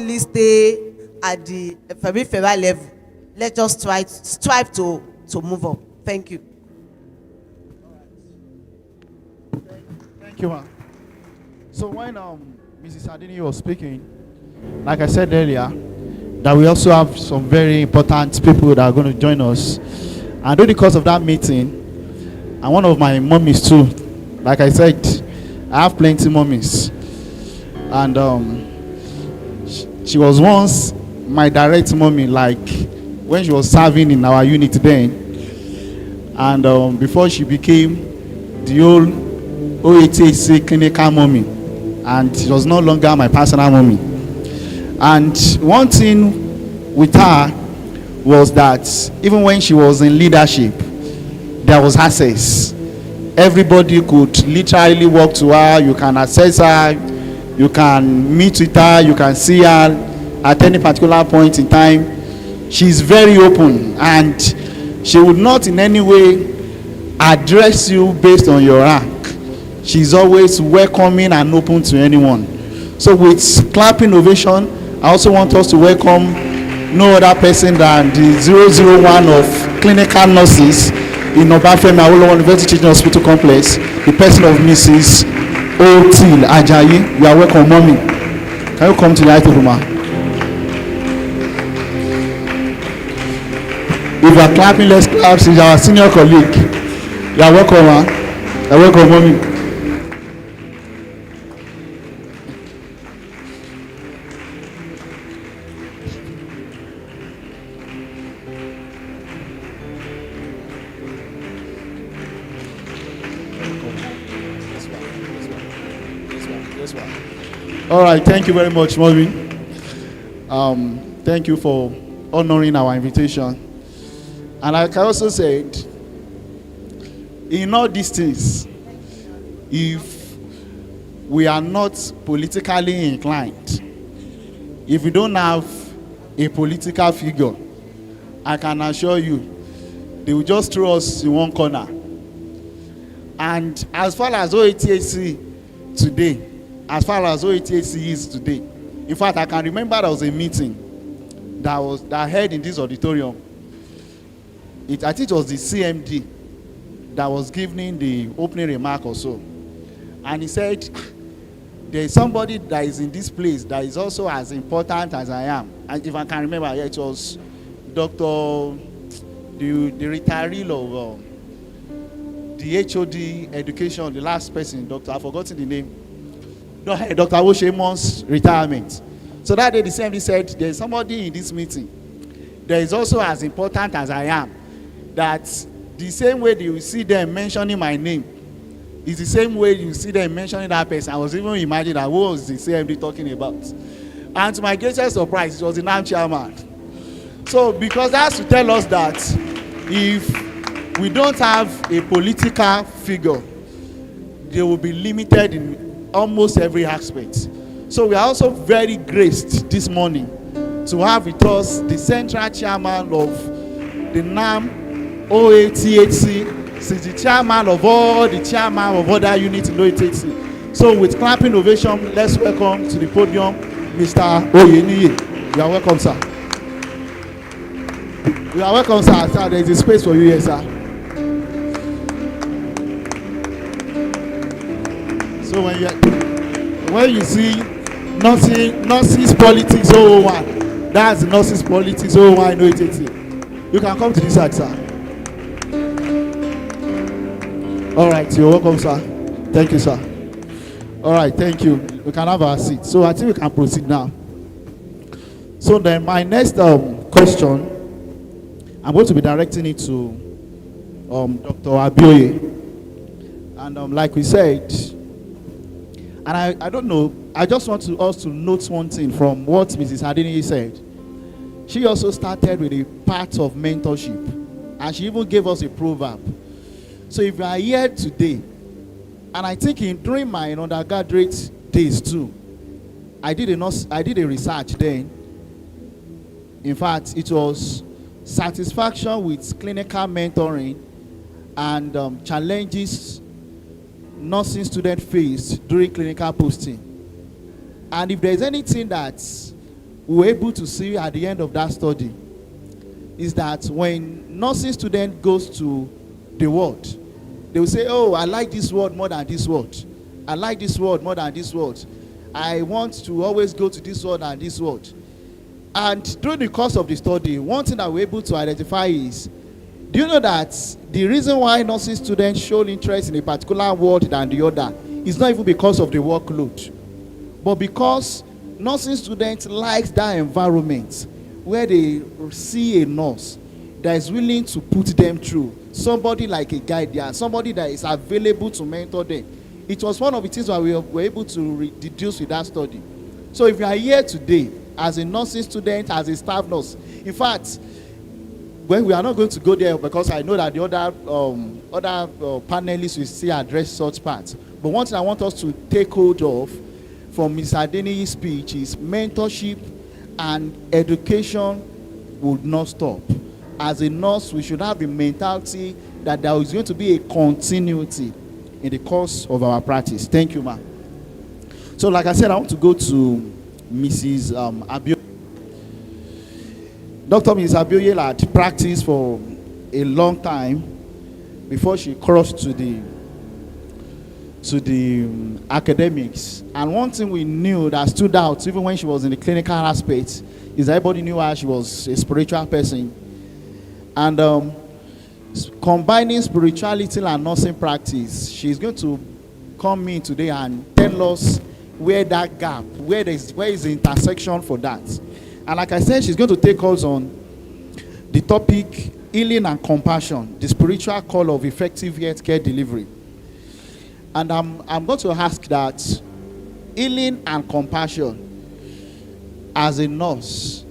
only stay at the very level. Let us strive to move up. Thank you. Thank you, ma. So when Mrs. Adini was speaking, like I said earlier, that we also have some very important people that are going to join us. And during the course of that meeting, and one of my mummies too, like I said, I have plenty mummies. And she was once my direct mommy, like when she was serving in our unit then. And before she became the old OATC clinical mommy, and she was no longer my personal mommy. And one thing with her was that even when she was in leadership, there was access. Everybody could literally walk to her. You can access her, you can meet with her, you can see her at any particular point in time. She's very open, and she would not in any way address you based on your rank. She's always welcoming and open to anyone. So with clapping ovation, I also want us to welcome no other person than the 001 of clinical nurses in Obafemi Awolowo University Teaching Hospital Complex, the person of Mrs. Otil Ajayi. You are welcome, mommy. Can you come to the right table, ma? If you are clapping, let's clap. She's our senior colleague. You are welcome, ma. You are welcome, mommy. All right, thank you very much, mommy. Thank you for honoring our invitation. And like I also said, in all these things, if we are not politically inclined, if we don't have a political figure, I can assure you, they will just throw us in one corner. And as far as OATHC today, as far as OATHC is today, in fact, I can remember there was a meeting that I held in this auditorium. I think it was the CMD that was giving the opening remark or so. And he said, there is somebody that is in this place that is also as important as I am. And if I can remember, yeah, it was Dr. the retiree of the HOD education, the last person, Doctor, I've forgotten the name. Dr. Woshemon's retirement. So that day the CMD said, there is somebody in this meeting that is also as important as I am. That the same way you see them mentioning my name is the same way you see them mentioning that person. I was even imagining that what was the CMD talking about. And to my greatest surprise, it was the NAM chairman. So because that's to tell us that if we don't have a political figure, they will be limited in almost every aspect. So we are also very graced this morning to have with us the central chairman of the NAM OATHC. She's the chairman of all the chairman of other units in OATHC. So with clapping ovation, let's welcome to the podium Mr. Oyeniyi. You are welcome, sir. You are welcome, sir. Sir, there is a space for you here, sir. So when you see nurses politics 001, that's nurses politics 001 in OATHC. You can come to this side, sir. All right, you're welcome, sir. Thank you, sir. All right, thank you. We can have our seat. So I think we can proceed now. So then my next question, I'm going to be directing it to Dr. Abioye. And like we said, and I don't know, I just want us to note one thing from what Mrs. Adini said. She also started with a part of mentorship, and she even gave us a proverb. So if you are here today, and I think during my undergraduate days too, I did a research then. In fact, it was satisfaction with clinical mentoring and challenges nursing student face during clinical posting. And if there's anything that we were able to see at the end of that study is that when nursing student goes to the ward, they will say, oh, I like this word more than this word. I like this word more than this word. I want to always go to this word and this word. And through the course of the study, one thing that we're able to identify is, do you know that the reason why nursing students show interest in a particular word than the other is not even because of the workload, but because nursing students like that environment where they see a nurse that is willing to put them through, somebody like a guide there, somebody that is available to mentor them. It was one of the things that we were able to deduce with that study. So if you are here today as a nursing student, as a staff nurse, in fact, well, we are not going to go there because I know that the other panelists will still address such parts. But one thing I want us to take hold of from Ms. Adeniyi's speech is mentorship and education would not stop. As a nurse, we should have a mentality that there is going to be a continuity in the course of our practice. Thank you, ma'am. So, like I said, I want to go to Mrs. Abioye. Dr. Mrs. Abioye had practiced for a long time before she crossed to the academics. And one thing we knew that stood out, even when she was in the clinical aspect, is that everybody knew her. She was a spiritual person. And combining spirituality and nursing practice, she's going to come in today and tell us where that gap, where is the intersection for that. And like I said, she's going to take us on the topic healing and compassion, the spiritual call of effective healthcare delivery. And I'm going to ask that healing and compassion, as a nurse,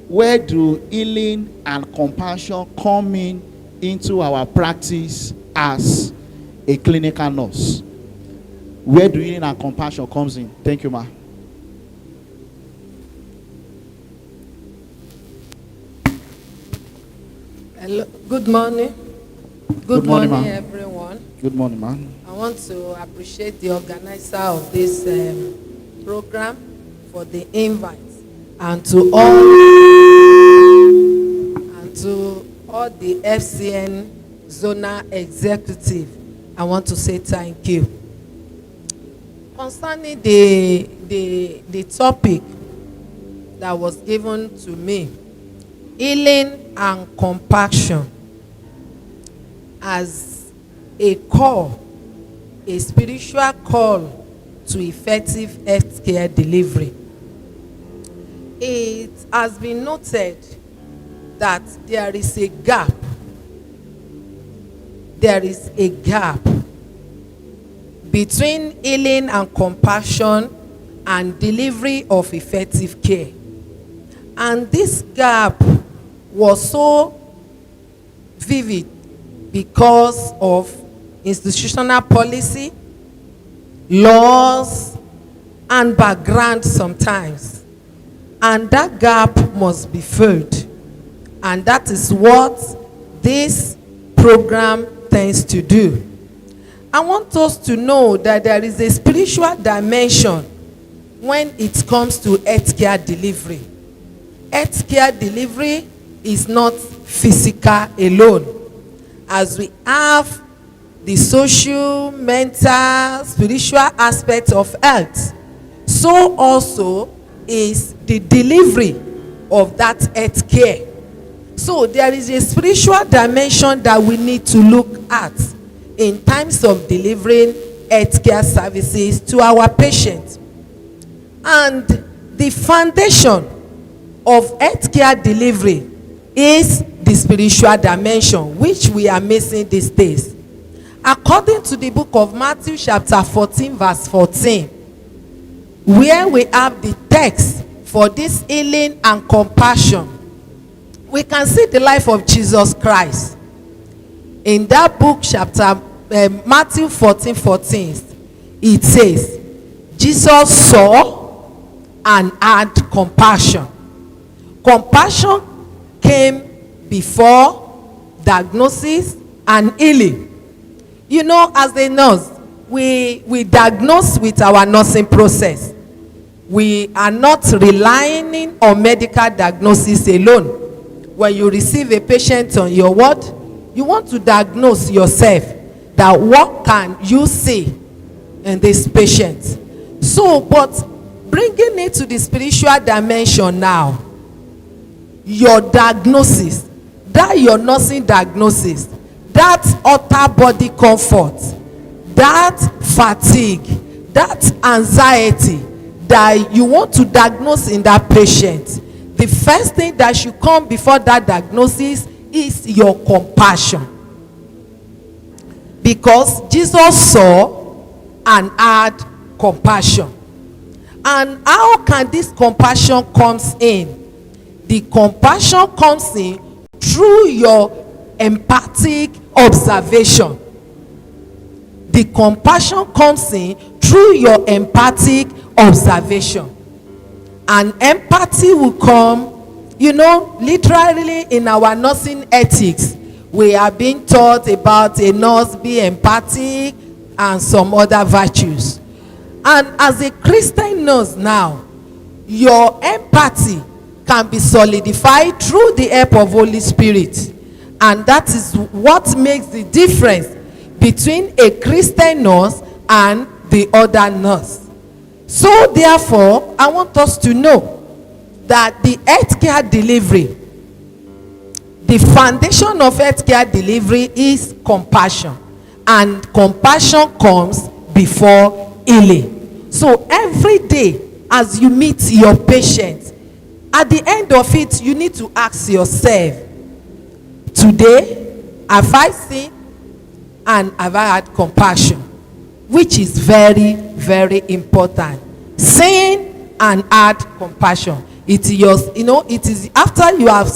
where do healing and compassion come into our practice as a clinical nurse? Where do healing and compassion comes in? Thank you, ma. Hello. Good morning. Good morning, everyone. Good morning, ma'am. I want to appreciate the organizer of this program for the invite, and to all the FCN Zonal executive. I want to say thank you. Concerning the topic that was given to me, healing and compassion as a call, a spiritual call to effective healthcare delivery. It has been noted that there is a gap. There is a gap between healing and compassion and delivery of effective care. And this gap was so vivid because of institutional policy, laws, and background sometimes. And that gap must be filled. And that is what this program tends to do. I want us to know that there is a spiritual dimension when it comes to healthcare delivery. Healthcare delivery is not physical alone. As we have the social, mental, spiritual aspect of health, so also is the delivery of that health care. So there is a spiritual dimension that we need to look at in terms of delivering healthcare services to our patients. And the foundation of healthcare delivery is the spiritual dimension, which we are missing these days. According to the book of Matthew chapter 14 verse 14, where we have the text for this healing and compassion, we can see the life of Jesus Christ. In that book chapter Matthew 14:14, it says, Jesus saw and had compassion. Compassion came before diagnosis and healing. You know, as a nurse, we diagnose with our nursing process. we are not relying on medical diagnosis alone. When you receive a patient on your ward, you want to diagnose yourself that what can you see in this patient. So, but bringing it to the spiritual dimension now, your diagnosis, that your nursing diagnosis, that utter body comfort, that fatigue, that anxiety that you want to diagnose in that patient, the first thing that should come before that diagnosis is your compassion. Because Jesus saw and had compassion. And how can this compassion comes in? The compassion comes in through your empathic observation. The compassion comes in through your empathic observation. And empathy will come, you know, literally in our nursing ethics. We are being taught about a nurse be empathic and some other virtues. And as a Christian nurse now, your empathy can be solidified through the help of Holy Spirit. And that is what makes the difference between a Christian nurse and the other nurse. So therefore, I want us to know that the healthcare delivery, the foundation of healthcare delivery is compassion. And compassion comes before healing. So every day as you meet your patient, at the end of it, you need to ask yourself, today, have I seen and have I had compassion? Which is very, very important. Seeing and had compassion. It is yours, you know, it is after you have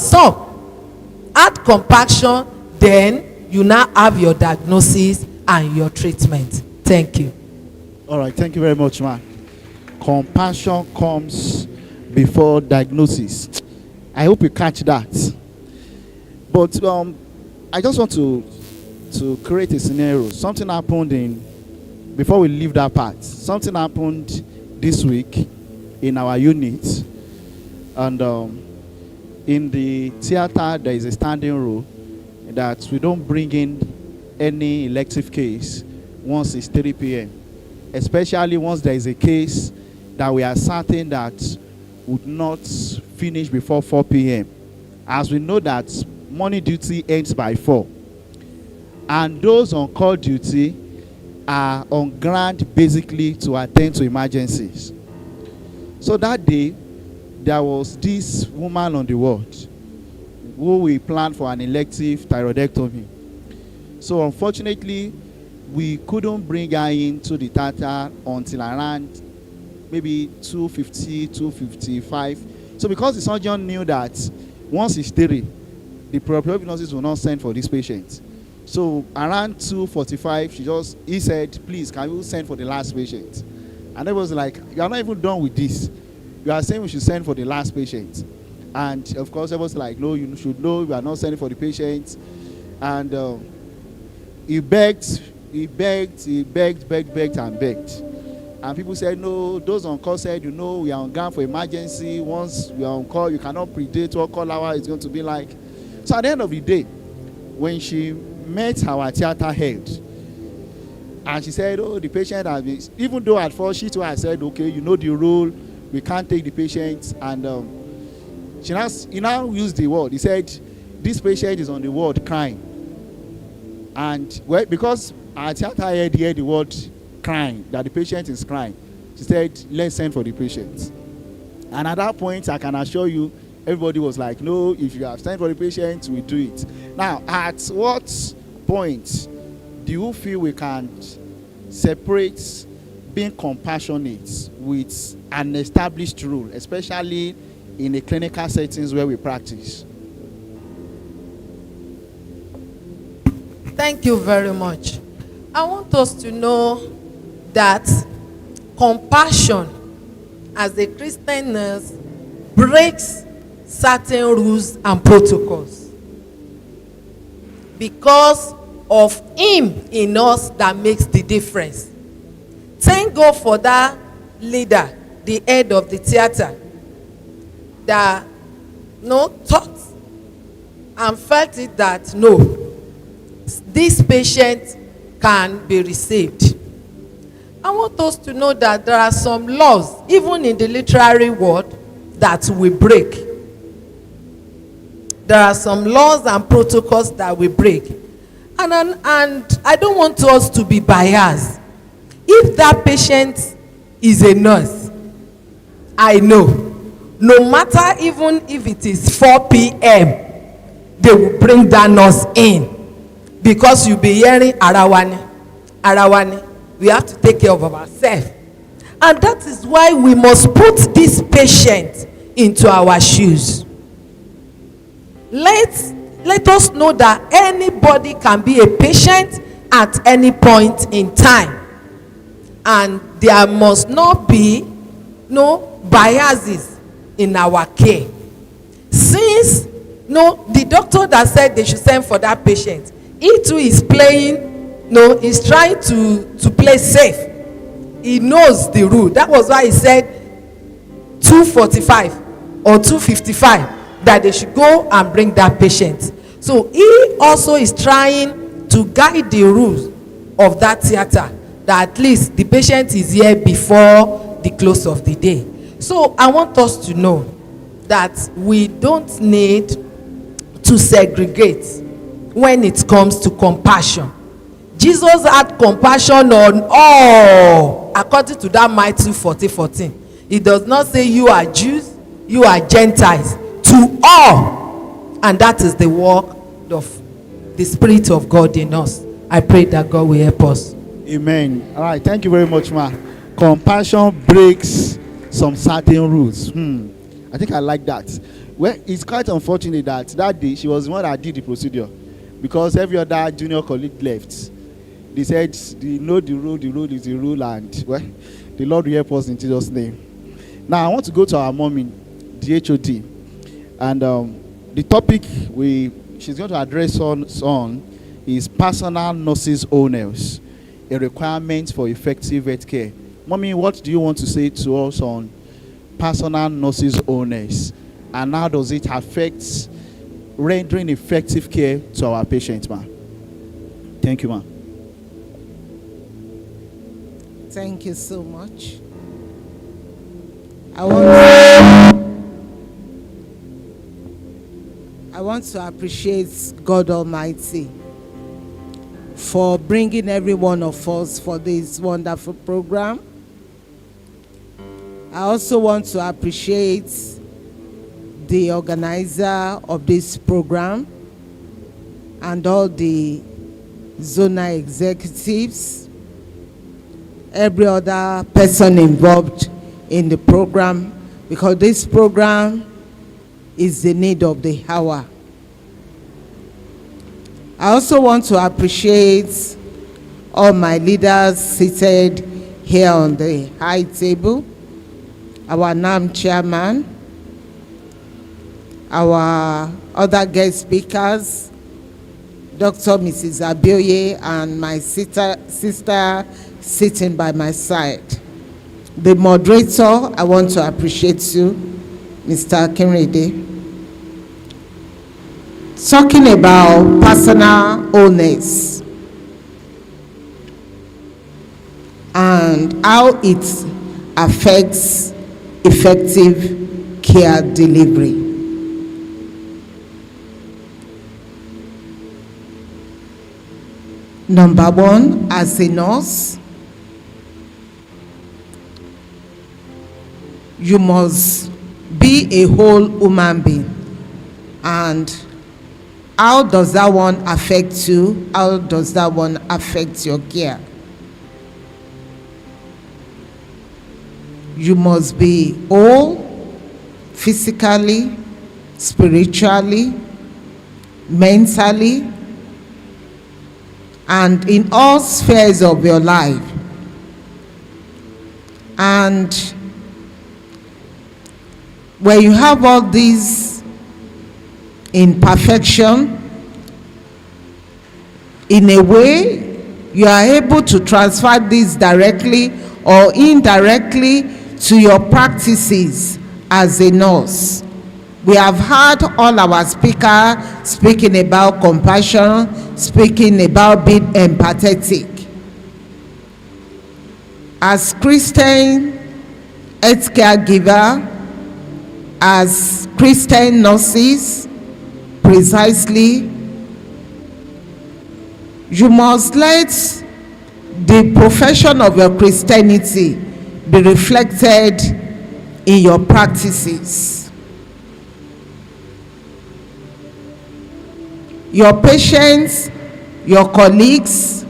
had compassion, then you now have your diagnosis and your treatment. Thank you. All right, thank you very much, man. Compassion comes before diagnosis. I hope you catch that. But I just want to create a scenario. Something happened before we leave that part. Something happened this week in our unit, and in the theater there is a standing rule that we don't bring in any elective case once it's 3 p.m. especially once there is a case that we are certain that would not finish before 4 p.m. as we know that morning duty ends by 4, and those on call duty are on ground basically to attend to emergencies. So that day there was this woman on the ward who we planned for an elective thyroidectomy. So unfortunately we couldn't bring her into the theater until around maybe 2:50, 2:55. So because the surgeon knew that once it's 3, the preoperative nurses will not send for this patient. So around 2:45, he said, please, can you send for the last patient? And I was like, you are not even done with this. You are saying we should send for the last patient. And of course, I was like, no, you should know we are not sending for the patient. And he begged, and begged. And people said, no, those on call said, you know, we are on ground for emergency. Once we are on call, you cannot predict what call hour is going to be like. So at the end of the day, when she met our theater head, and she said, oh, the patient has been, even though at first she too had said, okay, you know the rule, we can't take the patient. And he now used the word. He said, this patient is on the ward crying. And well, because our theater head heard the word crying, that the patient is crying, she said, let's send for the patient. And at that point, I can assure you, everybody was like, no, if you have sent for the patient, we do it. Now, at what point do you feel we can separate being compassionate with an established rule, especially in the clinical settings where we practice? Thank you very much. I want us to know that compassion as a Christian nurse breaks certain rules and protocols because of him in us that makes the difference. Thank God for that leader the head of the theater that thought and felt it that no, this patient can be received. I want us to know that there are some laws, even in the literary world, that we break. There are some laws and protocols that we break. And I don't want us to be biased. If that patient is a nurse, I know, no matter even if it is 4 p.m., they will bring that nurse in, because you'll be hearing arawani. We have to take care of ourselves. And that is why we must put this patient into our shoes. Let us know that anybody can be a patient at any point in time. And there must not be no biases in our care. Since the doctor that said they should send for that patient, he too is playing, he's trying to play safe. He knows the rule. That was why he said 2:45 or 2:55 that they should go and bring that patient. So he also is trying to guide the rules of that theater, that at least the patient is here before the close of the day. So I want us to know that we don't need to segregate when it comes to compassion. Jesus had compassion on all, according to that Matthew 40:14. He does not say you are Jews, you are Gentiles, to all. And that is the work of the Spirit of God in us. I pray that God will help us. Amen. All right, thank you very much, ma. Compassion breaks some certain rules. I think I like that. Well, it's quite unfortunate that day she was the one that did the procedure, because every other junior colleague left. They said, the rule is the rule, and well, the Lord will help us in Jesus' name. Now I want to go to our mommy, the HOD, and the topic she's going to address on is personal nurses' owners, a requirement for effective health care. Mommy, what do you want to say to us on personal nurses' owners, and how does it affect rendering effective care to our patients, ma? Thank you, ma. Thank you so much. I want to appreciate God Almighty for bringing every one of us for this wonderful program. I also want to appreciate the organizer of this program and all the Zonal executives, every other person involved in the program, because this program is the need of the hour. I also want to appreciate all my leaders seated here on the high table, our NAM chairman, our other guest speakers, Dr. Mrs. Abioye, and my sister sitting by my side. The moderator, I want to appreciate you, Mr. Kenrede. Talking about personal owners and how it affects effective care delivery. Number one, as a nurse, you must be a whole human being. And how does that one affect you? How does that one affect your care? You must be whole, physically, spiritually, mentally, and in all spheres of your life. And when you have all these in perfection, in a way, you are able to transfer this directly or indirectly to your practices as a nurse. We have heard all our speakers speaking about compassion, speaking about being empathetic. As Christian healthcare giver, as Christian nurses, precisely, you must let the profession of your Christianity be reflected in your practices. Your patients, your colleagues,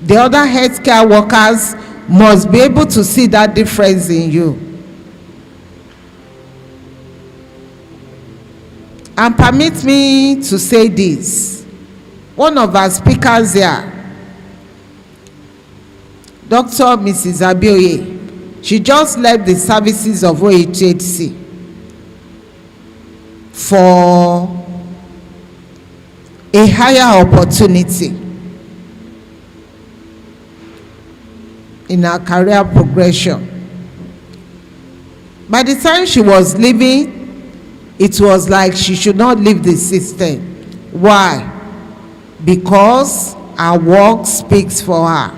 the other healthcare workers must be able to see that difference in you. And permit me to say this. One of our speakers here, Dr. Mrs. Abioye, she just left the services of OHHC for a higher opportunity in her career progression. By the time she was leaving, it was like she should not leave the system. Why? Because her work speaks for her.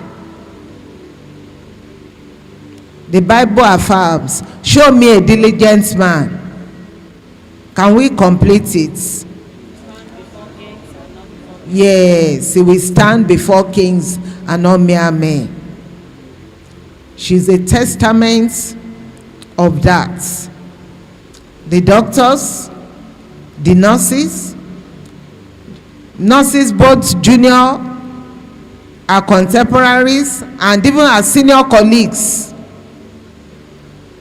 The Bible affirms, show me a diligent man. Can we complete it? Yes, he will stand before kings and not mere men. She's a testament of that. The doctors, the nurses, both junior, our contemporaries, and even our senior colleagues,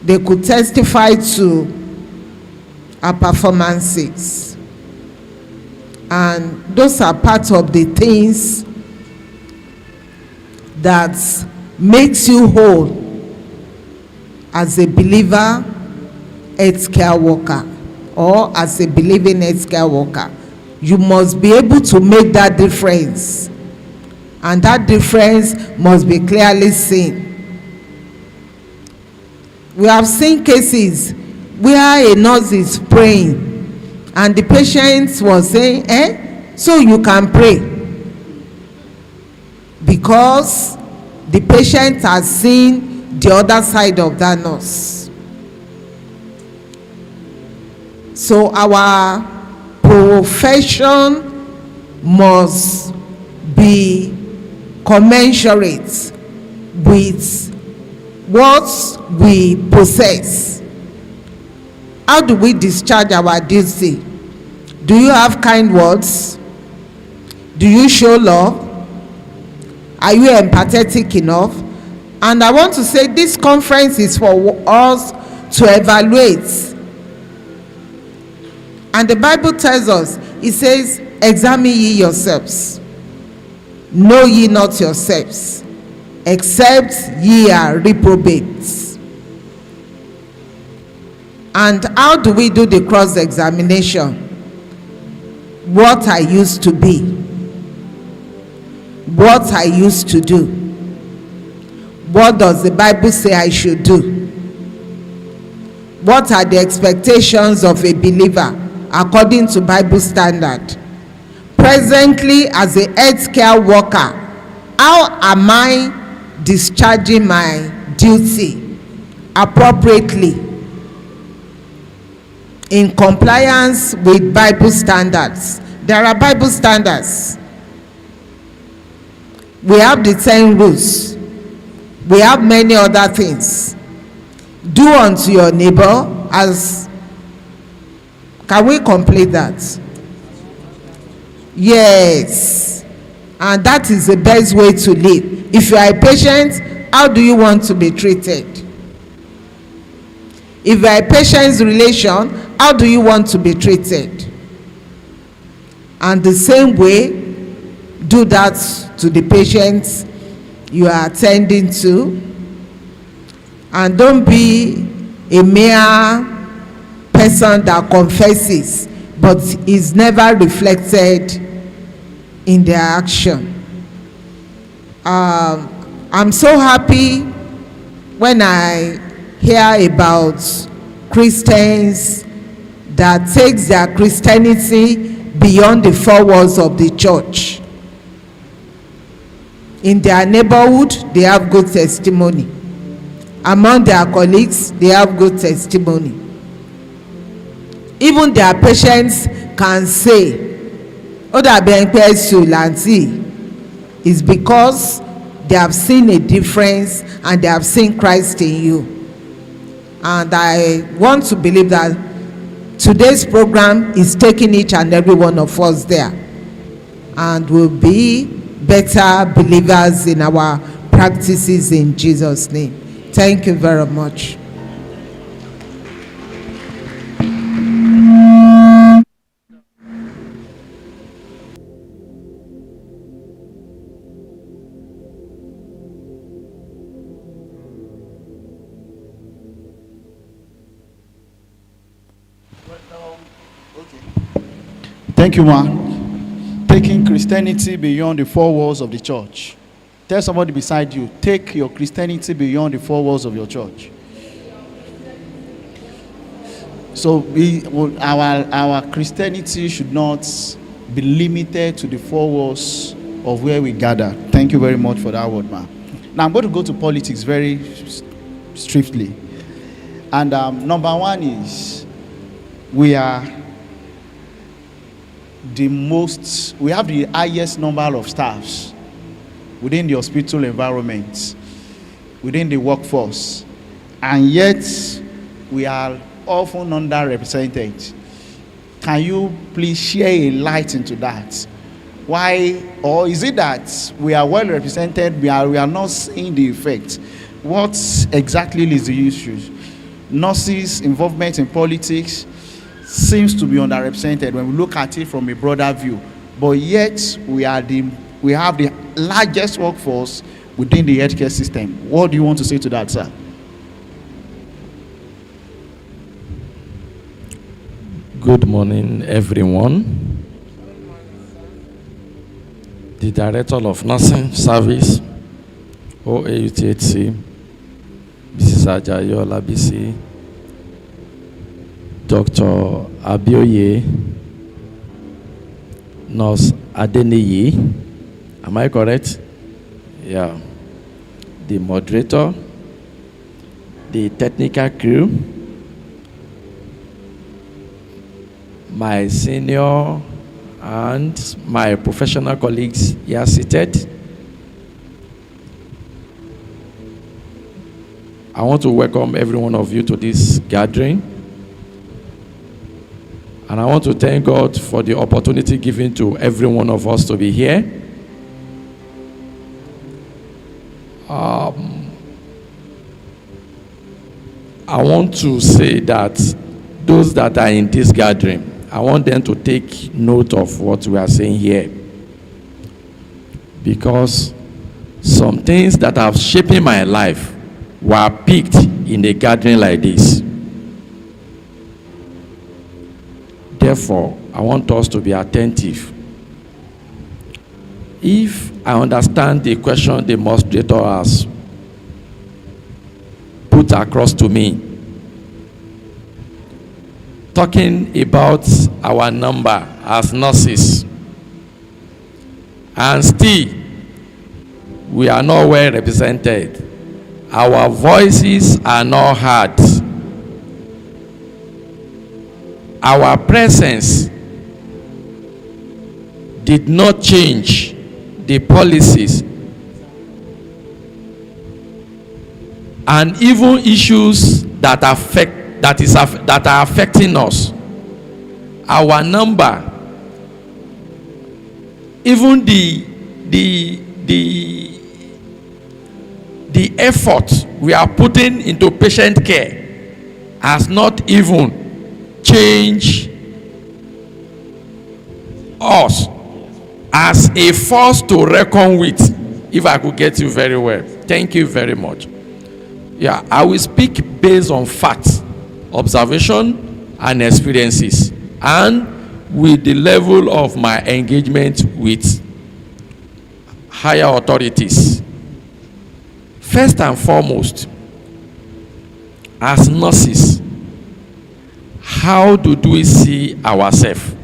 they could testify to our performances. And those are part of the things that makes you whole as a believer healthcare worker or as a believing healthcare worker. You must be able to make that difference, and that difference must be clearly seen. We have seen cases where a nurse is praying and the patient was saying, so you can pray, because the patient has seen the other side of that nurse. So our profession must be commensurate with what we possess. How do we discharge our duty? Do you have kind words? Do you show love? Are you empathetic enough? And I want to say this conference is for us to evaluate. And the Bible tells us, it says, examine ye yourselves. Know ye not yourselves, except ye are reprobates. And how do we do the cross-examination? What I used to be, what I used to do, what does the Bible say I should do? What are the expectations of a believer according to Bible standard? Presently, as a healthcare worker, how am I discharging my duty appropriately in compliance with Bible standards? There are Bible standards. We have the 10 rules. We have many other things. Do unto your neighbor as. Can we complete that? Yes. And that is the best way to live. If you are a patient, how do you want to be treated? If you are a patient's relation, how do you want to be treated? And the same way, do that to the patients you are attending to. And don't be a mere person that confesses but is never reflected in their action. I'm so happy when I hear about Christians that takes their Christianity beyond the four walls of the church. In their neighborhood, they have good testimony. Among their colleagues, they have good testimony. Even their patients can say, "Oh, that is because they have seen a difference and they have seen Christ in you." And I want to believe that today's program is taking each and every one of us there, and will be better believers in our practices in Jesus' name. Thank you very much. Thank you, ma. Taking Christianity beyond the four walls of the church. Tell somebody beside you, take your Christianity beyond the four walls of your church. So our Christianity should not be limited to the four walls of where we gather. Thank you very much for that word, ma. Now I'm going to go to politics very swiftly. And number one is we have the highest number of staffs within the hospital environment, within the workforce, and yet we are often underrepresented. Can you please share a light into that? Why, or is it that we are well represented, we are not seeing the effect? What exactly is the issue? Nurses' involvement in politics seems to be underrepresented when we look at it from a broader view, but yet we have the largest workforce within the healthcare system. What do you want to say to that, sir? Good morning, everyone. The Director of Nursing Service, OAUTHC, Mrs. Ajayo Olabisi, Dr. Abioye, Nurse Adeniyi, am I correct? Yeah. The moderator, the technical crew, my senior and my professional colleagues here seated. I want to welcome every one of you to this gathering. And I want to thank God for the opportunity given to every one of us to be here. I want to say that those that are in this gathering, I want them to take note of what we are saying here. Because some things that have shaped my life were picked in a gathering like this. Therefore, I want us to be attentive. If I understand the question the moderator has put across to me, talking about our number as nurses, and still we are not well represented, our voices are not heard, our presence did not change the policies and even issues that are affecting us. Our number, even the effort we are putting into patient care has not even changed us as a force to reckon with, if I could get you very well. Thank you very much. Yeah, I will speak based on facts, observation, and experiences, and with the level of my engagement with higher authorities. First and foremost, as nurses, how do we see ourselves?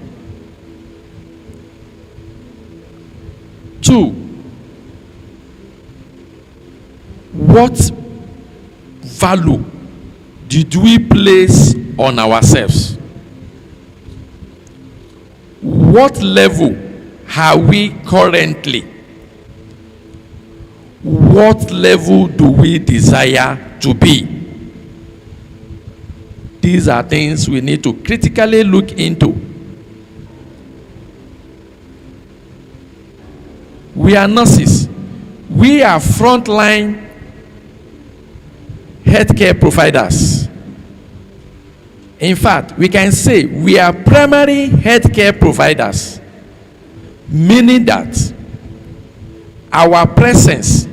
2, what value did we place on ourselves? What level are we currently? What level do we desire to be? These are things we need to critically look into. We are nurses. We are frontline healthcare providers. In fact, we can say we are primary healthcare providers, meaning that our presence,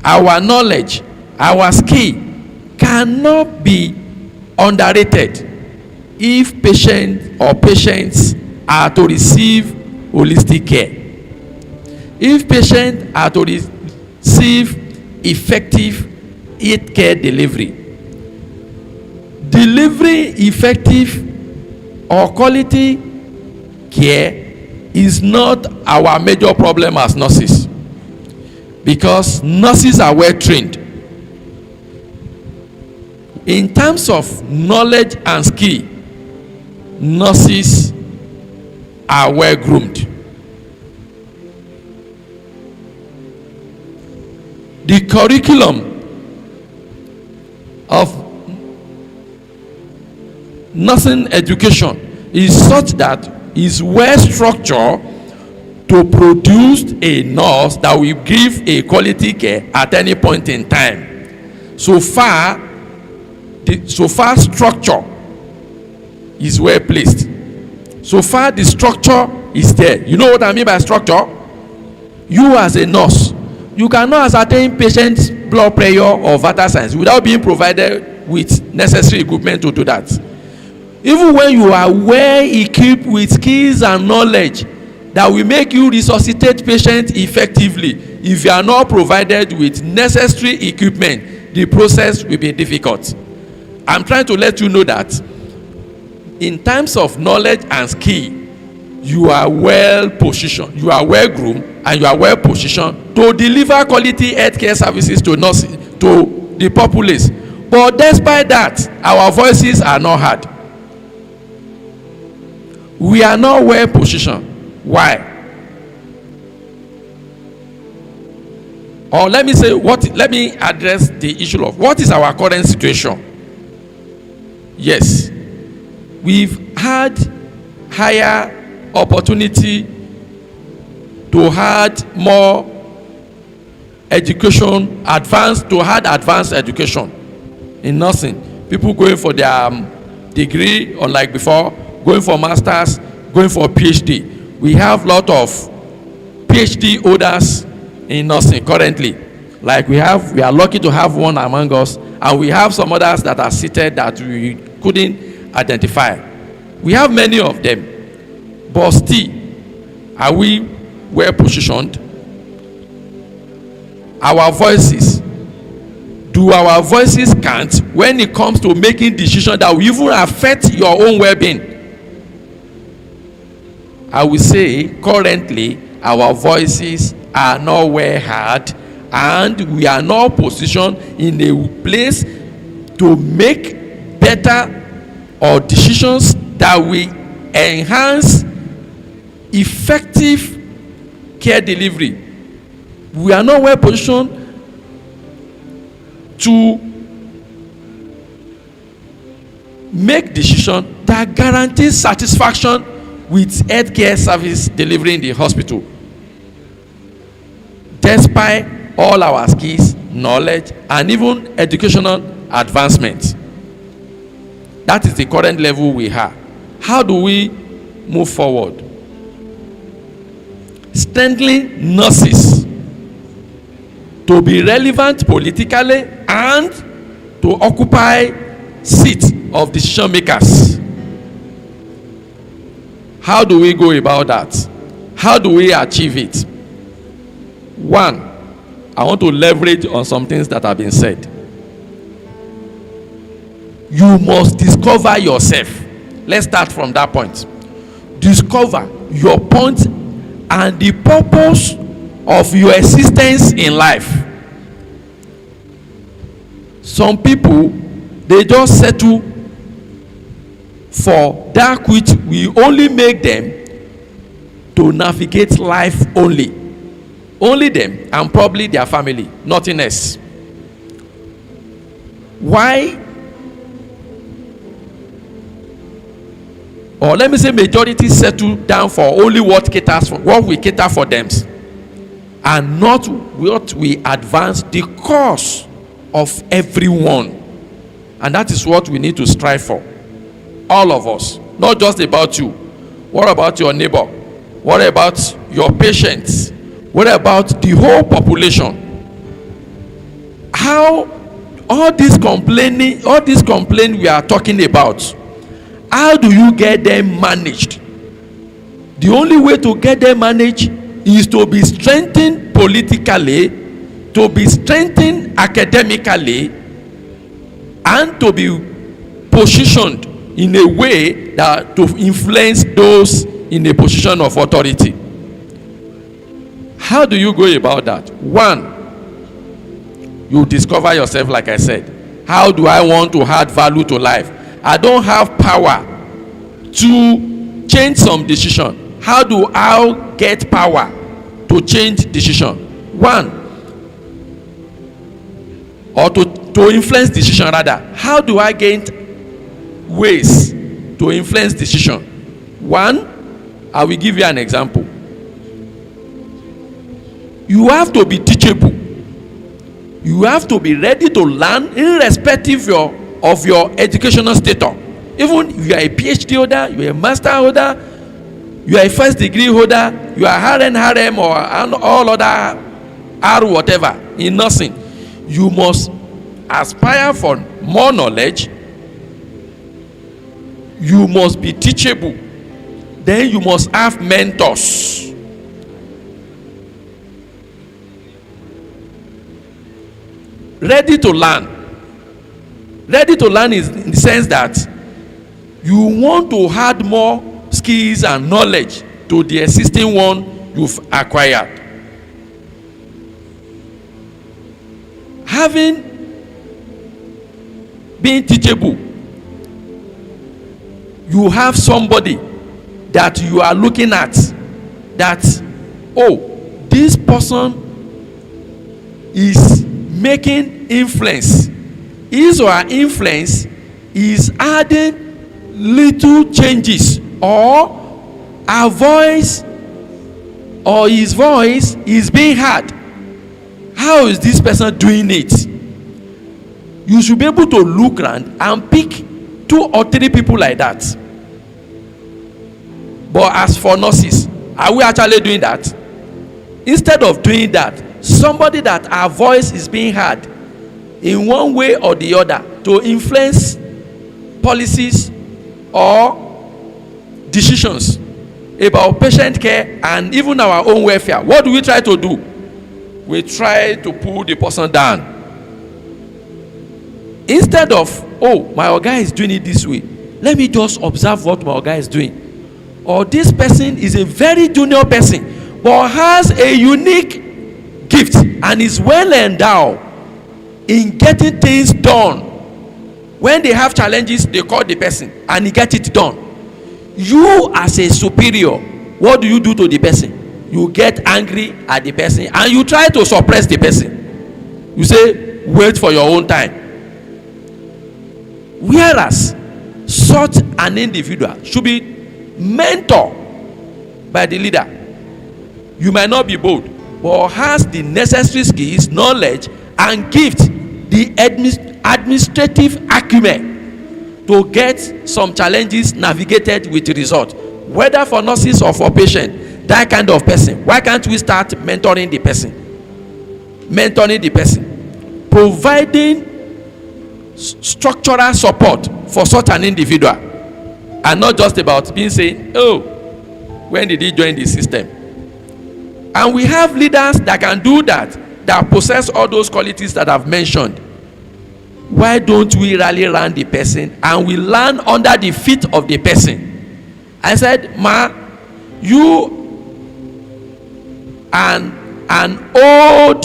our knowledge, our skill cannot be underrated if patients are to receive holistic care. If patients are to receive effective health care delivery, delivering effective or quality care is not our major problem as nurses, because nurses are well trained. In terms of knowledge and skill, nurses are well groomed. The curriculum of nursing education is such that is well structured to produce a nurse that will give a quality care at any point in time. So far structure is well placed. So far the structure is there. You know what I mean by structure? You as a nurse, you cannot ascertain patient's blood pressure or vital signs without being provided with necessary equipment to do that. Even when you are well equipped with skills and knowledge that will make you resuscitate patients effectively, if you are not provided with necessary equipment, the process will be difficult. I'm trying to let you know that in terms of knowledge and skill, you are well positioned, you are well groomed, and you are well positioned to deliver quality healthcare services to nurses, to the populace. But despite that, our voices are not heard. We are not well positioned. Why? Or let me address the issue of what is our current situation. Yes, we've had higher opportunity to have more education, advanced education in nursing. People going for their degree, unlike before, going for masters, going for PhD. We have a lot of PhD holders in nursing currently. Like we are lucky to have one among us, and we have some others that are seated that we couldn't identify. We have many of them, but still, are we well positioned? Our voices, do our voices count when it comes to making decisions that will even affect your own well-being? I will say currently our voices are not well heard, and we are not positioned in a place to make better or decisions that will enhance effective care delivery. We are not well positioned to make decisions that guarantee satisfaction with healthcare service delivery in the hospital, despite all our skills, knowledge, and even educational advancement. That is the current level we have. How do we move forward? Strengthening nurses to be relevant politically and to occupy seats of decision makers. How do we go about that? How do we achieve it? One, I want to leverage on some things that have been said. you must discover yourself. Let's start from that point. Discover your point and the purpose of your existence in life. Some people, they just settle for that which will only make them to navigate life only. Only them and probably their family, nothing else. Why? Or let me say majority settle down for only what we cater for them, and not what we advance the cause of everyone. And that is what we need to strive for. All of us, not just about you. What about your neighbor? What about your patients? What about the whole population? How all this complaint we are talking about, how do you get them managed? The only way to get them managed is to be strengthened politically, to be strengthened academically, and to be positioned in a way that to influence those in a position of authority. How do you go about that? One, you discover yourself, like I said. How do I want to add value to life? I don't have power to change some decision. How do I get power to change decision? One, or to influence decision rather. How do I get ways to influence decision? One, I will give you an example. You have to be teachable. You have to be ready to learn irrespective of your educational status. Even if you are a PhD holder, you are a master holder, you are a first degree holder, you are RM or all other R whatever in nursing, you must aspire for more knowledge. You must be teachable. Then you must have mentors. Ready to learn. Ready to learn is in the sense that you want to add more skills and knowledge to the existing one you've acquired. Having been teachable, you have somebody that you are looking at that, oh, this person is making influence. His or her influence is adding little changes, or her voice or his voice is being heard. How is this person doing it? You should be able to look around and pick 2 or 3 people like that. But as for nurses, are we actually doing that? Instead of doing that, somebody that our voice is being heard in one way or the other to influence policies or decisions about patient care and even our own welfare. What do we try to do? We try to pull the person down. Instead of, oh, my Oga is doing it this way, let me just observe what my Oga is doing. Or this person is a very junior person but has a unique gift and is well endowed in getting things done. When they have challenges, they call the person and he gets it done. You as a superior, what do you do to the person? You get angry at the person and you try to suppress the person. You say, wait for your own time. Whereas such an individual should be mentored by the leader. You might not be bold, but has the necessary skills, knowledge, and gift, the administrative acumen to get some challenges navigated with result. Whether for nurses or for patients, that kind of person. Why can't we start mentoring the person? Mentoring the person. Providing structural support for such an individual. And not just about being saying, oh, when did he join the system? And we have leaders that can do that, that possess all those qualities that I've mentioned. why don't we rally around the person and we land under the feet of the person? I said, ma, you an old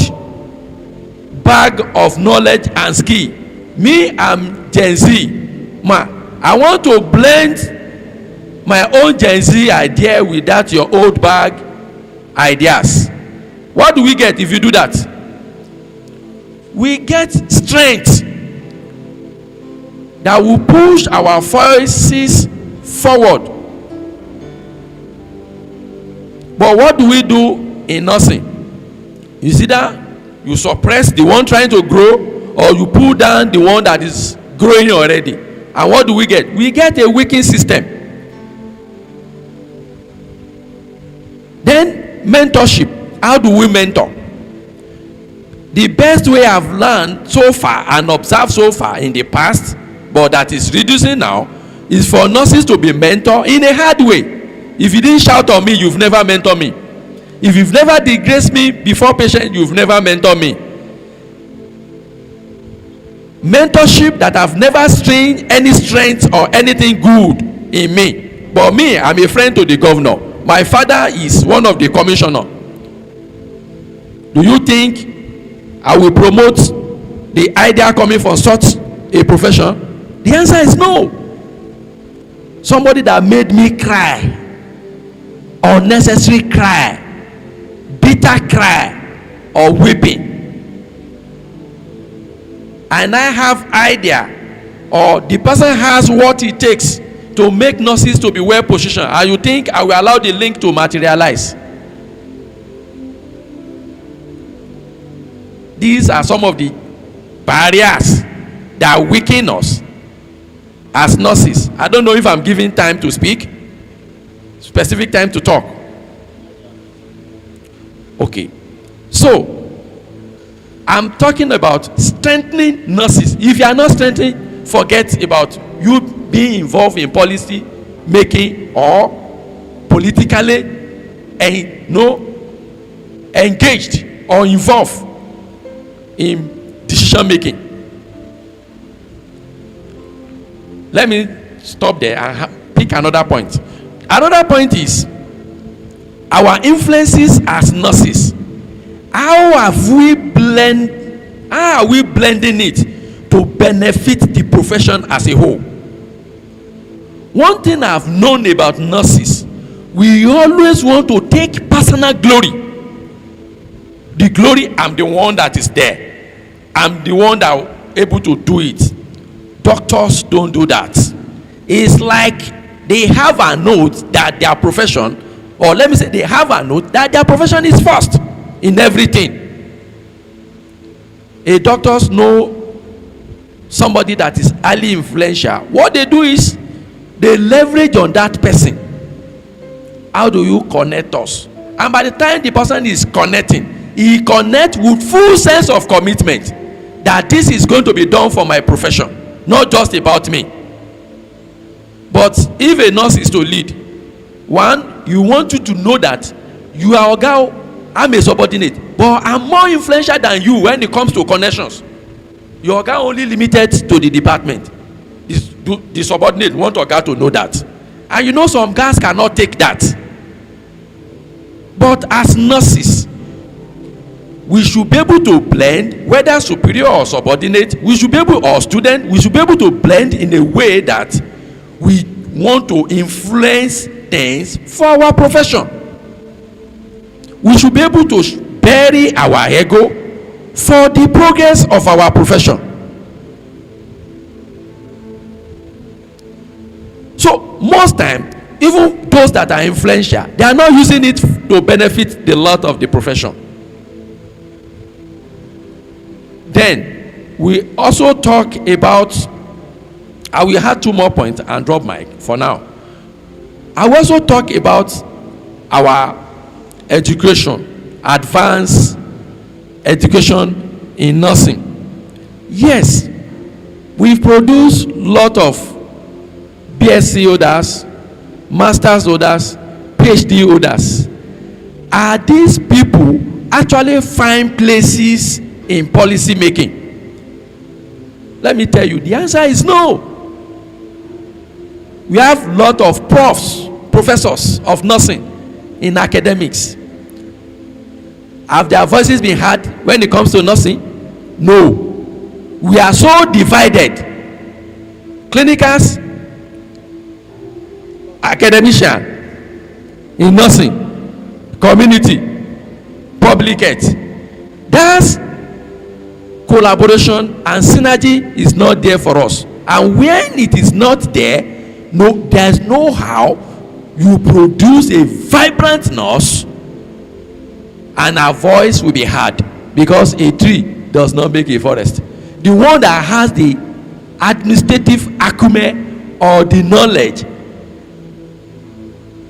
bag of knowledge and skill. Me, I'm Gen Z. Ma, I want to blend my own Gen Z idea with that your old bag ideas. What do we get if you do that? We get strength that will push our voices forward. But what do we do in nursing? You see that you suppress the one trying to grow, or you pull down the one that is growing already. And what do we get? We get a weakened system. Then mentorship. How do we mentor? The best way I've learned so far and observed so far in the past, but that is reducing now, is for nurses to be mentored in a hard way. If you didn't shout on me, you've never mentored me. If you've never disgraced me before patient, you've never mentored me. Mentorship that I've never strained any strength or anything good in me. But me, I'm a friend to the governor. My father is one of the commissioner. Do you think I will promote the idea coming from such a profession? The answer is no. Somebody that made me cry, unnecessary cry, bitter cry, or weeping, and I have idea, or the person has what it takes to make nurses to be well positioned, and you think I will allow the link to materialize? These are some of the barriers that weaken us as nurses. I don't know if I'm giving time to speak, specific time to talk. Okay, so I'm talking about strengthening nurses. If you are not strengthening, forget about you being involved in policy making or politically engaged or involved in decision making. Let me stop there and pick another point. Another point is our influences as nurses. How are we blending it to benefit the profession as a whole? One thing I've known about nurses, we always want to take personal glory. The glory, I'm the one that is there. I'm the one that able to do it. Doctors don't do that. It's like they have a note that their profession, or let me say they have a note that their profession is first in everything. A doctors know somebody that is highly influential. What they do is they leverage on that person. How do you connect us? And by the time the person is connecting, he connects with full sense of commitment that this is going to be done for my profession, not just about me. But if a nurse is to lead, one, you want you to know that you are Oga, I'm a subordinate, but I'm more influential than you when it comes to connections. Your Oga only limited to the department. The subordinate want Oga to know that. And you know some guys cannot take that. But as nurses, we should be able to blend, whether superior or subordinate, we should be able, or student, we should be able to blend in a way that we want to influence things for our profession. We should be able to bury our ego for the progress of our profession. So most time, even those that are influential, they are not using it to benefit the lot of the profession. Then we also talk about, I will have 2 more points and drop mic for now. I will also talk about our education, advanced education in nursing. Yes, we've produced a lot of BSc holders, master's holders, PhD holders. Are these people actually find places in policy making? Let me tell you, the answer is no. We have a lot of professors of nursing in academics. Have their voices been heard when it comes to nursing? No. We are so divided. Clinicals, academician in nursing, community, public health. That's collaboration and synergy is not there for us. And when it is not there, there's no how you produce a vibrant nurse and her voice will be heard, because a tree does not make a forest. The one that has the administrative acumen or the knowledge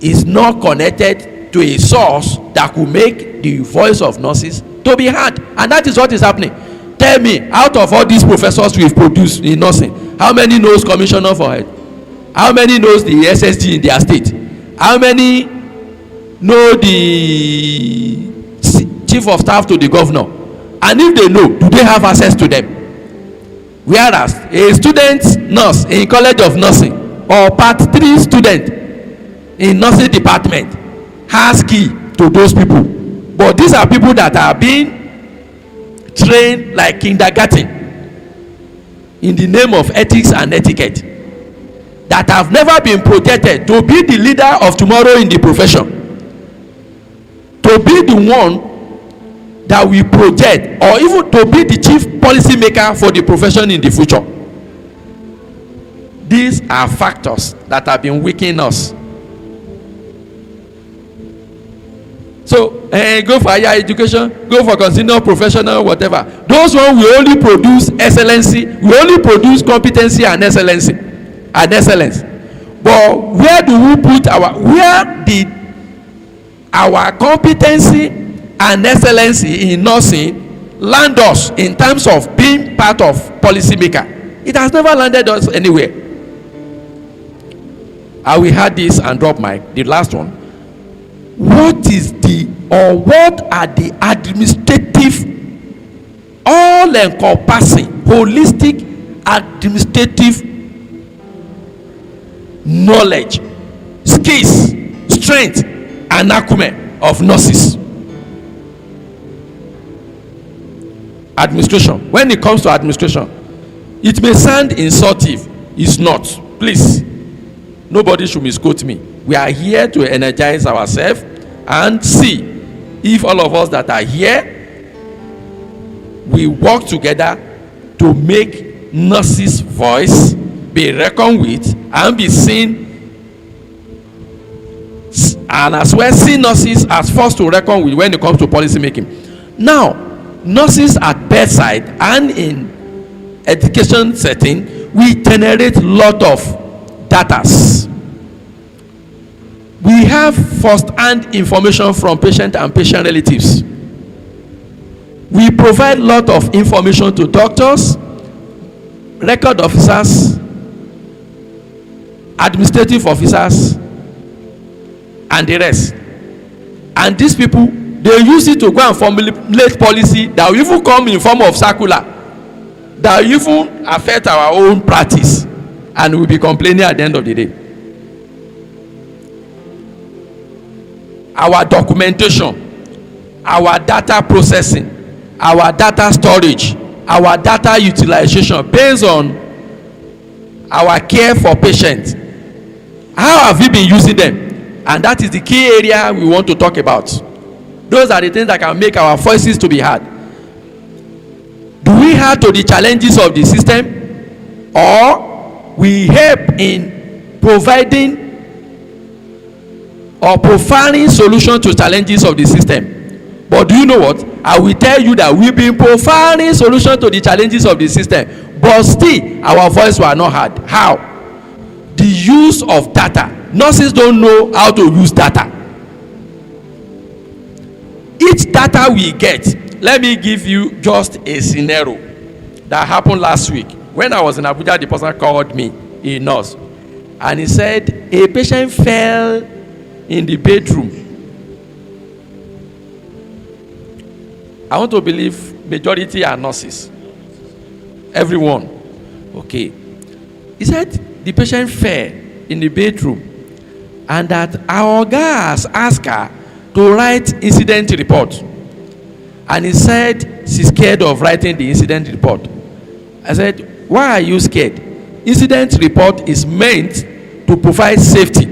is not connected to a source that could make the voice of nurses to be heard. And that is what is happening. Tell me, out of all these professors we've produced in nursing, how many knows commissioner for health? How many knows the SSG in their state? How many know the chief of staff to the governor? And if they know, do they have access to them? Whereas a student nurse in college of nursing or part 3 student in nursing department has key to those people. But these are people that are being trained like kindergarten in the name of ethics and etiquette, that have never been projected to be the leader of tomorrow in the profession, to be the one that we project, or even to be the chief policy maker for the profession in the future. These are factors that have been weakening us. So go for higher education, go for continual professional, whatever. Those ones will only produce excellency, we only produce competency and excellency and excellence. But where do we put our competency and excellency in nursing land us in terms of being part of policy maker? It has never landed us anywhere. I will add this and drop the last one. What are the administrative, all-encompassing, holistic administrative knowledge, skills, strength, and acumen of nurses? Administration. When it comes to administration, it may sound insultive. It's not. Please, nobody should misquote me. We are here to energize ourselves and see if all of us that are here, we work together to make nurses' voice be reckoned with and be seen, and as well see nurses as forced to reckon with when it comes to policy making. Now, nurses at bedside and in education setting, we generate a lot of data. We have first-hand information from patient and patient relatives. We provide a lot of information to doctors, record officers, administrative officers, and the rest. And these people, they use it to go and formulate policy that will even come in form of circular, that will even affect our own practice, and we'll be complaining at the end of the day. Our documentation, our data processing, our data storage, our data utilization based on our care for patients. How have we been using them? And that is the key area we want to talk about. Those are the things that can make our voices to be heard. Do we add to the challenges of the system, or we help in providing or profiling solutions to challenges of the system? But do you know what? I will tell you that we've been profiling solutions to the challenges of the system, but still our voice were not heard. How? The use of data. Nurses don't know how to use data. Each data we get, let me give you just a scenario that happened last week. When I was in Abuja, the person called me, a nurse, and he said a patient fell in the bedroom. I want to believe majority are nurses. Everyone. Okay. He said the patient fell in the bedroom and that our guy has asked her to write incident report. And he said she's scared of writing the incident report. I said, why are you scared? Incident report is meant to provide safety,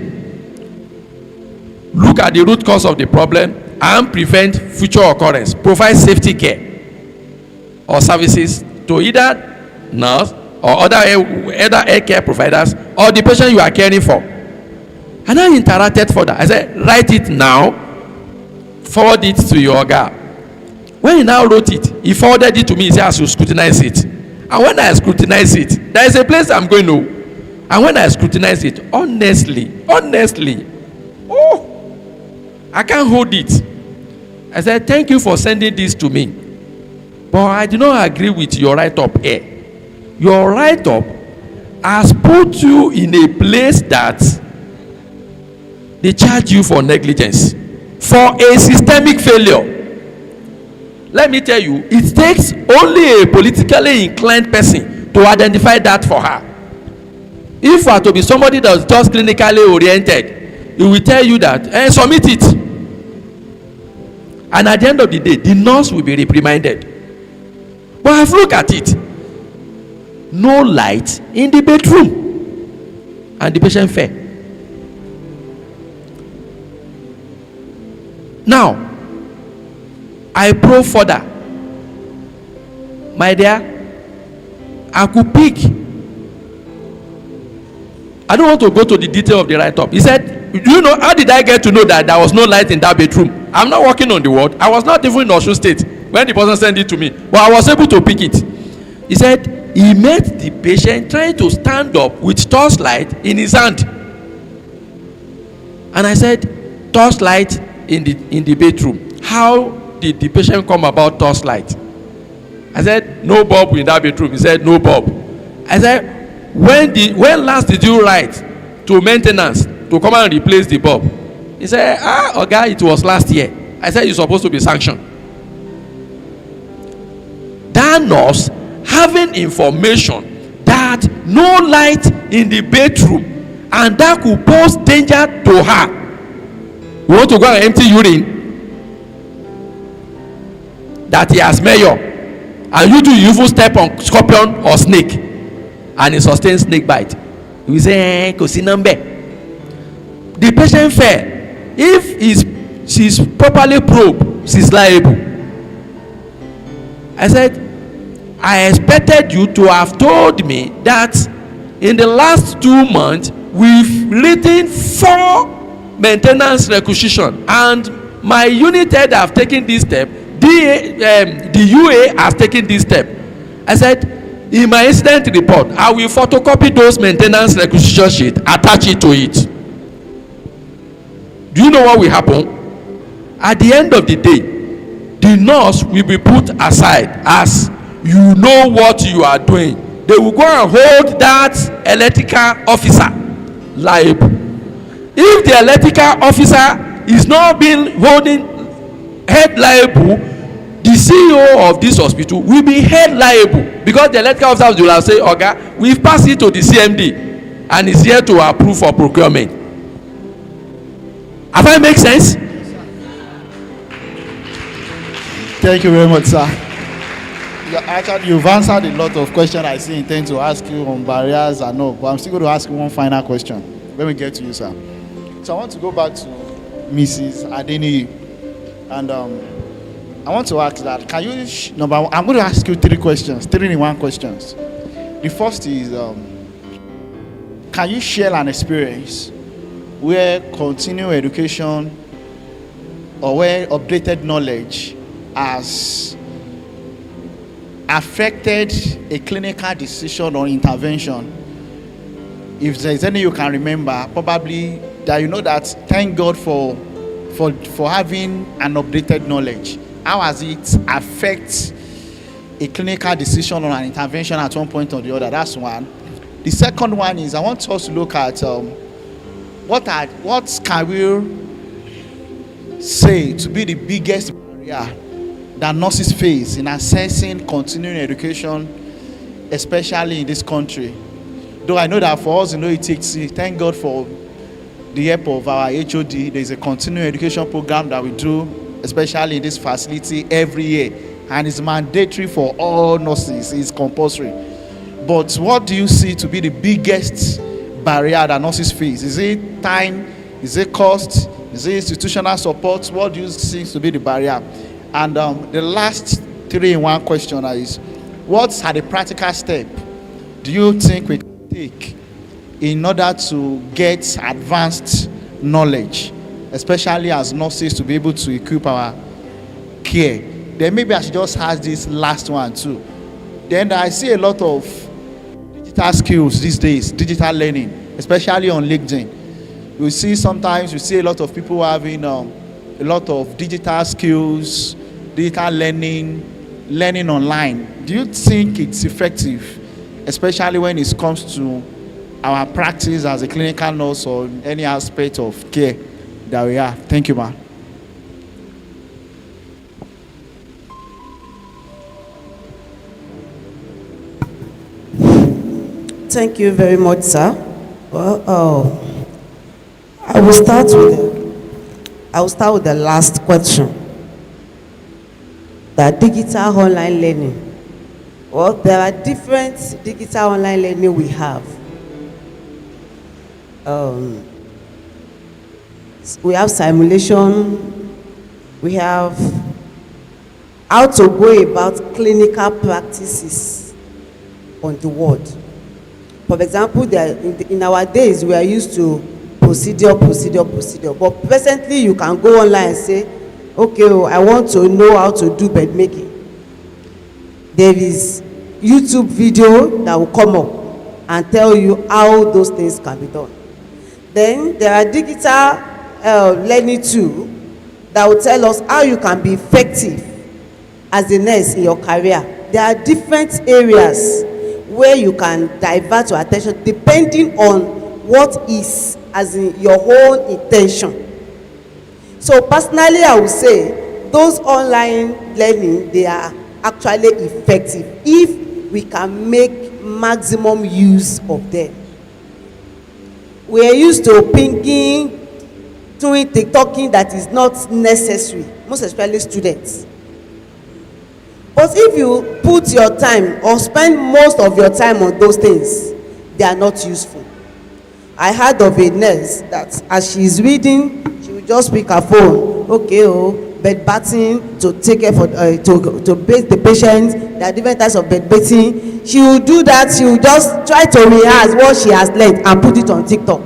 look at the root cause of the problem, and prevent future occurrence. Provide safety care or services to either nurse or other health care providers or the patient you are caring for. And I interacted further. I said, write it now, forward it to your guy. When he now wrote it, he forwarded it to me. He said, I should scrutinize it. And when I scrutinize it, there is a place I'm going to. And when I scrutinize it, honestly, I can't hold it. I said, thank you for sending this to me. But I do not agree with your write-up here. Your write-up has put you in a place that they charge you for negligence, for a systemic failure. Let me tell you, it takes only a politically inclined person to identify that for her. If you are to be somebody that is just clinically oriented, he will tell you that, submit it. And at the end of the day, the nurse will be reprimanded. But I've looked at it. No light in the bedroom. And the patient fell. Now, I probe further. My dear, I could pick. I don't want to go to the detail of the write-up. He said, do you know, how did I get to know that there was no light in that bedroom? I'm not working on the ward. I was not even in Osun State when the person sent it to me. But I was able to pick it. He said, he met the patient trying to stand up with torchlight in his hand. And I said, torchlight in the bedroom. How did the patient come about torchlight? I said, no bulb in that bedroom. He said, no bulb. I said, when last did you write to maintenance to come and replace the bulb? He said, okay, it was last year. I said, you're supposed to be sanctioned. That nurse having information that no light in the bedroom and that could pose danger to her. You want to go and empty urine that he has mayor, and you even step on scorpion or snake and he sustains snake bite. You say, kò sí number. The patient fell. If she's properly probed, she's liable. I said, I expected you to have told me that in the last 2 months we've written 4 maintenance requisition and my unit head have taken this step. The UA has taken this step. I said, in my incident report, I will photocopy those maintenance requisition sheet, attach it to it. Do you know what will happen? At the end of the day, the nurse will be put aside as you know what you are doing. They will go and hold that electrical officer liable. If the electrical officer is not being holding held liable, the CEO of this hospital will be held liable because the electrical officer will say, okay, we've passed it to the CMD and is here to approve for procurement. Have I make sense? Thank you very much, sir. Actually, you've answered a lot of questions I see intend to ask you on barriers and all, but I'm still going to ask you one final question when we get to you, sir. So I want to go back to Mrs. Adeni, and I want to ask that, can you, number one, I'm going to ask you 3 questions, 3 in 1 questions. The first is, can you share an experience where continuing education or where updated knowledge has affected a clinical decision or intervention? If there's any you can remember, probably that you know that, thank God for having an updated knowledge. How has it affect a clinical decision or an intervention at one point or the other? That's one. The second one is, I want us to look at what can we say to be the biggest barrier that nurses face in accessing continuing education especially in this country. Though I know that for us, it takes, thank God for the help of our HOD. There's a continuing education program that we do, especially in this facility every year. And it's mandatory for all nurses, it's compulsory. But what do you see to be the biggest barrier that nurses face? Is it time? Is it cost? Is it institutional support? What do you see to be the barrier? And the last 3-in-1 question is, what are the practical steps do you think we can take in order to get advanced knowledge, especially as nurses, to be able to equip our care? Then maybe I should just ask this last one too. Then I see a lot of digital skills these days, digital learning, especially on LinkedIn. You see a lot of people having a lot of digital skills, digital learning online. Do you think it's effective, especially when it comes to our practice as a clinical nurse or any aspect of care that we have? Thank you, ma'am. Thank you very much, sir. Well, I will start with the last question. The digital online learning. Well, there are different digital online learning we have. We have simulation. We have how to go about clinical practices on the ward. For example, in our days, we are used to procedure. But presently, you can go online and say, okay, I want to know how to do bed making. There is YouTube video that will come up and tell you how those things can be done. Then there are digital learning tools that will tell us how you can be effective as a nurse in your career. There are different areas where you can divert your attention depending on what is as in your own intention. So personally, I would say those online learning, they are actually effective if we can make maximum use of them. We are used to pinging, doing TikToking that is not necessary, most especially students. But if you put your time or spend most of your time on those things, they are not useful. I heard of a nurse that as she is reading, she will just pick her phone. Okay, bed batting to take care for to bathe the patient. There are different types of bed bathing. She will do that. She will just try to rehearse what she has learned and put it on TikTok.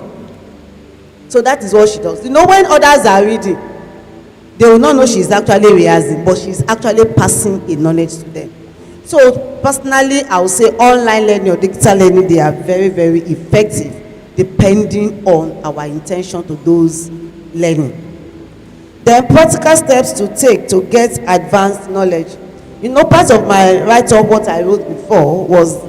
So that is what she does. You know, when others are reading, they will not know she is actually rehearsing, but she is actually passing a knowledge to them. So personally, I would say online learning or digital learning, they are very, very effective depending on our intention to those learning. Then practical steps to take to get advanced knowledge. You know, part of my write-up, what I wrote before, was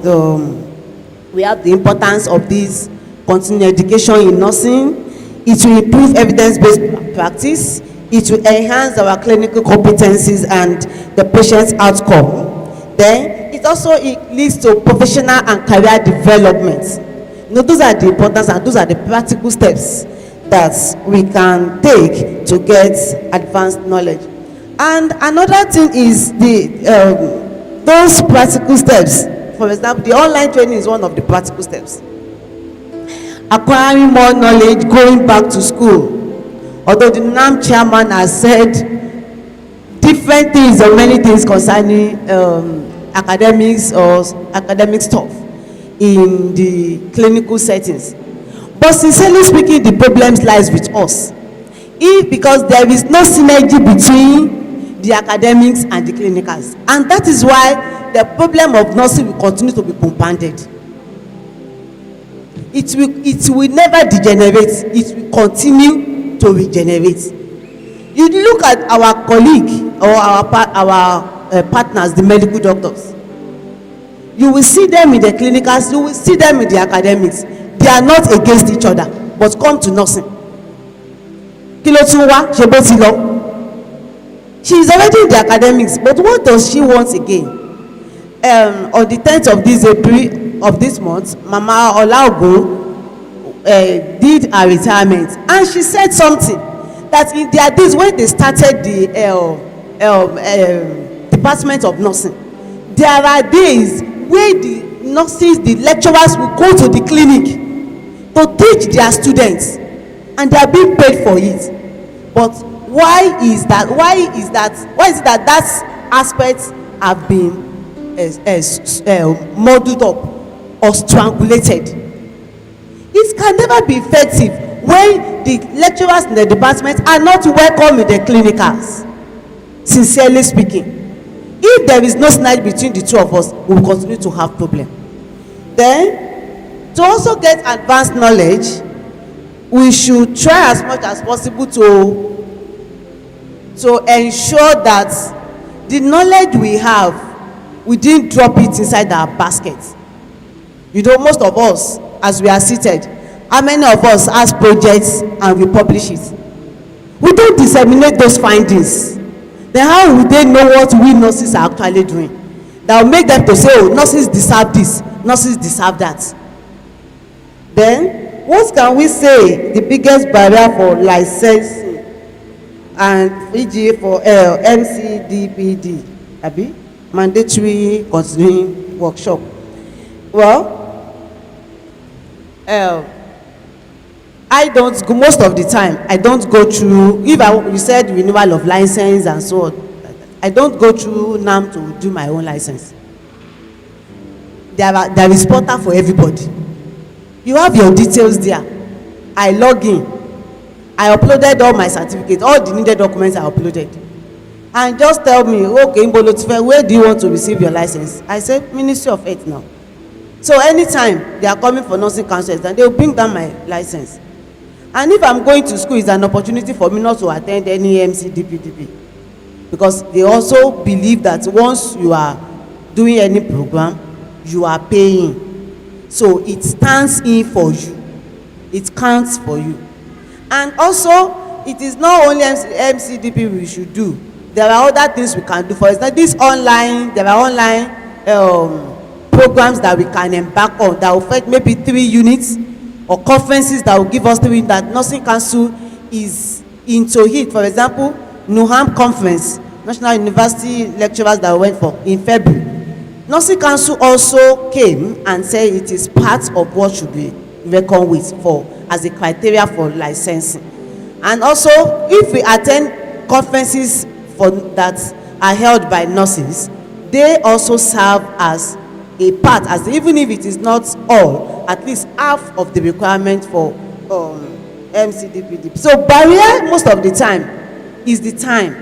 we have the importance of this continuing education in nursing. It will improve evidence-based practice. It will enhance our clinical competencies and the patient's outcome. Then it also leads to professional and career development. You know, those are the importance and those are the practical steps that we can take to get advanced knowledge. And another thing is those practical steps. For example, the online training is one of the practical steps. Acquiring more knowledge, going back to school. Although the NAM chairman has said different things or many things concerning academics or academic stuff in the clinical settings. But sincerely speaking, the problem lies with us. Because there is no synergy between the academics and the clinicals. And that is why the problem of nursing will continue to be compounded. It will never degenerate. It will continue to regenerate. You look at our colleague or our partners, the medical doctors. You will see them in the clinicals, you will see them in the academics. They are not against each other, but come to nursing. Kí ló tún wá? Ṣé bó ti lọ? She is already in the academics, but what does she want again? On the 10th of this April of this month, Mama Olaogun did her retirement, and she said something that in their days when they started the department of nursing, there are days where the nurses, the lecturers will go to the clinic to teach their students, and they are being paid for it. But why is that? Why is it that that aspects have been muddled up or strangulated? It can never be effective when the lecturers in the department are not welcome in the clinicals. Sincerely speaking, if there is no synergy between the two of us, we will continue to have problem. Then, to also get advanced knowledge, we should try as much as possible to ensure that the knowledge we have, we didn't drop it inside our basket. You know, most of us, as we are seated, how many of us has projects and we publish it? We don't disseminate those findings. Then how will they know what we nurses are actually doing? That will make them to say, oh, nurses deserve this, nurses deserve that. Then, what can we say the biggest barrier for licensing and e.g. for MCDPD, abi, mandatory continuing workshop? Well, I don't go, most of the time I don't go through, if you said renewal of license and so on, I don't go through NAM to do my own license. There is portal for everybody. You have your details there. I log in, I uploaded all my certificates, all the needed documents I uploaded, and just tell me, okay, where do you want to receive your license? I said Ministry of Health now. So anytime they are coming for nursing councils, then they will bring down my license. And if I'm going to school, it's an opportunity for me not to attend any MCDPDP, because they also believe that once you are doing any program, you are paying. So it stands in for you. It counts for you. And also, it is not only MCDP we should do. There are other things we can do. For example, there are online programs that we can embark on that will fetch maybe 3 units, or conferences that will give us 3 that nursing council is into it. For example, NUHAM conference, National University lecturers that went for in February. Nursing council also came and said it is part of what should be reckoned with for as a criteria for licensing. And also, if we attend conferences that are held by nurses, they also serve as a part, as even if it is not all, at least half of the requirement for MCDPD. So barrier most of the time is the time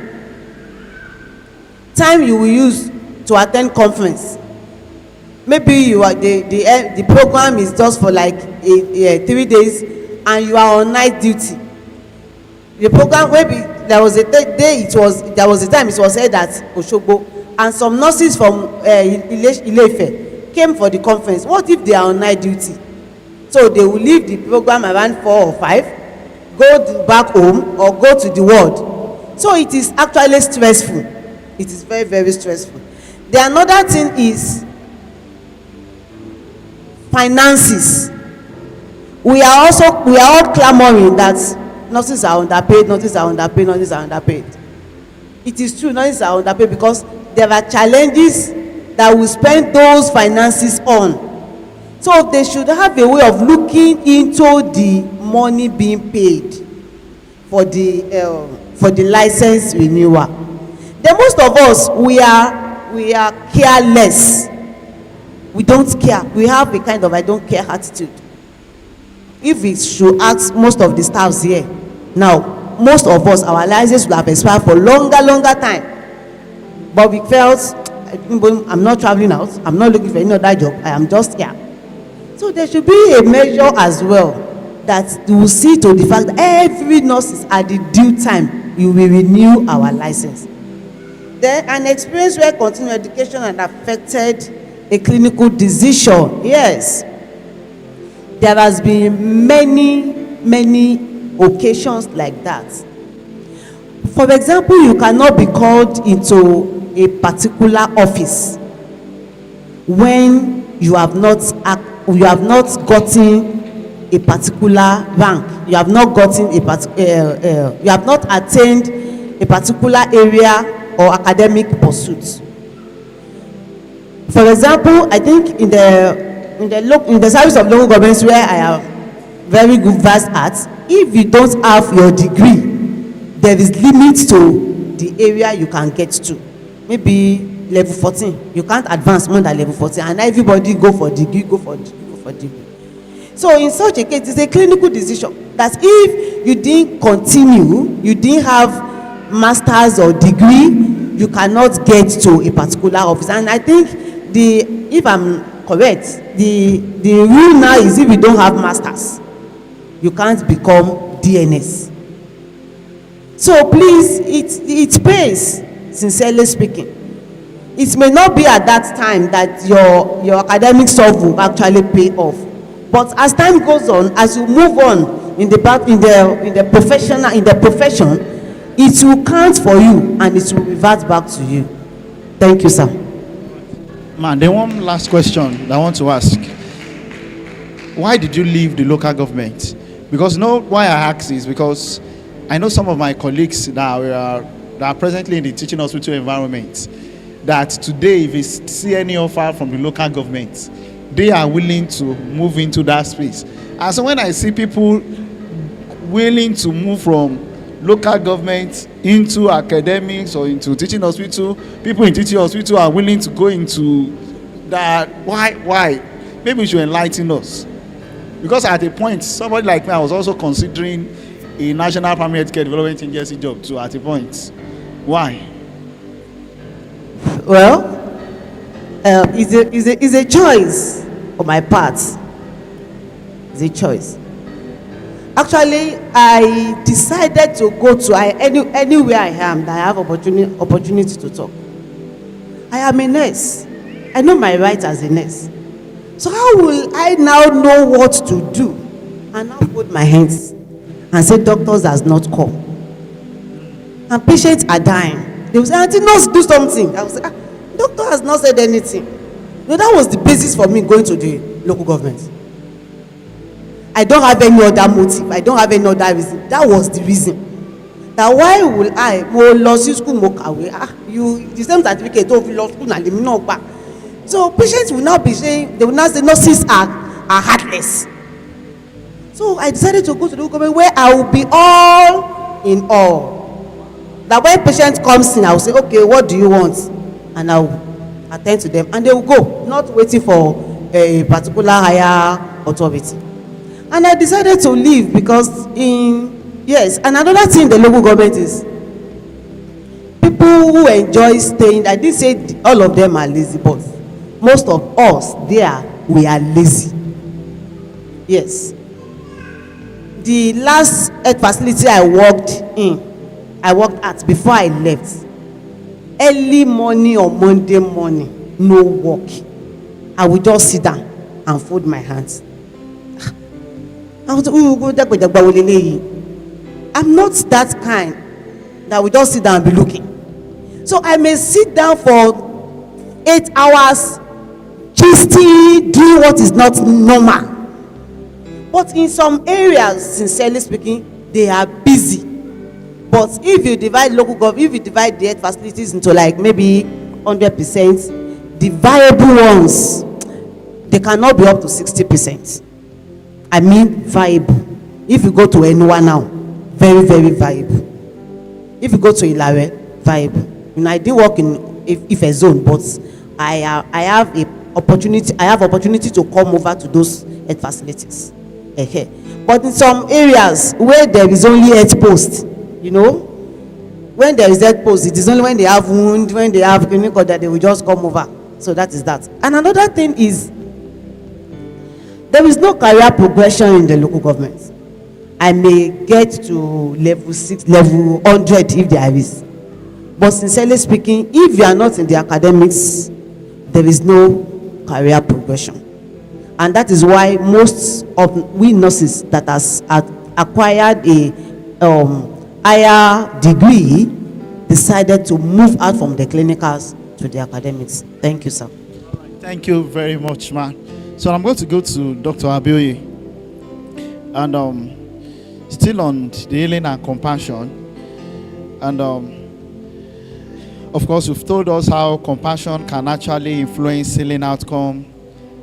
you will use to attend conference. Maybe you are the program is just for like 3 days, and you are on night duty. The program, maybe there was a time it was said that Osogbo, and some nurses from Ile-Ife came for the conference. What if they are on night duty? So they will leave the program around 4 or 5, go back home or go to the ward. So it is actually stressful. It is very, very stressful. The another thing is finances. We are all clamoring that nurses are underpaid, nurses are underpaid, nurses are underpaid. It is true, nurses are underpaid because there are challenges that we spend those finances on. So they should have a way of looking into the money being paid for the license renewal. Then most of us, we are careless. We don't care. We have a kind of I don't care attitude. If we should ask most of the staffs here now, most of us, our licenses will have expired for longer time, but we felt I'm not traveling out, I'm not looking for any other job, I am just here. So there should be a measure as well that will see to the fact that every nurse is at the due time we will renew our license. Then an experience where continuing education had affected a clinical decision. Yes, there has been many occasions like that. For example, you cannot be called into a particular office when you have not gotten a particular rank, you have not gotten you have not attained a particular area or academic pursuit. For example, I think in the service of local governments where I have very good vast at, if you don't have your degree, there is limit to the area you can get to. Maybe level 14, you can't advance more than level 14, and everybody go for degree. So in such a case, it's a clinical decision that if you didn't continue, you didn't have master's or degree, you cannot get to a particular office. And I think if I'm correct, the rule now is if you don't have masters, you can't become DNS. So please, it pays, sincerely speaking. It may not be at that time that your academic stuff will actually pay off, but as time goes on, as you move on in the profession, it will count for you and it will revert back to you. Thank you, sir. Man, then one last question that I want to ask. Why did you leave the local government? Because why I ask is because I know some of my colleagues that are presently in the teaching hospital environment, that today if you see any offer from the local government, they are willing to move into that space. And so when I see people willing to move from local government into academics or into teaching hospital, people in teaching hospital are willing to go into that. Why? Maybe you should enlighten us. Because at a point, somebody like me, I was also considering a national primary healthcare development agency job too at a point. Why? Well, it's a choice on my part. It's a choice. Actually, I decided to go to anywhere I am that I have opportunity to talk. I am a nurse. I know my rights as a nurse. So how will I now know what to do and now put my hands and say doctors has not come? And patients are dying. They will say, Auntie, nurse, do something. I will say, doctor has not said anything. No, that was the basis for me going to the local government. I don't have any other motive. I don't have any other reason. That was the reason. That why will I law school you the same certificate of law school and them not back. So patients will now be saying, they will now say nurses are heartless. So I decided to go to the local government where I will be all in all. That when patient comes in, I will say, okay, what do you want? And I will attend to them, and they will go, not waiting for a particular higher authority. And I decided to leave because and another thing in the local government is people who enjoy staying. I didn't say all of them are lazy, but most of us there, we are lazy. Yes. The last health facility I worked at before I left, early morning or Monday morning, no work. I would just sit down and fold my hands. I'm not that kind that will just sit down and be looking. So I may sit down for 8 hours, gisting, doing what is not normal. But in some areas, sincerely speaking, they are busy. But if you divide the health facilities into like maybe 100%, the viable ones, they cannot be up to 60%. I mean viable. If you go to anyone now, very, very viable. If you go to Ilare, viable. I didn't work in if a zone, but I have opportunity to come over to those health facilities. But in some areas where there is only health post, when there is health post, it is only when they have wound, when they have clinical, that they will just come over. So that is that. And another thing is, there is no career progression in the local government. I may get to level 6, level 100 if there is. But sincerely speaking, if you are not in the academics, there is no career progression. And that is why most of we nurses that has acquired a higher degree decided to move out from the clinicals to the academics. Thank you, sir. Thank you very much, man. So I'm going to go to Dr. Abioye. And still on the healing and compassion. And of course, you've told us how compassion can actually influence healing outcome.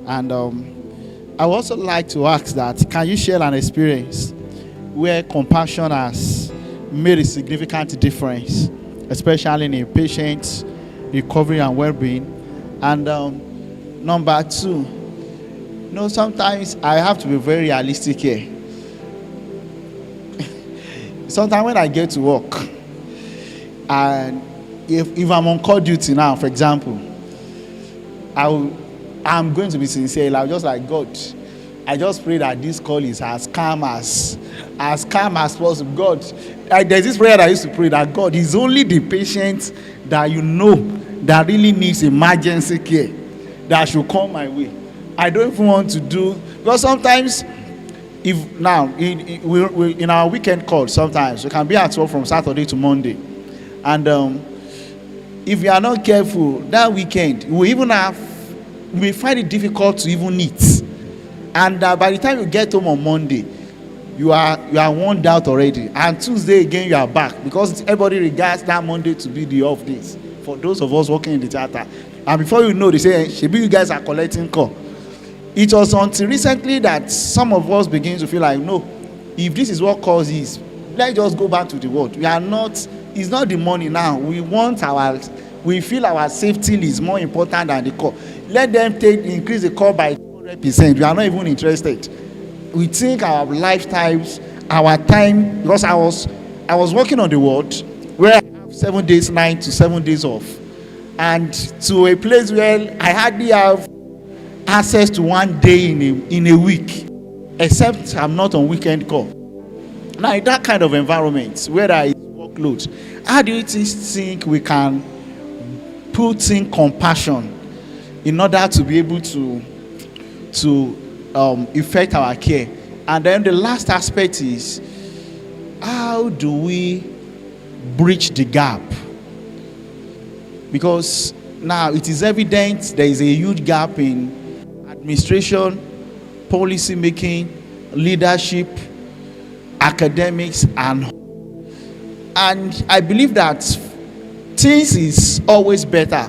And I would also like to ask that, can you share an experience where compassion has made a significant difference, especially in a patient's recovery and well-being? And number two, sometimes I have to be very realistic here. Sometimes when I get to work, and if I'm on call duty now, for example, I'm going to be sincere. I'll just like, God, I just pray that this call is as calm as possible. God, there's this prayer that I used to pray that God is only the patient that that really needs emergency care that should come my way. I don't even want to do, because sometimes if now in our weekend call, sometimes we can be at work from Saturday to Monday, and if you are not careful that weekend, we may find it difficult to even eat, and by the time you get home on Monday, you are worn out already, and Tuesday again you are back, because everybody regards that Monday to be the off days for those of us working in the theater. And before you know, they say, "Shebi, you guys are collecting call." It was until recently that some of us begin to feel like, no, if this is what cause is, let's just go back to the world. It's not the money now. We feel our safety is more important than the call. Let them increase the call by 200%. We are not even interested. We think our lifetimes, our time, because I was working on the ward where I have 7 days night to 7 days off, and to a place where I hardly have access to 1 day in a week, except I'm not on weekend call. Now, in that kind of environment where there is workload, how do you think we can put in compassion in order to be able to effect our care? And then the last aspect is, how do we bridge the gap? Because now it is evident there is a huge gap in administration, policy making, leadership, academics, and I believe that things is always better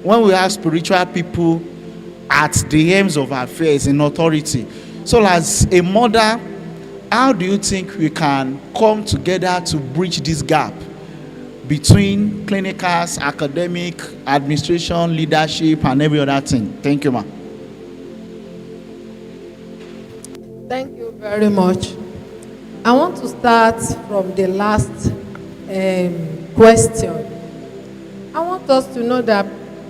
when we have spiritual people at the helms of affairs in authority. So as a mother, how do you think we can come together to bridge this gap between clinicals, academic, administration, leadership, and every other thing? Thank you, ma'am. Thank you very much. I want to start from the last question. I want us to know that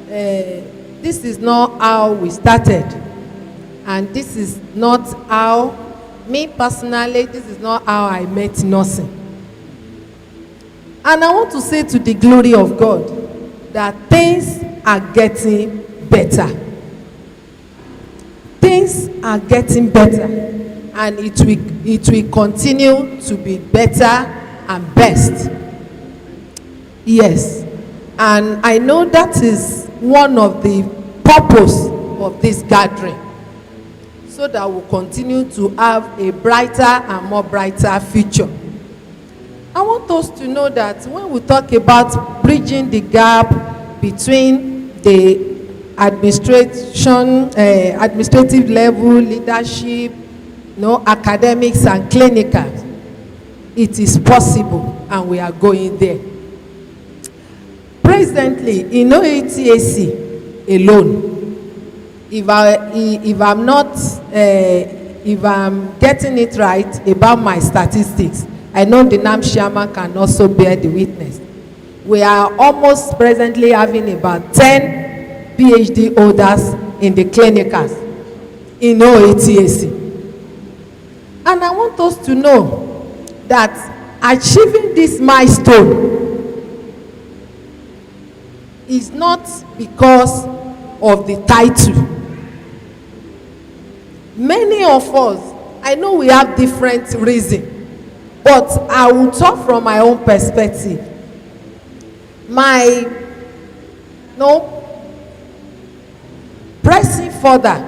this is not how we started, and this is not how, me personally, this is not how I met nursing. And I want to say, to the glory of God, that things are getting better. Things are getting better, and it will continue to be better and best. Yes, and I know that is one of the purpose of this gathering, so that we'll continue to have a brighter and more brighter future. I want us to know that when we talk about bridging the gap between the administrative level, leadership, academics and clinical, it is possible, and we are going there. Presently, in OETAC alone, if I'm getting it right about my statistics, I know the NAM chairman can also bear the witness. We are almost presently having about 10 PhD holders in the clinicals in OETAC. And I want us to know that achieving this milestone is not because of the title. Many of us, I know we have different reasons, but I will talk from my own perspective. further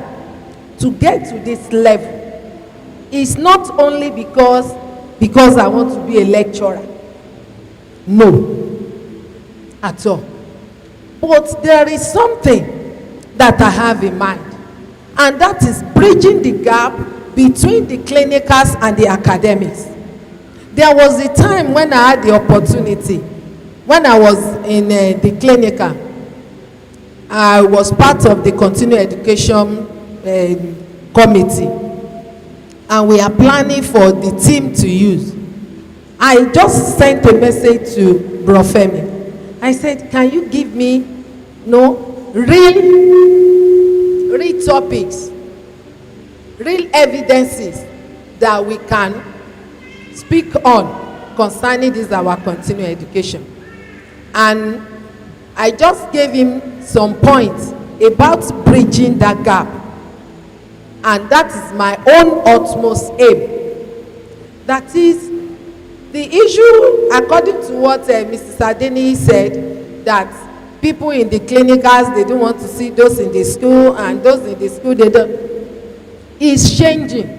to get to this level is not only because I want to be a lecturer. No, at all. But there is something that I have in mind, and that is bridging the gap between the clinicals and the academics. There was a time when I had the opportunity, when I was in the clinical, I was part of the continuing education committee, and we are planning for the team to use. I just sent a message to Bro Femi. I said, can you give me real topics, real evidences that we can speak on concerning this our continuing education? And I just gave him some points about bridging that gap, and that is my own utmost aim. That is the issue, according to what Mrs. Adeni said, that people in the clinicals, they don't want to see those in the school, and those in the school, they don't. It's changing.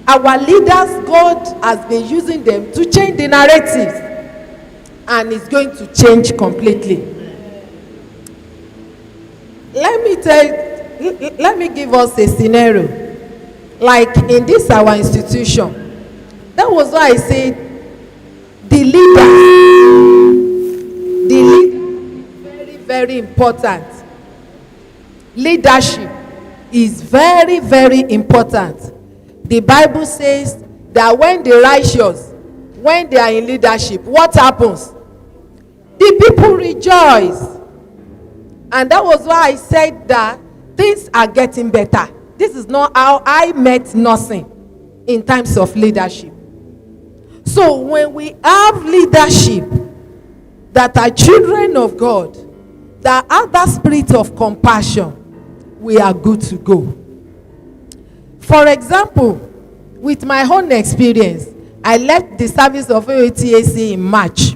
Our leaders, God has been using them to change the narrative, and it's going to change completely. Let me give us a scenario. Like in this our institution, that was why I said the leader, very, very important. Leadership is very, very important. The Bible says that when the righteous, when they are in leadership, what happens? The people rejoice. And that was why I said that things are getting better. This is not how I met nursing in terms of leadership. So when we have leadership that are children of God, that have that spirit of compassion, we are good to go. For example, with my own experience, I left the service of AOTAC in March.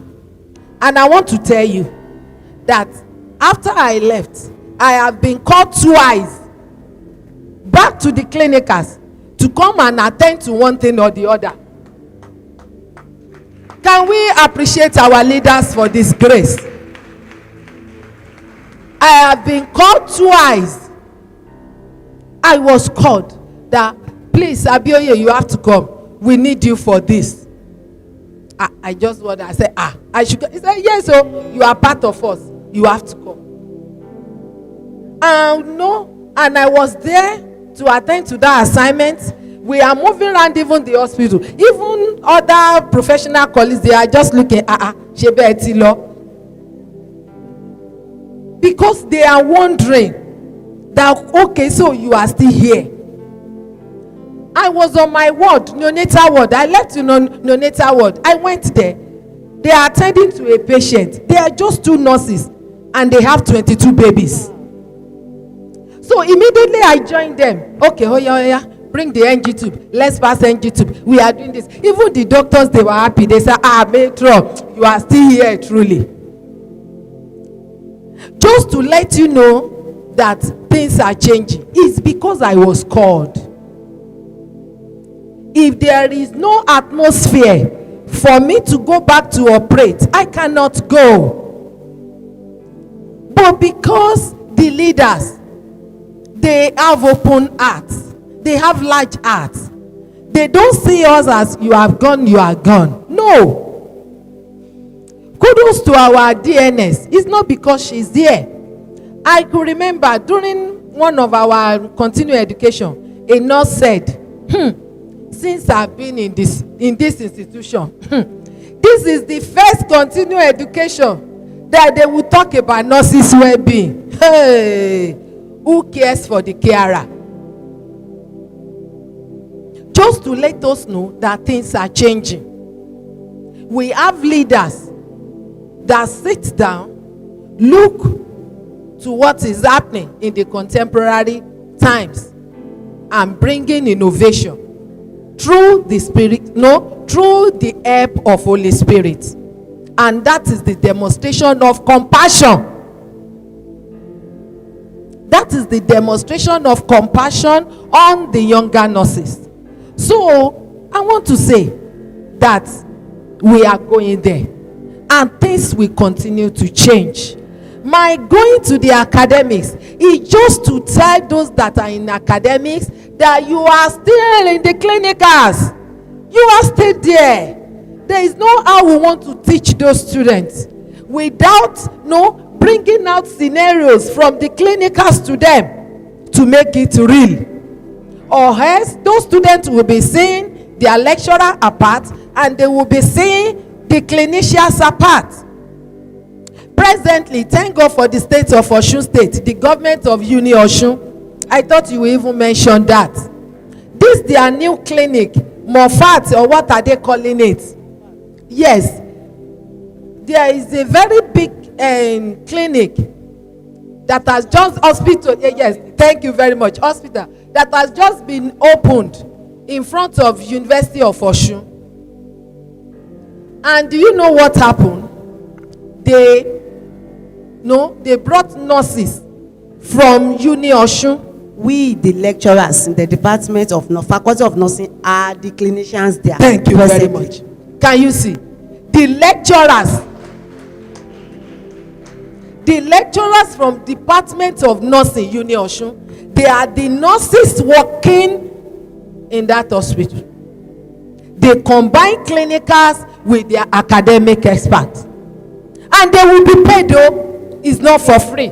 And I want to tell you that after I left, I have been called twice back to the clinicals to come and attend to one thing or the other. Can we appreciate our leaders for this grace? I have been called twice. I was called that, please, Abioye, you have to come. We need you for this. I just want to, I said, I should go. He said, yes, so you are part of us. You have to come. No, and I was there to attend to that assignment. We are moving around even the hospital. Even other professional colleagues, they are just looking, Shebe Etilo. Because they are wondering that, okay, so you are still here. I was on my ward, neonatal ward. I left neonatal ward. I went there. They are attending to a patient. They are just 2 nurses, and they have 22 babies. So immediately I joined them. Okay, oh yeah. Bring the NG tube. Let's pass NG tube. We are doing this. Even the doctors, they were happy. They said, Matron, you are still here truly. Just to let you know that things are changing. It's because I was called. If there is no atmosphere for me to go back to operate, I cannot go. But because the leaders, they have open hearts. They have large hearts. They don't see us as you have gone, you are gone. No. Kudos to our DNS. It's not because she's there. I could remember during one of our continuing education, a nurse said, since I've been in this institution, this is the first continuing education that they will talk about nurses' well-being. Hey, who cares for the carer? Just to let us know that things are changing. We have leaders that sit down, look to what is happening in the contemporary times, and bringing innovation through the Spirit, through the help of Holy Spirit. And that is the demonstration of compassion. That is the demonstration of compassion on the younger nurses. So I want to say that we are going there, and things will continue to change. My going to the academics is just to tell those that are in academics that you are still in the clinicals. You are still there. There is no how we want to teach those students without bringing out scenarios from the clinicals to them to make it real. Or else those students will be seeing their lecturer apart, and they will be seeing the clinicians apart. Presently, thank God for the state of Osun State, the government of Uni Osun. I thought you would even mention that. This their new clinic, Mofat, or what are they calling it? Yes, there is a very big clinic that has just hospital. Yes, thank you very much. Hospital that has just been opened in front of University of Osun. And do you know what happened? They brought nurses from Uni Osun. We, the lecturers in the department of faculty of nursing, are the clinicians there. Thank you very much. Can you see? The lecturers from department of nursing, Uni Osun, they are the nurses working in that hospital. They combine clinicals with their academic experts. And they will be paid, though. It's not for free.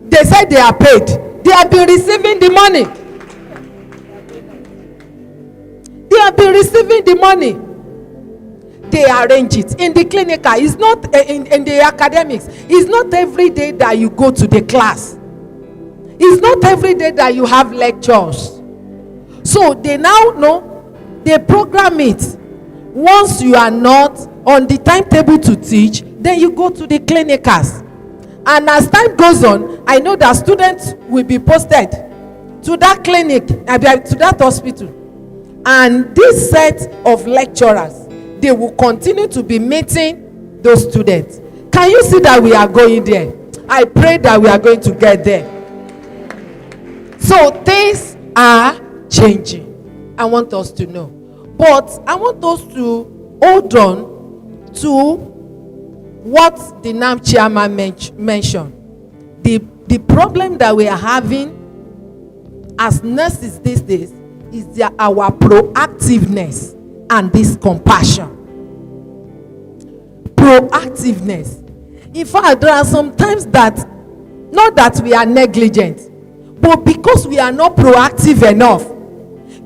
They said they are paid. They have been receiving the money. They have been receiving the money. They arrange it in the clinical. It's not in the academics. It's not every day that you go to the class. It's not every day that you have lectures. So they now know, they program it. Once you are not on the timetable to teach, then you go to the clinicals. And as time goes on, I know that students will be posted to that clinic, to that hospital. And this set of lecturers, they will continue to be meeting those students. Can you see that we are going there? I pray that we are going to get there. So things are changing. I want us to know. But I want us to hold on to what the NAM chairman mentioned. The problem that we are having as nurses these days is our proactiveness and this compassion. Proactiveness. In fact, there are some times that, not that we are negligent, but because we are not proactive enough,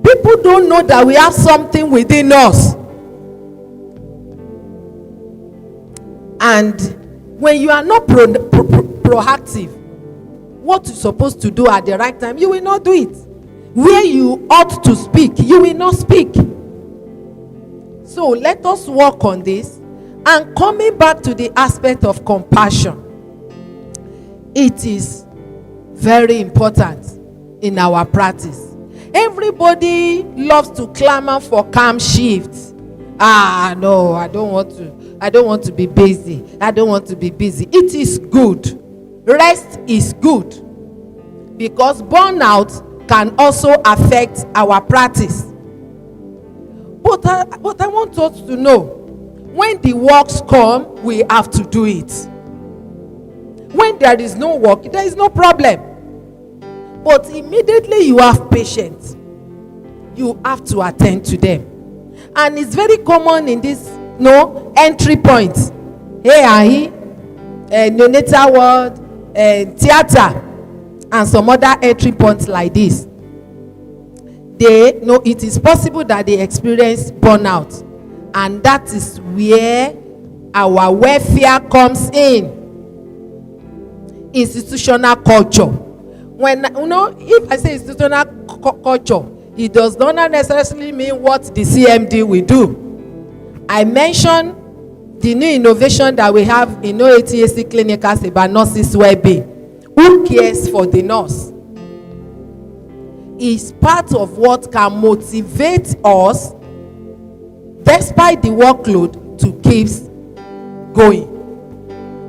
people don't know that we have something within us. And when you are not proactive, what you're supposed to do at the right time, you will not do it. Where you ought to speak, you will not speak. So let us work on this. And coming back to the aspect of compassion, it is very important in our practice. Everybody loves to clamor for calm shifts. No, I don't want to be busy. I don't want to be busy. It is good. Rest is good, because burnout can also affect our practice. But I want us to know, when the works come, we have to do it. When there is no work, there is no problem. But immediately you have patients, you have to attend to them. And it's very common in this entry points. Here, neonatal ward, theater, and some other entry points like this. They know it is possible that they experience burnout, and that is where our welfare comes in. Institutional culture. When if I say institutional culture, it does not necessarily mean what the CMD will do. I mentioned the new innovation that we have in OATAC clinicals about nurses' well-being. Who cares for the nurse? Is part of what can motivate us, despite the workload, to keep going.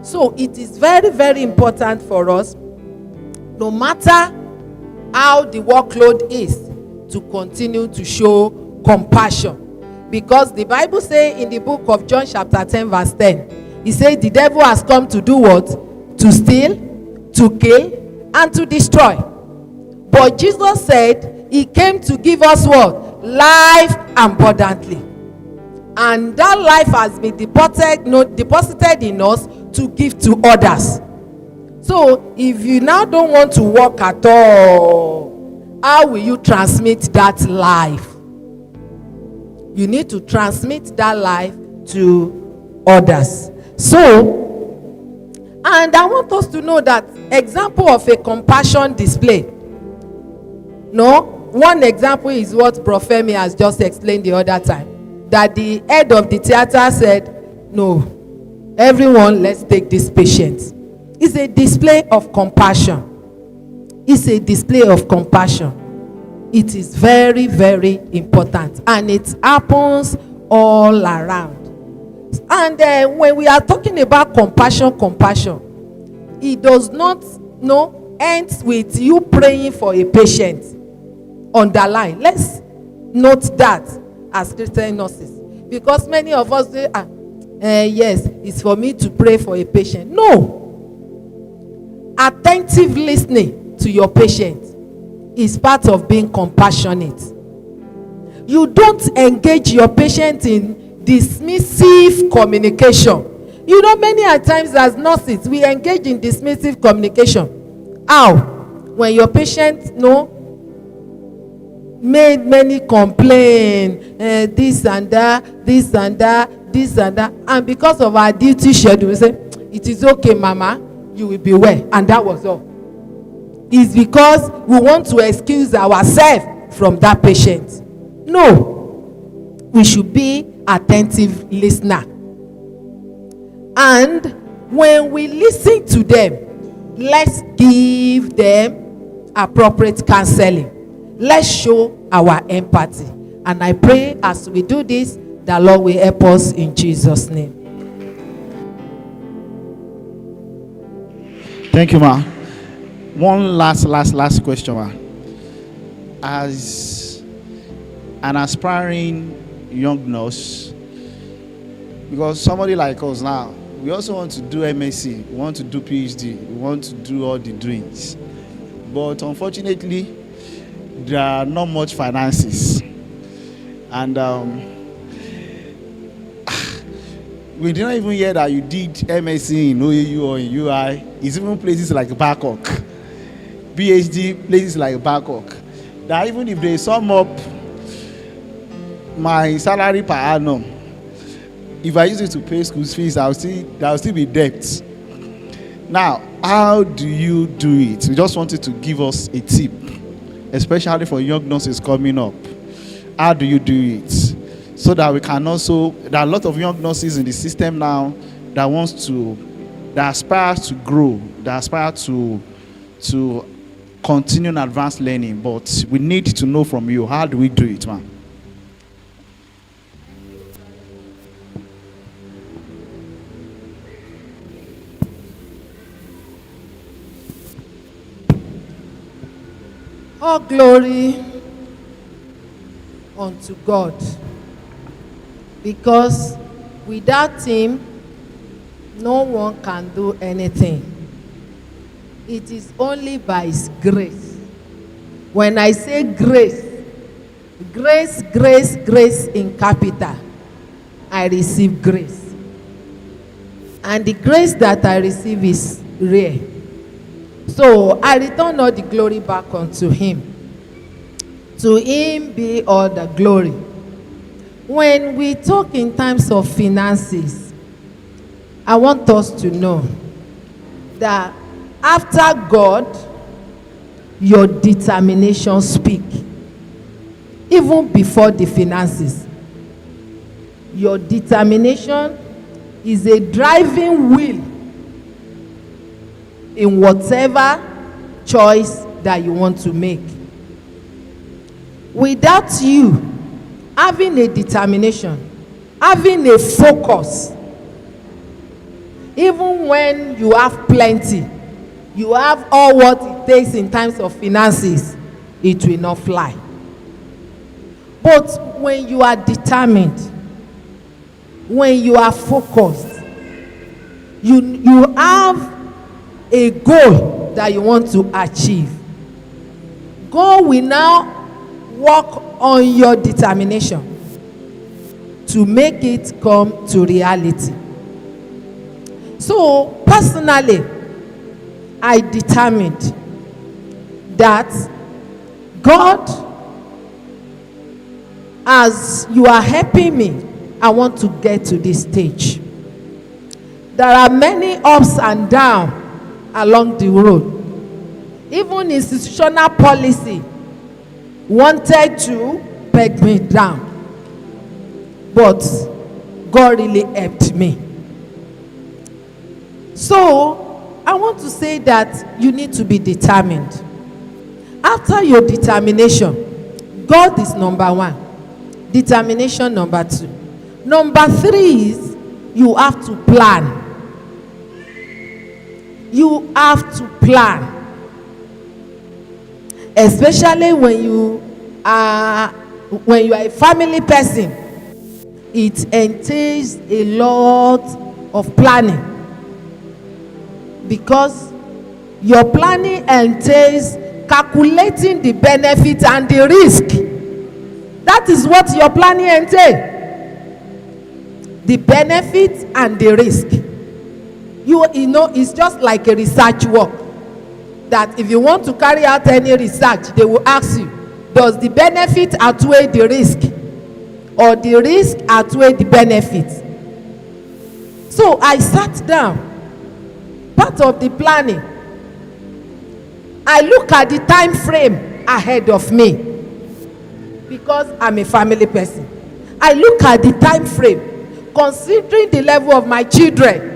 So it is very, very important for us no matter how the workload is, to continue to show compassion. Because the Bible says in the book of John chapter 10 verse 10, he said the devil has come to do what? To steal, to kill, and to destroy. But Jesus said he came to give us what? Life abundantly. And that life has been deposited in us to give to others. So if you now don't want to work at all, how will you transmit that life? You need to transmit that life to others. So, and I want us to know that example of a compassion display. No, one example is what Prof. Femi has just explained the other time. That the head of the theater said, no, everyone, let's take this patient. It's a display of compassion. It's a display of compassion. It is very, very important. And it happens all around. And when we are talking about compassion, it does not end with you praying for a patient. Underline. Let's note that as Christian nurses. Because many of us say, yes, it's for me to pray for a patient. No. Attentive listening to your patient is part of being compassionate. You don't engage your patient in dismissive communication. You know, many a times as nurses, we engage in dismissive communication. How? When your patient made many complain, this and that, this and that, this and that, and because of our duty schedule, we say, it is okay, mama, you will be well, and that was all. It's because we want to excuse ourselves from that patient. No, we should be attentive listener. And when we listen to them, let's give them appropriate counseling. Let's show our empathy. And I pray as we do this, the Lord will help us in Jesus' name. Thank you, ma. One last question, ma. As an aspiring young nurse, because somebody like us now, we also want to do MSc, we want to do PhD, we want to do all the doings. But unfortunately, there are not much finances. And we did not even hear that you did MSc in OAU or in UI. It's even places like Bangkok. PhD places like Bangkok. That even if they sum up my salary per annum, if I use it to pay school fees, there will still be debt. Now, how do you do it? We just wanted to give us a tip, especially for young nurses coming up. How do you do it? So that we can also, there are a lot of young nurses in the system now that aspire to grow, that aspire to continue in advanced learning, but we need to know from you, how do we do it, man? All glory unto God, because without him no one can do anything. It is only by his grace. When I say grace in capital, I receive grace, and the grace that I receive is rare. So I return all the glory back unto him. To him be all the glory. When we talk in terms of finances, I want us to know that after God, your determination speak. Even before the finances, your determination is a driving wheel in whatever choice that you want to make. Without you having a determination, having a focus, even when you have plenty, you have all what it takes in terms of finances, it will not fly. But when you are determined, when you are focused, you have a goal that you want to achieve, God will now work on your determination to make it come to reality. So personally, I determined that God, as you are helping me, I want to get to this stage. There are many ups and downs along the road. Even institutional policy wanted to peg me down, but God really helped me. So I want to say that you need to be determined. After your determination, God is number one, determination number two. Number three is you have to plan. You have to plan, especially when you are a family person. It entails a lot of planning, because your planning entails calculating the benefit and the risk. That is what your planning entails, the benefit and the risk. You know, it's just like a research work, that if you want to carry out any research, they will ask you, does the benefit outweigh the risk, or the risk outweigh the benefit? So I sat down. Part of the planning, I look at the time frame ahead of me, because I'm a family person. I look at the time frame considering the level of my children,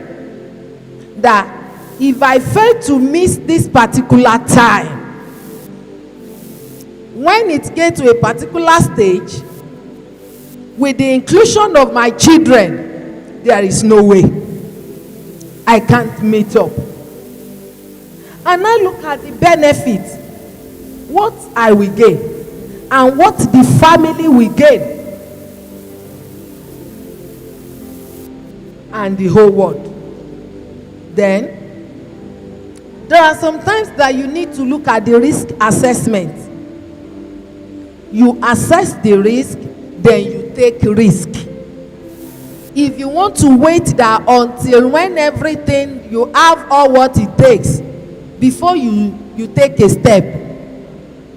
that if I fail to miss this particular time, when it gets to a particular stage, with the inclusion of my children, there is no way I can't meet up. And I look at the benefits, what I will gain and what the family will gain, and the whole world. Then there are some times that you need to look at the risk assessment. You assess the risk, then you take risk. If you want to wait that until when everything, you have all what it takes before you take a step,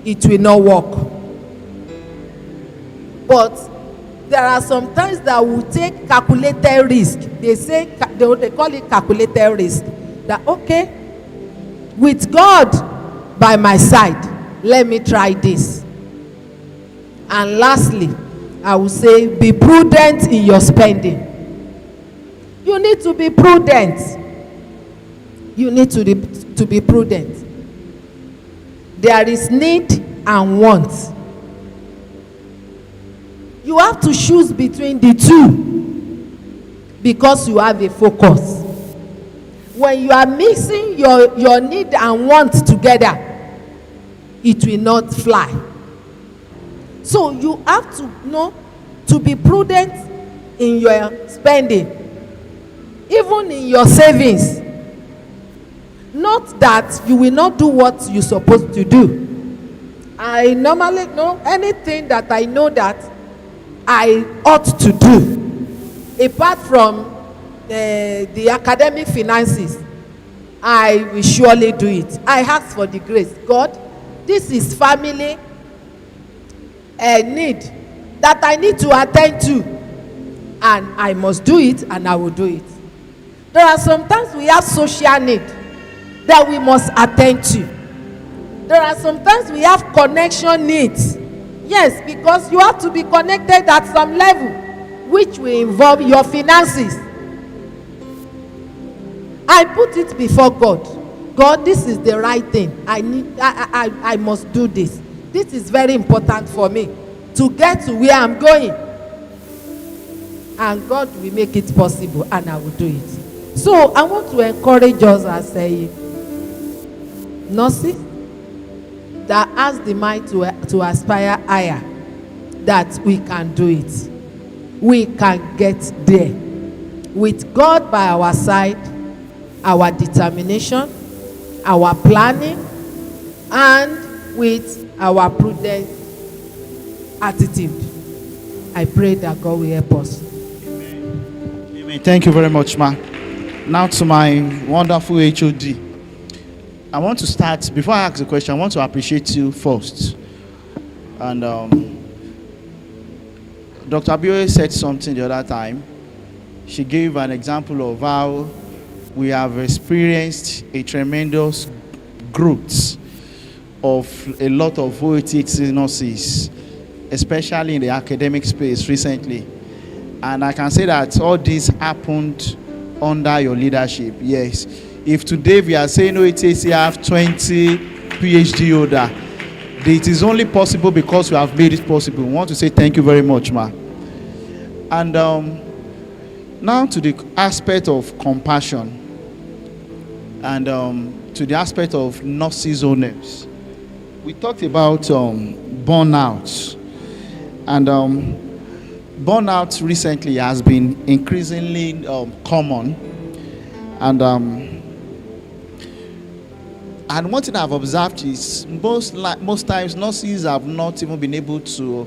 it will not work. But there are some times that we take calculated risk. They call it calculated risk. That okay, with God by my side, let me try this. And lastly, I will say, be prudent in your spending. You need to be prudent. You need to be prudent. There is need and want. You have to choose between the two, because you have a focus. When you are mixing your need and want together, it will not fly. So you have to know to be prudent in your spending, even in your savings. Not that you will not do what you're supposed to do. I normally know anything that I know that I ought to do, apart from the academic finances, I will surely do it. I ask for the grace. God, this is family need that I need to attend to, and I must do it, and I will do it. There are sometimes we have social need that we must attend to. There are sometimes we have connection needs. Yes, because you have to be connected at some level, which will involve your finances. I put it before God. God, this is the right thing. I must do this. This is very important for me to get to where I'm going. And God will make it possible, and I will do it. So I want to encourage us as nurses that has the mind to aspire higher, that we can do it. We can get there. With God by our side, our determination, our planning, and with our prudent attitude. I pray that God will help us. Amen. Thank you very much, ma. Now to my wonderful HOD. I want to start, before I ask the question, I want to appreciate you first. And Dr. Abioye said something the other time. She gave an example of how we have experienced a tremendous growth of a lot of OTT nurses, especially in the academic space recently. And I can say that all this happened under your leadership. Yes. If today we are saying OTC have 20 PhD holder, it is only possible because you have made it possible. We want to say thank you very much, ma. And now to the aspect of compassion and to the aspect of nurses' owners. We talked about burnout, and burnout recently has been increasingly common, and one thing I've observed is most times nurses have not even been able to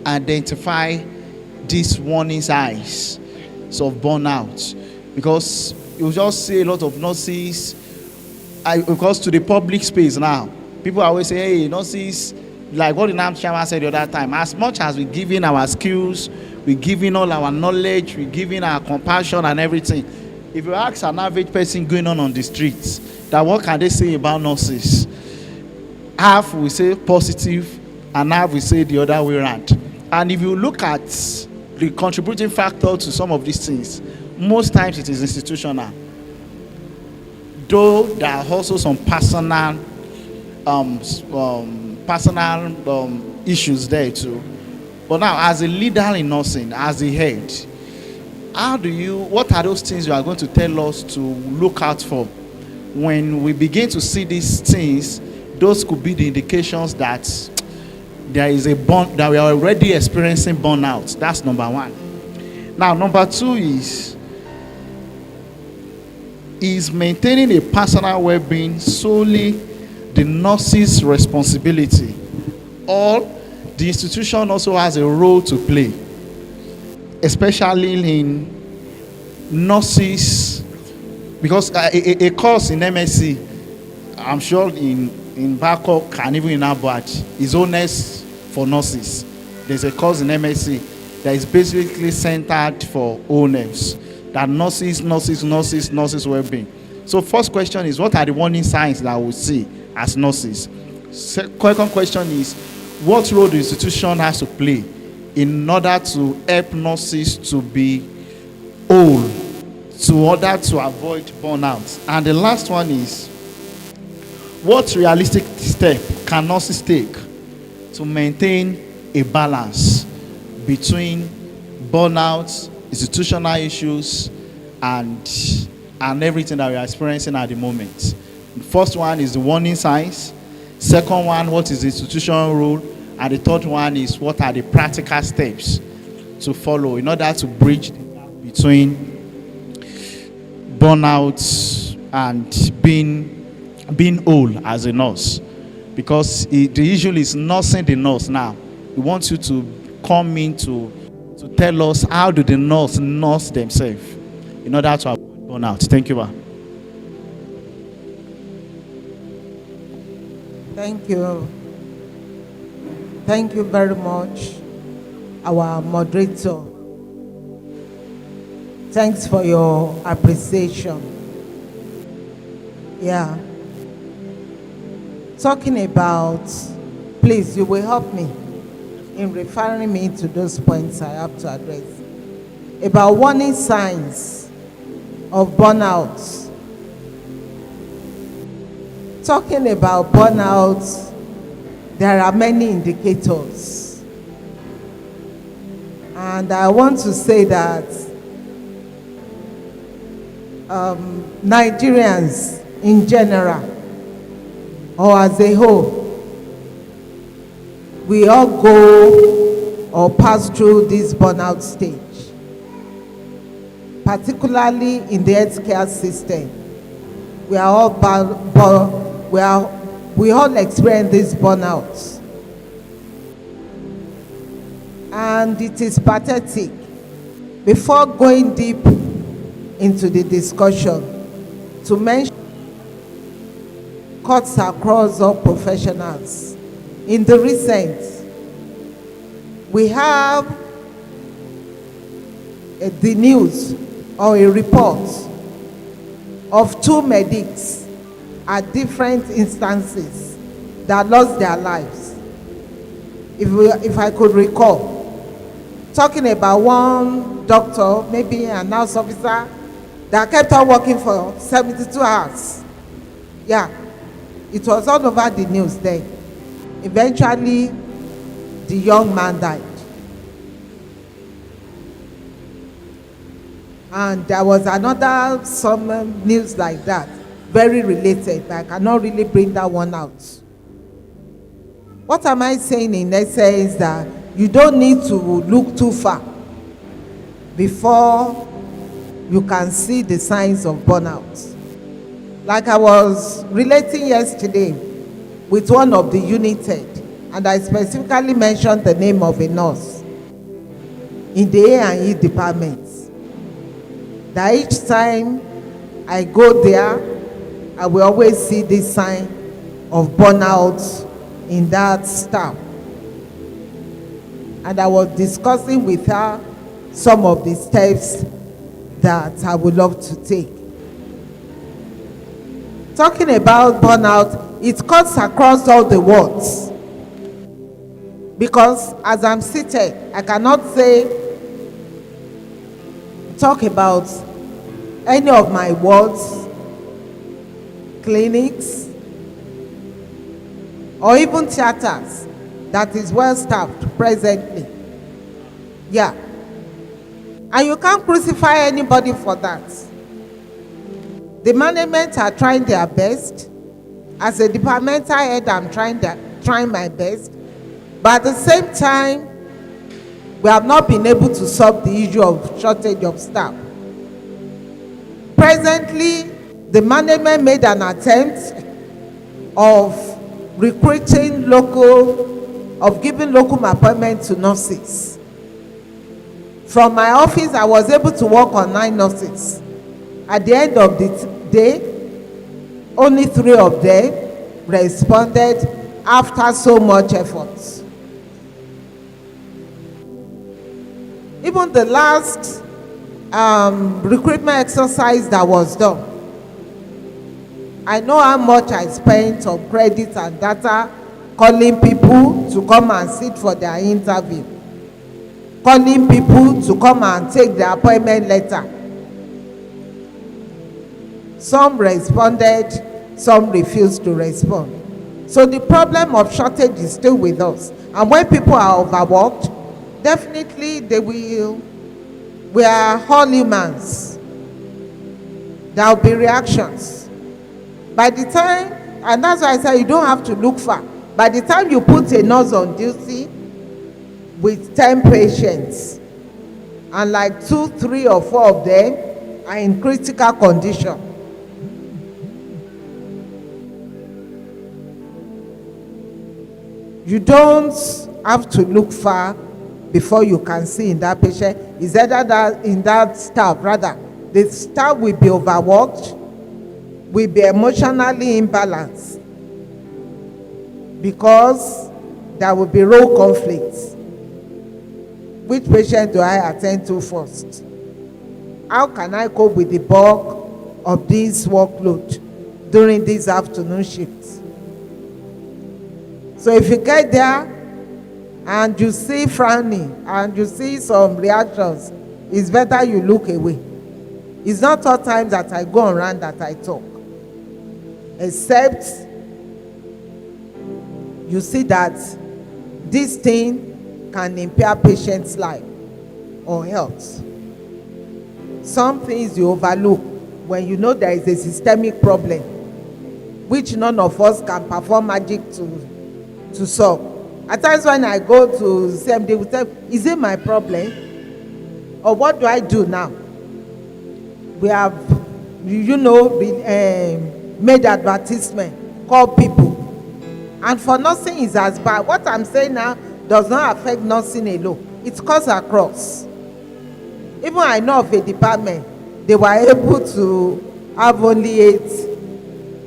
identify these warning signs of burnout, because you just see a lot of nurses. Because to the public space now, people always say, hey, nurses, like what the NAM chairman said the other time, as much as we're giving our skills, we're giving all our knowledge, we're giving our compassion and everything. If you ask an average person going on the streets, that what can they say about nurses? Half will say positive, and half will say the other way around. And if you look at the contributing factor to some of these things, most times it is institutional. Though there are also some personal issues there too. But now, as a leader in nursing, as a head, what are those things you are going to tell us to look out for? When we begin to see these things, those could be the indications that there is that we are already experiencing burnout. That's number one. Now, number two is maintaining a personal well-being solely the nurse's responsibility, or the institution also has a role to play, especially in nurses, because a course in MSc, I'm sure in Bangkok and even in Abuad, is honest for nurses. There's a course in MSc that is basically centered for owners, that nurses well-being. So first question is, what are the warning signs that we see as nurses? Second question is, what role the institution has to play in order to help nurses to be whole, in order to avoid burnout? And the last one is, what realistic step can nurses take to maintain a balance between burnout, institutional issues, and everything that we are experiencing at the moment? The first one is the warning signs. Second one, what is the institutional role? And the third one is, what are the practical steps to follow in order to bridge the gap between burnout and being whole as a nurse? Because the issue is nursing the nurse now. We want you to come in to tell us, how do the nurse nurse themselves in order to avoid burnout? Thank you, ma'am. Thank you. Thank you very much, our moderator. Thanks for your appreciation. Yeah. Talking about, please, you will help me in referring me to those points I have to address. About warning signs of burnout. Talking about burnout, there are many indicators. And I want to say that Nigerians in general, or as a whole, we all go or pass through this burnout stage, particularly in the healthcare system. We are all we all experience this burnout, and it is pathetic. Before going deep into the discussion, to mention cuts across all professionals. In the recent, we have the news or a report of 2 medics at different instances that lost their lives. If I could recall, talking about one doctor, maybe a nurse officer, that kept on working for 72 hours. Yeah, it was all over the news then. Eventually, the young man died. And there was another some news like that, very related, but I cannot really bring that one out. What am I saying in essence? That you don't need to look too far before you can see the signs of burnout. Like I was relating yesterday with one of the unit head, and I specifically mentioned the name of a nurse in the A&E department. That each time I go there, I will always see this sign of burnout in that staff. And I was discussing with her some of the steps that I would love to take. Talking about burnout, it cuts across all the wards. Because as I'm seated, I cannot talk about any of my wards, clinics, or even theaters that is well staffed presently. Yeah. And you can't crucify anybody for that. The management are trying their best. As a departmental head, I'm trying my best. But at the same time, we have not been able to solve the issue of shortage of staff. Presently, the management made an attempt of recruiting giving local appointment to nurses. From my office, I was able to work on 9 nurses. At the end of the day, only 3 of them responded after so much effort. Even the last recruitment exercise that was done, I know how much I spent on credit and data, calling people to come and sit for their interview, calling people to come and take their appointment letter. Some responded, some refused to respond. So the problem of shortage is still with us. And when people are overworked, definitely we are all humans. There will be reactions. By the time, and that's why I say you don't have to look far. By the time you put a nurse on duty with 10 patients, and like 2, 3, or 4 of them are in critical condition, you don't have to look far before you can see in that patient. Is either that in that staff, rather, the staff will be overworked, will be emotionally imbalanced, because there will be role conflicts. Which patient do I attend to first? How can I cope with the bulk of this workload during these afternoon shifts? So if you get there and you see frowning and you see some reactions, it's better you look away. It's not all times that I go around that I talk, except you see that this thing can impair patient's life or health. Some things you overlook when you know there is a systemic problem, which none of us can perform magic to solve. At times when I go to CM, they will tell, is it my problem? Or what do I do now? We have, made advertisement, call people. And for nursing is as bad. What I'm saying now does not affect nursing alone. It cuts across. Even I know of a department, they were able to have only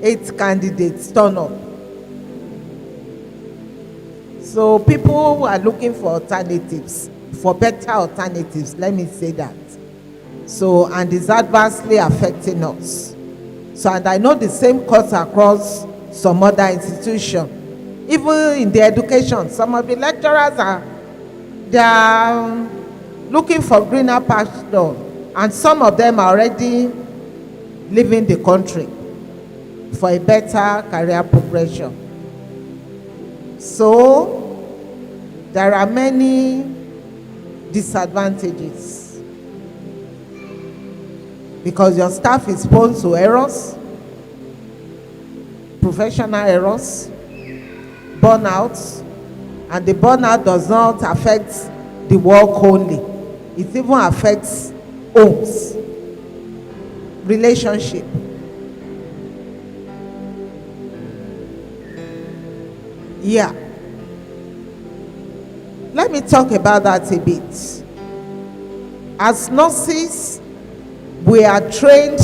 eight candidates turn up. So people are looking for alternatives, for better alternatives, let me say that. So, and it's adversely affecting us. So, and I know the same cuts across some other institutions. Even in the education, some of the lecturers they are looking for greener pasture, and some of them are already leaving the country for a better career progression. So, there are many disadvantages because your staff is prone to errors, professional errors, burnouts, and the burnout does not affect the work only. It even affects homes, relationship. Yeah. Let me talk about that a bit. As nurses, we are trained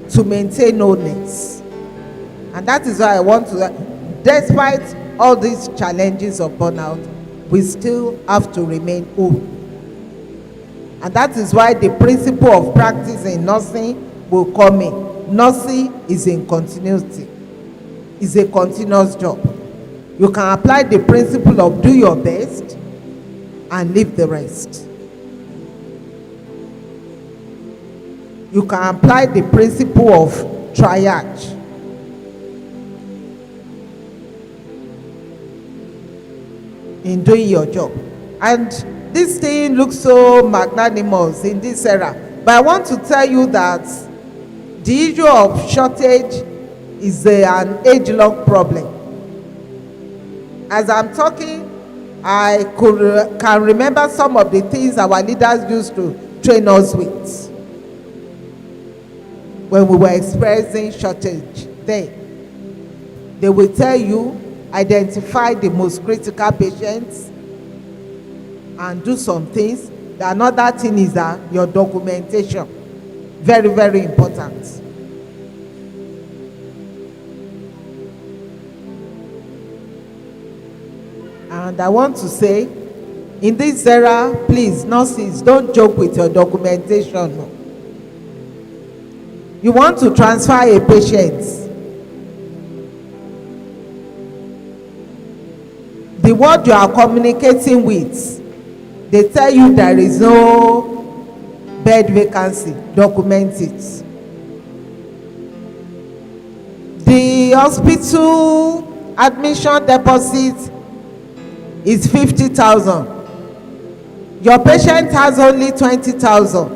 to maintain wholeness. And that is why I want to, despite all these challenges of burnout, we still have to remain whole. And that is why the principle of practice in nursing will come in. Nursing is in continuity. It's a continuous job. You can apply the principle of do your best and leave the rest. You can apply the principle of triage. In doing your job. And this thing looks so magnanimous in this era. But I want to tell you that the issue of shortage is an age-long problem. As I'm talking, I can remember some of the things our leaders used to train us with when we were experiencing shortage. They will tell you, identify the most critical patients and do some things. Another thing is your documentation. Very, very important. And I want to say, in this era, please, nurses, don't joke with your documentation. You want to transfer a patient. The word you are communicating with, they tell you there is no bed vacancy. Document it. The hospital admission deposit is 50,000. Your patient has only 20,000.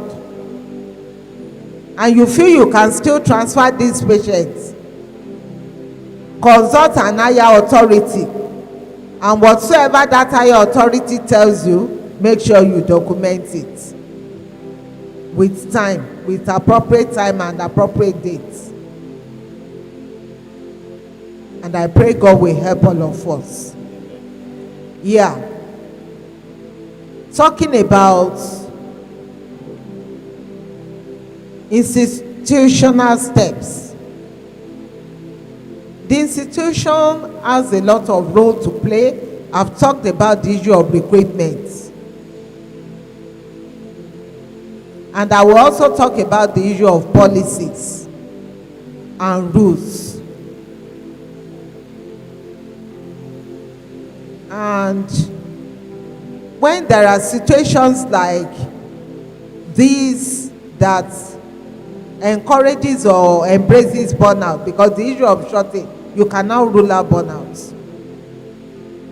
And you feel you can still transfer these patients. Consult an higher authority. And whatsoever that higher authority tells you, make sure you document it. With time, with appropriate time and appropriate dates. And I pray God will help all of us. Yeah. Talking about institutional steps. The institution has a lot of role to play. I've talked about the issue of recruitment. And I will also talk about the issue of policies and rules. And when there are situations like these that encourages or embraces burnout, because the issue of shortage, you cannot rule out burnout.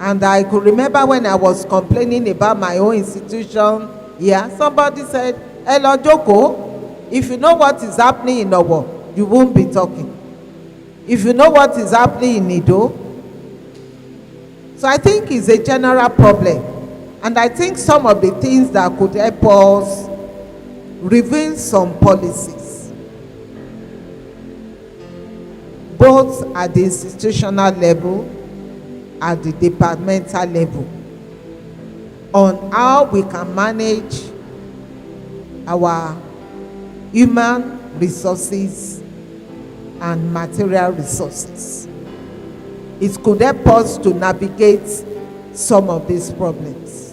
And I could remember when I was complaining about my own institution, somebody said, "Hello, Joko, if you know what is happening in Owo, you won't be talking. If you know what is happening in Ido, so I think it's a general problem. And I think some of the things that could help us reveal some policies, both at the institutional level, at the departmental level, on how we can manage our human resources and material resources. It could help us to navigate some of these problems.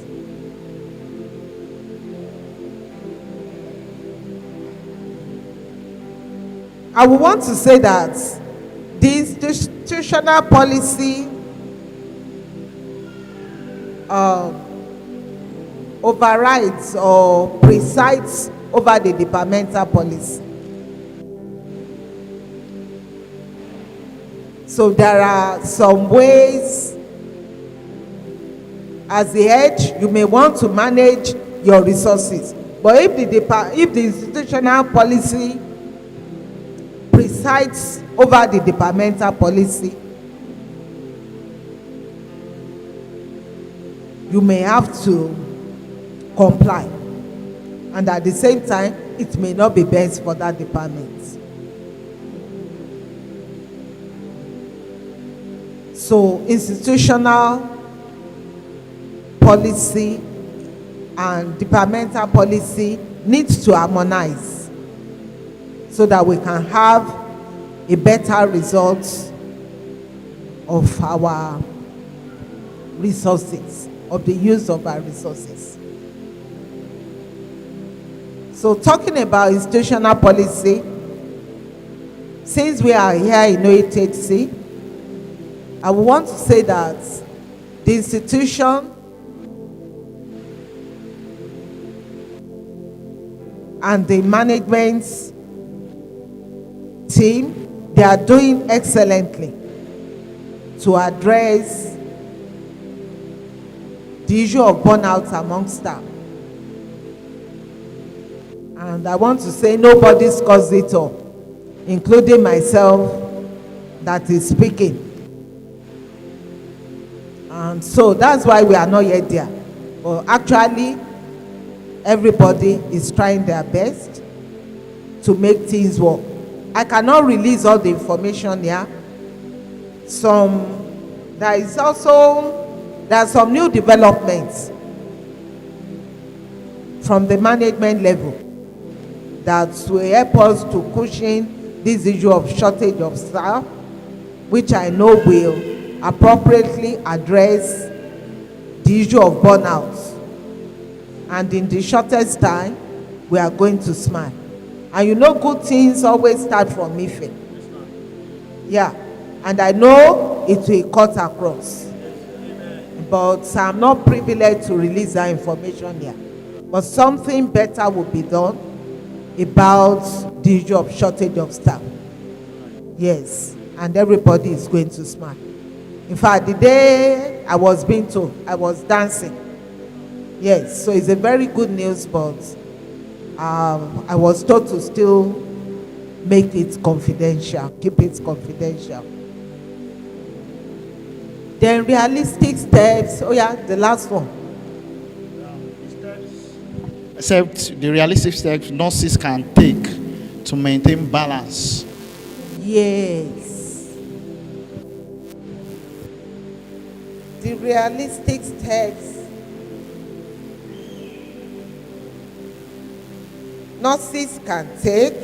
I would want to say that the institutional policy overrides or presides over the departmental policy. So there are some ways, as the head, you may want to manage your resources. But if the institutional policy presides over the departmental policy, you may have to comply. And at the same time, it may not be best for that department. So institutional policy and departmental policy needs to harmonize so that we can have a better result of our resources, of the use of our resources. So talking about institutional policy, since we are here in OHHC, I would want to say that the institution and the management team, they are doing excellently to address the issue of burnout among staff. And I want to say nobody scores it up, including myself that is speaking. And so that's why we are not yet there. But actually, everybody is trying their best to make things work. I cannot release all the information here. There are some new developments from the management level that will help us to cushion this issue of shortage of staff, which I know will appropriately address the issue of burnout. And in the shortest time, we are going to smile. And you know, good things always start from Ife. Yeah. And I know it will cut across. But I'm not privileged to release that information here. But something better will be done about the issue of shortage of staff. Yes. And everybody is going to smile. In fact, the day I was being told, I was dancing. Yes, so it's a very good news, but I was told to still make it confidential, keep it confidential. Then realistic steps, oh yeah, the last one. Except the realistic steps nurses can take to maintain balance. Yes. The realistic steps nurses can take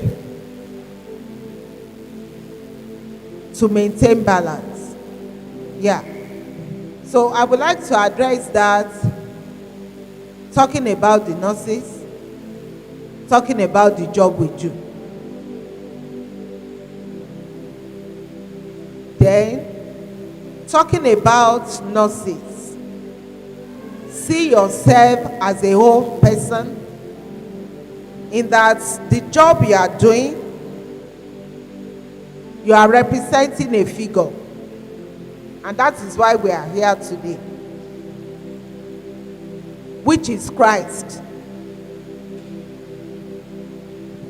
to maintain balance. Yeah. So I would like to address that, talking about the nurses, talking about the job we do. Then, talking about nurses, see yourself as a whole person, in that the job you are doing, you are representing a figure. And that is why we are here today, which is Christ.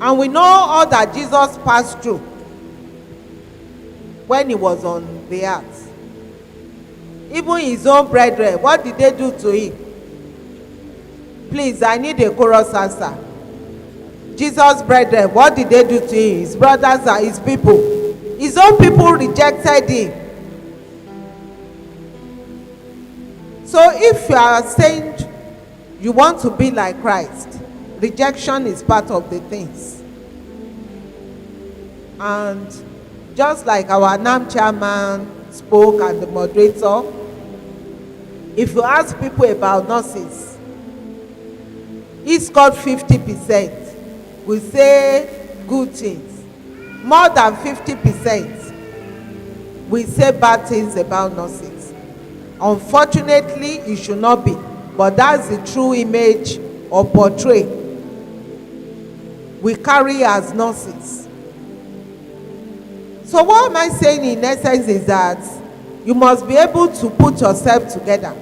And we know all that Jesus passed through when he was on the earth. Even his own brethren, what did they do to him? Please, I need a chorus answer. Jesus' brethren, what did they do to him? His brothers and his people. His own people rejected him. So if you are saying you want to be like Christ, rejection is part of the things. And just like our NAM chairman spoke and the moderator, if you ask people about nurses, he scored 50%. We say good things. More than 50%, we say bad things about nurses. Unfortunately, it should not be, but that's the true image or portray we carry as nurses. So what am I saying in essence is that you must be able to put yourself together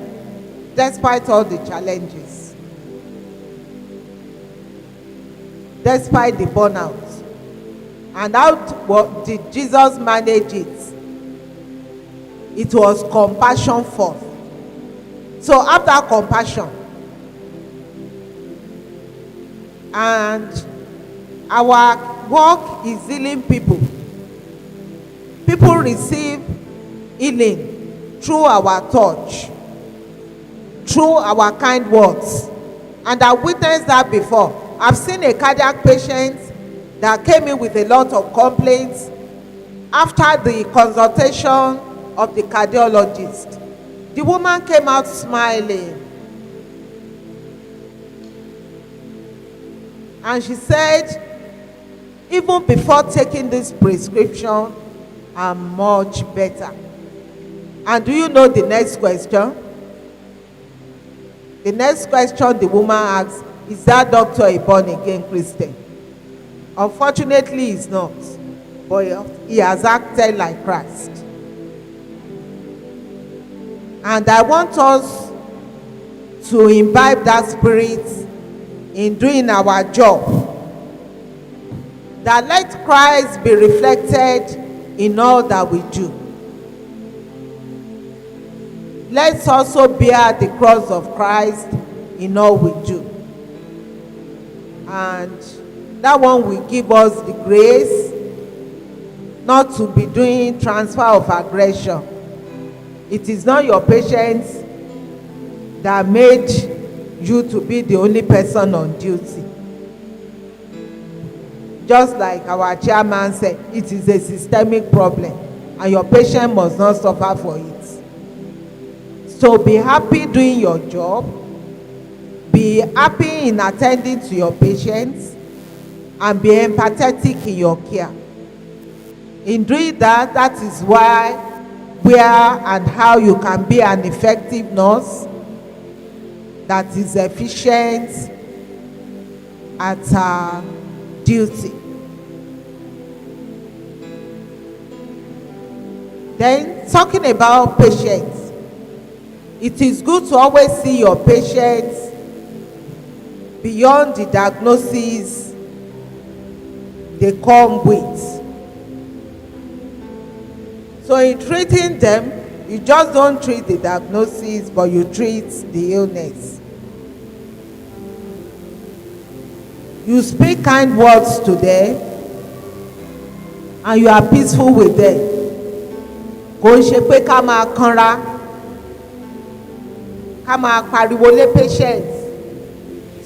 despite all the challenges, despite the burnout. And how did Jesus manage it? It was compassion first. So after compassion, and our work is healing people. People receive healing through our touch, through our kind words. And I witnessed that before. I've seen a cardiac patient that came in with a lot of complaints. After the consultation of the cardiologist, the woman came out smiling. And she said, even before taking this prescription, I'm much better. And do you know the next question? The next question the woman asks, is that doctor a born-again Christian? Unfortunately, he's not. But he has acted like Christ. And I want us to imbibe that spirit in doing our job. That let Christ be reflected in all that we do. Let's also bear the cross of Christ in all we do. And that one will give us the grace not to be doing transfer of aggression. It is not your patients that made you to be the only person on duty. Just like our chairman said, it is a systemic problem and your patient must not suffer for it. So be happy doing your job. Be happy in attending to your patients and be empathetic in your care. In doing that, that is why, where and how you can be an effective nurse that is efficient at her duty. Then, talking about patients, it is good to always see your patients beyond the diagnosis they come with. So in treating them, you just don't treat the diagnosis, but you treat the illness. You speak kind words to them, and you are peaceful with them. Kò ń ṣe pé ká máa kanra, ká máa pariwo lé patients.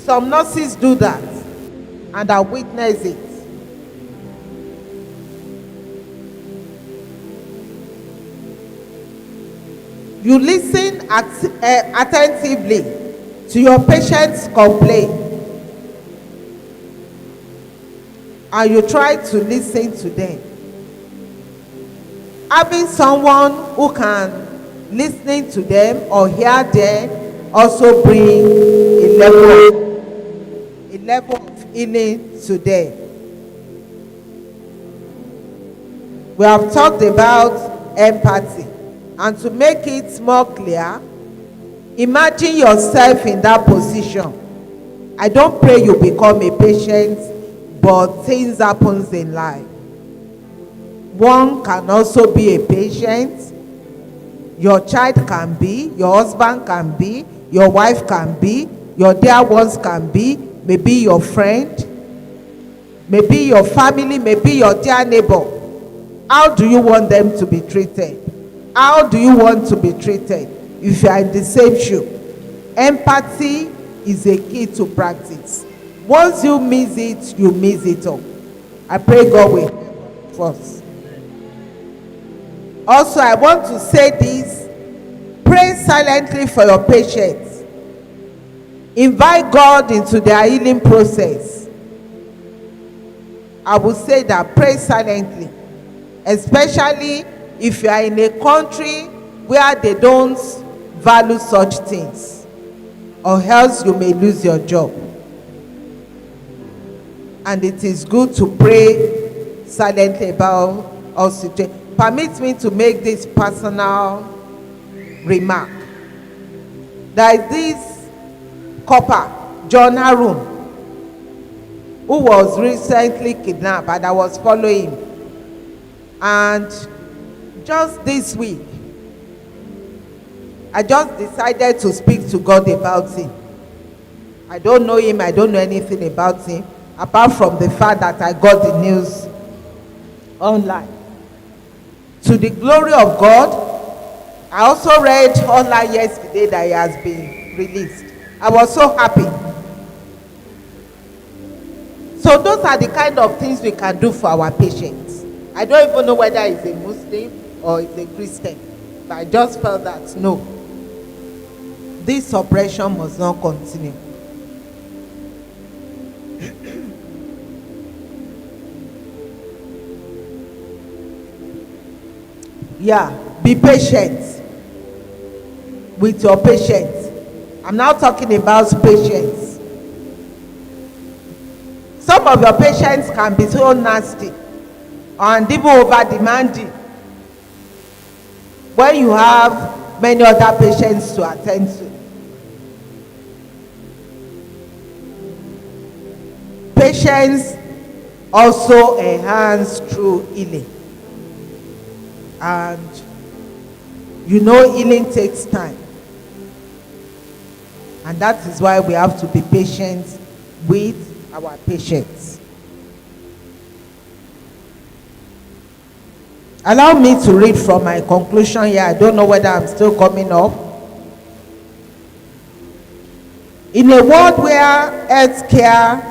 Some nurses do that, and I witness it. You listen attentively to your patient's complaint, and you try to listen to them. Having someone who can listen to them or hear them also bring a level of healing to them. We have talked about empathy. And to make it more clear, imagine yourself in that position. I don't pray you become a patient, but things happen in life. One can also be a patient. Your child can be, your husband can be, your wife can be, your dear ones can be, maybe your friend, maybe your family, maybe your dear neighbor. How do you want them to be treated? How do you want to be treated if you are in the same shoe? Empathy is a key to practice. Once you miss it, you miss it all. I pray God will help us. Also, I want to say this: pray silently for your patients. Invite God into their healing process. I would say that pray silently, especially if you are in a country where they don't value such things, or else you may lose your job. And it is good to pray silently about our situation. Permit me to make this personal remark. There is this copper, John Harun, who was recently kidnapped, and I was following him. And just this week, I just decided to speak to God about him. I don't know him, I don't know anything about him, apart from the fact that I got the news online. To the glory of God, I also read online yesterday that he has been released. I was so happy. So those are the kind of things we can do for our patients. I don't even know whether he's a Muslim or he's a Christian, but I just felt that no, this oppression must not continue. Yeah, be patient with your patients. I'm now talking about patience. Some of your patients can be so nasty and even over demanding when you have many other patients to attend to. Patience also enhance through healing. And you know, healing takes time. And that is why we have to be patient with our patients. Allow me to read from my conclusion here. I don't know whether I'm still coming up. In a world where healthcare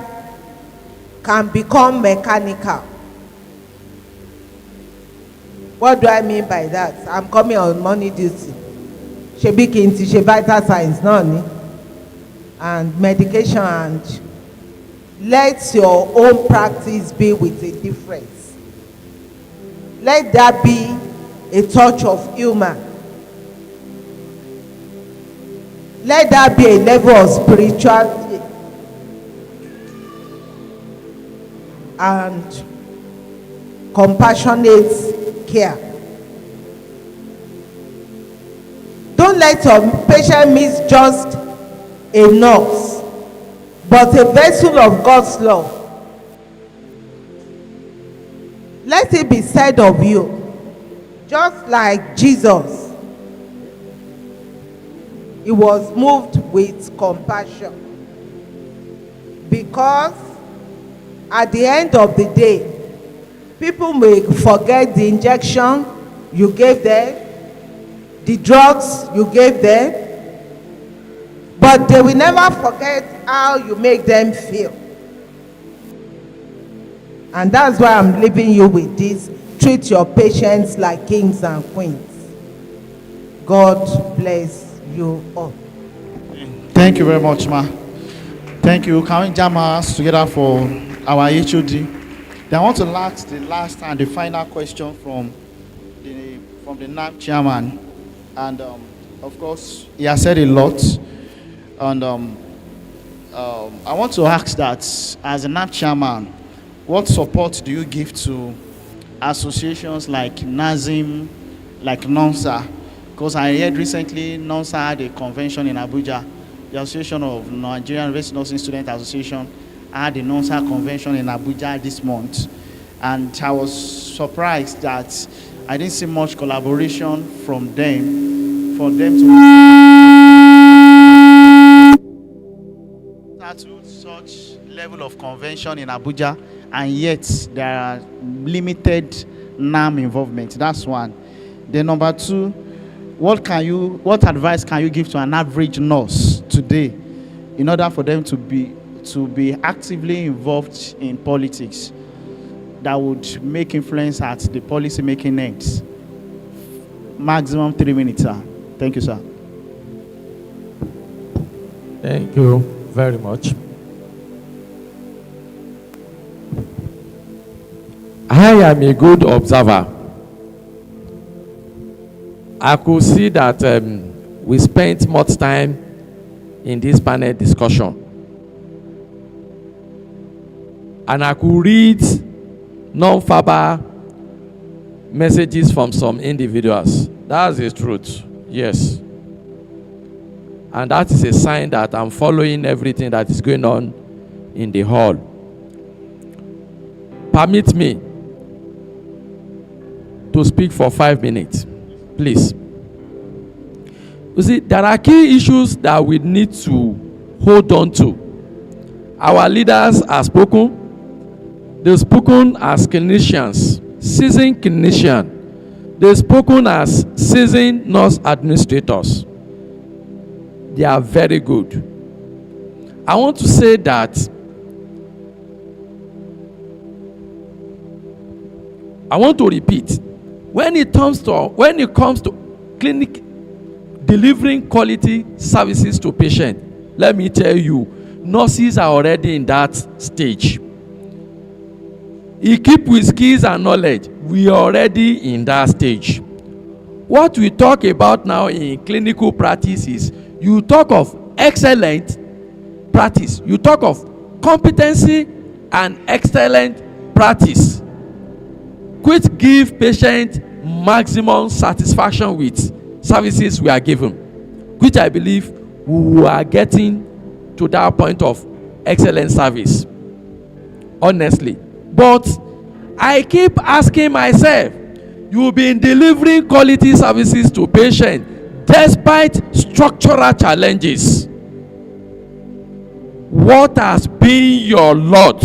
can become mechanical. What do I mean by that? I'm coming on money duty. Shebi kinti, she vital signs, no? And medication, and let your own practice be with a difference. Let there be a touch of humor. Let there be a level of spirituality and compassionate care. Don't let your patient miss just a nurse, but a vessel of God's love. Let it be said of you, just like Jesus, he was moved with compassion, because at the end of the day, people may forget the injection you gave them, the drugs you gave them, but they will never forget how you make them feel. And that's why I'm leaving you with this: treat your patients like kings and queens. God bless you all. Thank you very much, ma. Thank you. Can we jam our hands together for our HOD? Then I want to ask the last and the final question from the NAP chairman. And of course, he has said a lot. And I want to ask that, as a NAP chairman, what support do you give to associations like NAZIM, like NONSA? Because I heard recently NONSA had a convention in Abuja. The Association of Nigerian University Nursing Student Association had a NONSA convention in Abuja this month. And I was surprised that I didn't see much collaboration from them for them to start to such level of convention in Abuja, and yet there are limited NAM involvement. That's one. Then number two, what advice can you give to an average nurse today in order for them to be actively involved in politics that would make influence at the policy making ends? Maximum 3 minutes, sir. Thank you, sir. Thank you very much. I am a good observer. I could see that we spent much time in this panel discussion. And I could read non-verbal messages from some individuals. That's the truth, yes. And that is a sign that I'm following everything that is going on in the hall. Permit me to speak for 5 minutes, please. You see, there are key issues that we need to hold on to. Our leaders have spoken. They've spoken as clinicians, seasoned clinicians. They've spoken as seasoned nurse administrators. They are very good. I want to say that I want to repeat, when it comes to clinic delivering quality services to patients, let me tell you, nurses are already in that stage. Equipped with skills and knowledge, we are already in that stage. What we talk about now in clinical practice is, you talk of excellent practice, you talk of competency and excellent practice, which give patient maximum satisfaction with services we are given, which I believe we are getting to that point of excellent service, honestly. But I keep asking myself, you've been delivering quality services to patients despite structural challenges. What has been your lot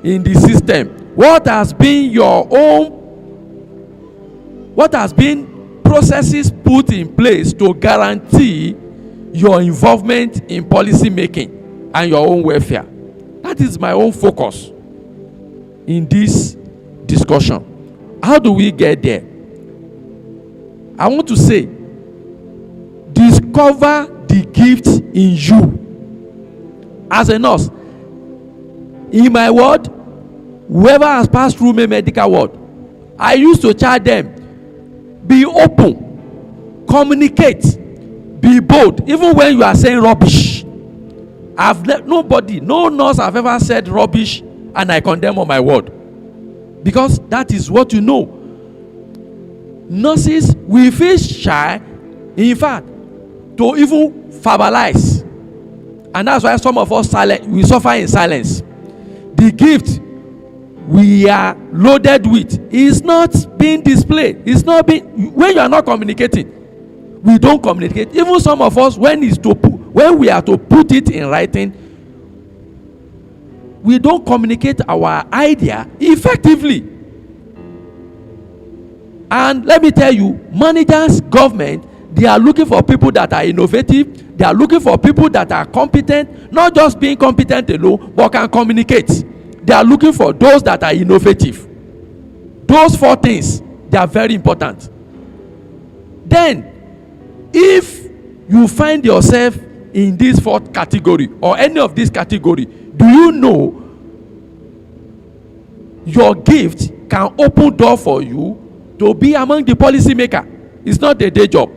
in the system? What has been your own, what has been processes put in place to guarantee your involvement in policy making and your own welfare? That is my own focus in this discussion. How do we get there? I want to say, discover the gift in you. As a nurse, in my ward, whoever has passed through my medical ward, I used to charge them, be open, communicate, be bold, even when you are saying rubbish. No nurse have ever said rubbish and I condemn on my word, because that is what you know. Nurses, we feel shy, in fact, to even verbalize, and that's why some of us we suffer in silence. The gift we are loaded with is not being displayed. It's not being, when you are not communicating, we don't communicate. Even some of us, when we are to put it in writing, we don't communicate our idea effectively. And let me tell you, managers, government, they are looking for people that are innovative. They are looking for people that are competent, not just being competent alone, but can communicate. They are looking for those that are innovative. Those 4 things, they are very important. Then, if you find yourself in this 4th category or any of this category, do you know your gift can open door for you to be among the policy maker? It's not a day job.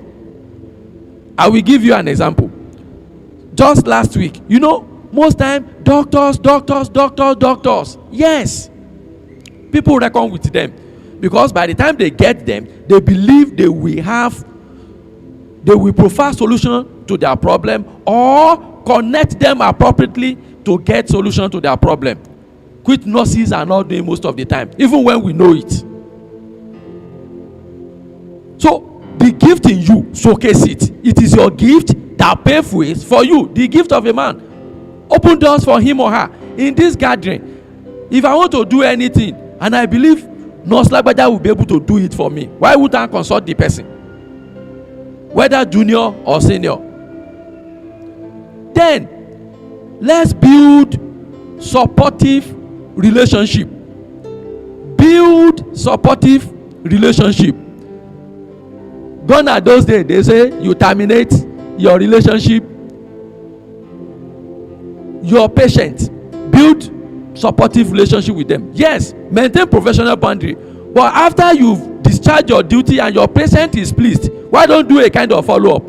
I will give you an example. Just last week, most time doctors. Yes, people reckon with them, because by the time they get them, they believe they will provide solution to their problem or connect them appropriately to get solution to their problem, which nurses are not doing most of the time, even when we know it. So the gift in you, showcase it. It is your gift that paves ways for you. The gift of a man open doors for him or her. In this gathering, if I want to do anything and I believe Nurse Lagbaja will be able to do it for me, why would I consult the person, whether junior or senior? Then let's build supportive relationship. Build supportive relationship. Gone are those days they say you terminate your relationship. Your patient, build supportive relationship with them. Yes, maintain professional boundary, but after you've discharged your duty and your patient is pleased, why don't do a kind of follow-up?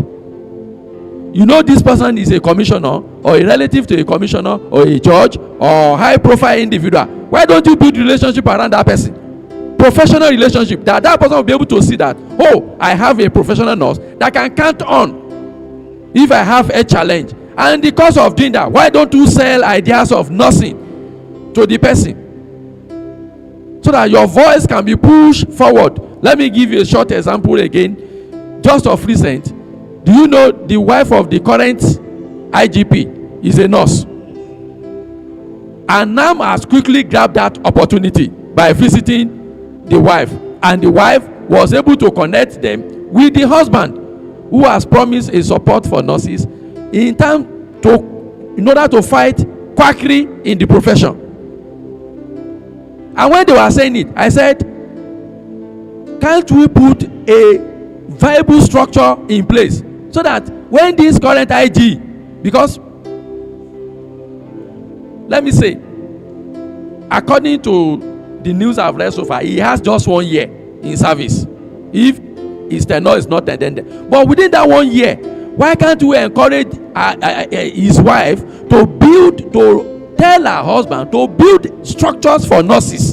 You know this person is a commissioner or a relative to a commissioner or a judge or high profile individual. Why don't you build relationship around that person? Professional relationship, that person will be able to see that, oh, I have a professional nurse that can count on if I have a challenge. And in the course of doing that, why don't you sell ideas of nursing to the person so that your voice can be pushed forward? Let me give you a short example again, just of recent. Do you know the wife of the current IGP is a nurse? And Nam has quickly grabbed that opportunity by visiting the wife, and the wife was able to connect them with the husband, who has promised a support for nurses in order to fight quackery in the profession. And when they were saying it, I said, can't we put a viable structure in place so that when this current IG, because let me say, according to the news I've read so far, he has just 1 year in service if his tenure is not ended. But within that 1 year, why can't we encourage his wife to tell her husband to build structures for nurses,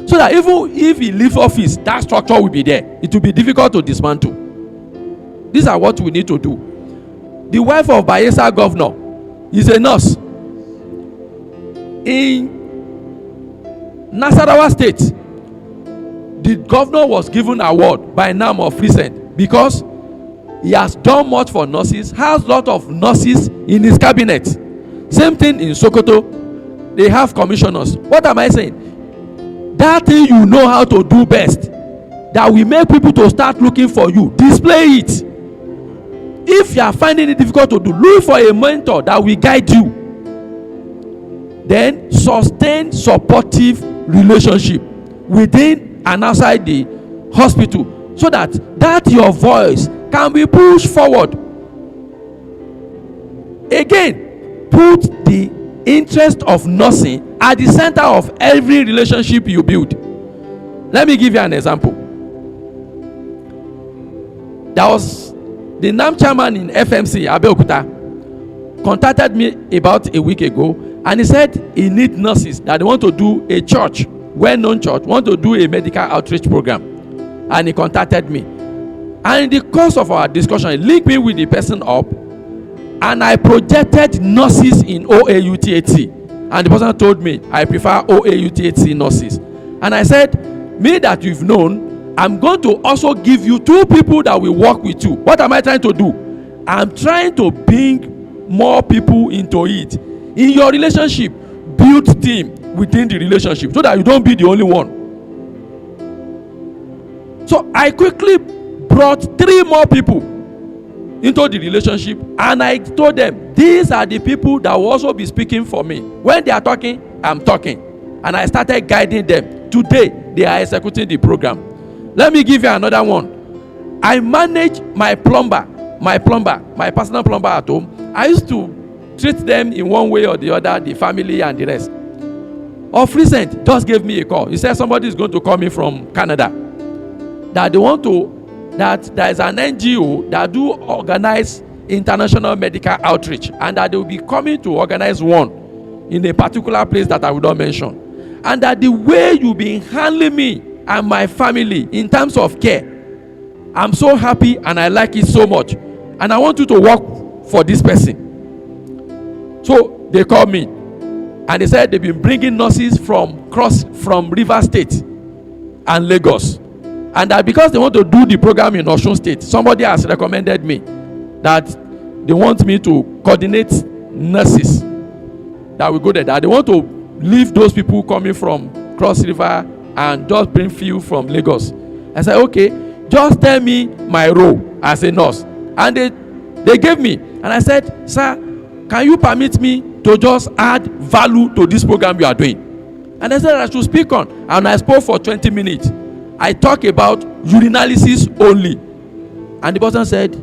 so that even if he leaves office, that structure will be there. It will be difficult to dismantle. These are what we need to do. The wife of Bayelsa governor is a nurse. In Nasarawa State, the governor was given an award by NAM of recent because he has done much for nurses, has a lot of nurses in his cabinet. Same thing in Sokoto, they have commissioners. What am I saying? That thing you know how to do best, that will make people to start looking for you, display it. If you are finding it difficult to do, look for a mentor that will guide you. Then sustain supportive relationship within and outside the hospital, so that your voice can be pushed forward. Again, put the interest of nursing at the center of every relationship you build. Let me give you an example. There was the NAM chairman in FMC, Abeokuta, contacted me about a week ago, and he said he needs nurses, that they want to do a church, well-known church, want to do a medical outreach program. And he contacted me. And in the course of our discussion, he linked me with the person up, and I projected nurses in OAUTHC. And the person told me, I prefer OAUTHC nurses. And I said, me that you've known, I'm going to also give you 2 people that will work with you. What am I trying to do? I'm trying to bring more people into it. In your relationship, build team within the relationship so that you don't be the only one. So I quickly brought 3 more people into the relationship, and I told them, these are the people that will also be speaking for me. When they are talking, I'm talking. And I started guiding them. Today, they are executing the program. Let me give you another one. I manage my personal plumber at home. I used to treat them in one way or the other, the family and the rest. Of recent, just gave me a call. He said somebody is going to call me from Canada, that they want to, that there is an NGO that do organize international medical outreach, and that they will be coming to organize one in a particular place that I will not mention. And that the way you've been handling me and my family in terms of care, I'm so happy and I like it so much. And I want you to work for this person. So they called me. And they said they've been bringing nurses from River State and Lagos. And that because they want to do the program in Osun State, somebody has recommended me that they want me to coordinate nurses that will go there. That they want to leave those people coming from Cross River and just bring few from Lagos. I said, okay, just tell me my role as a nurse. And they gave me. And I said, sir, can you permit me to just add value to this program you are doing? And they said I should speak on. And I spoke for 20 minutes. I talk about urinalysis only. And the person said,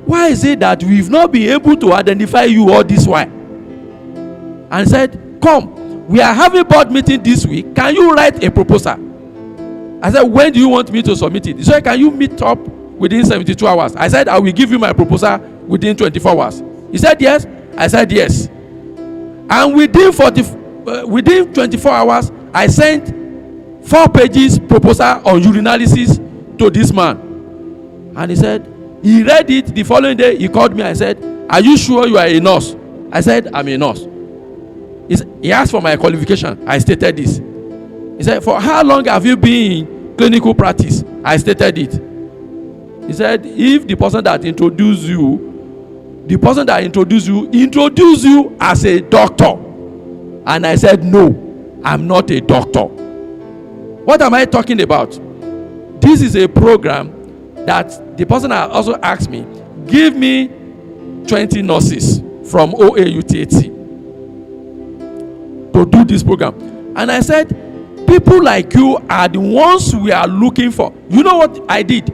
why is it that we've not been able to identify you all this while? And said, come, we are having board meeting this week. Can you write a proposal? I said, when do you want me to submit it? He said, can you meet up within 72 hours? I said, I will give you my proposal within 24 hours. He said, yes. I said, yes. And within 24 hours, I sent 4 pages proposal on urinalysis to this man. And he said, he read it. The following day, he called me. I said, are you sure you are a nurse? I said, I'm a nurse. He asked for my qualification. I stated this. He said, for how long have you been in clinical practice? I stated it. He said, if the person that introduced you introduce you as a doctor. And I said, no, I'm not a doctor. What am I talking about? This is a program that the person also asked me, give me 20 nurses from OAUTHC to do this program. And I said, people like you are the ones we are looking for. You know what I did?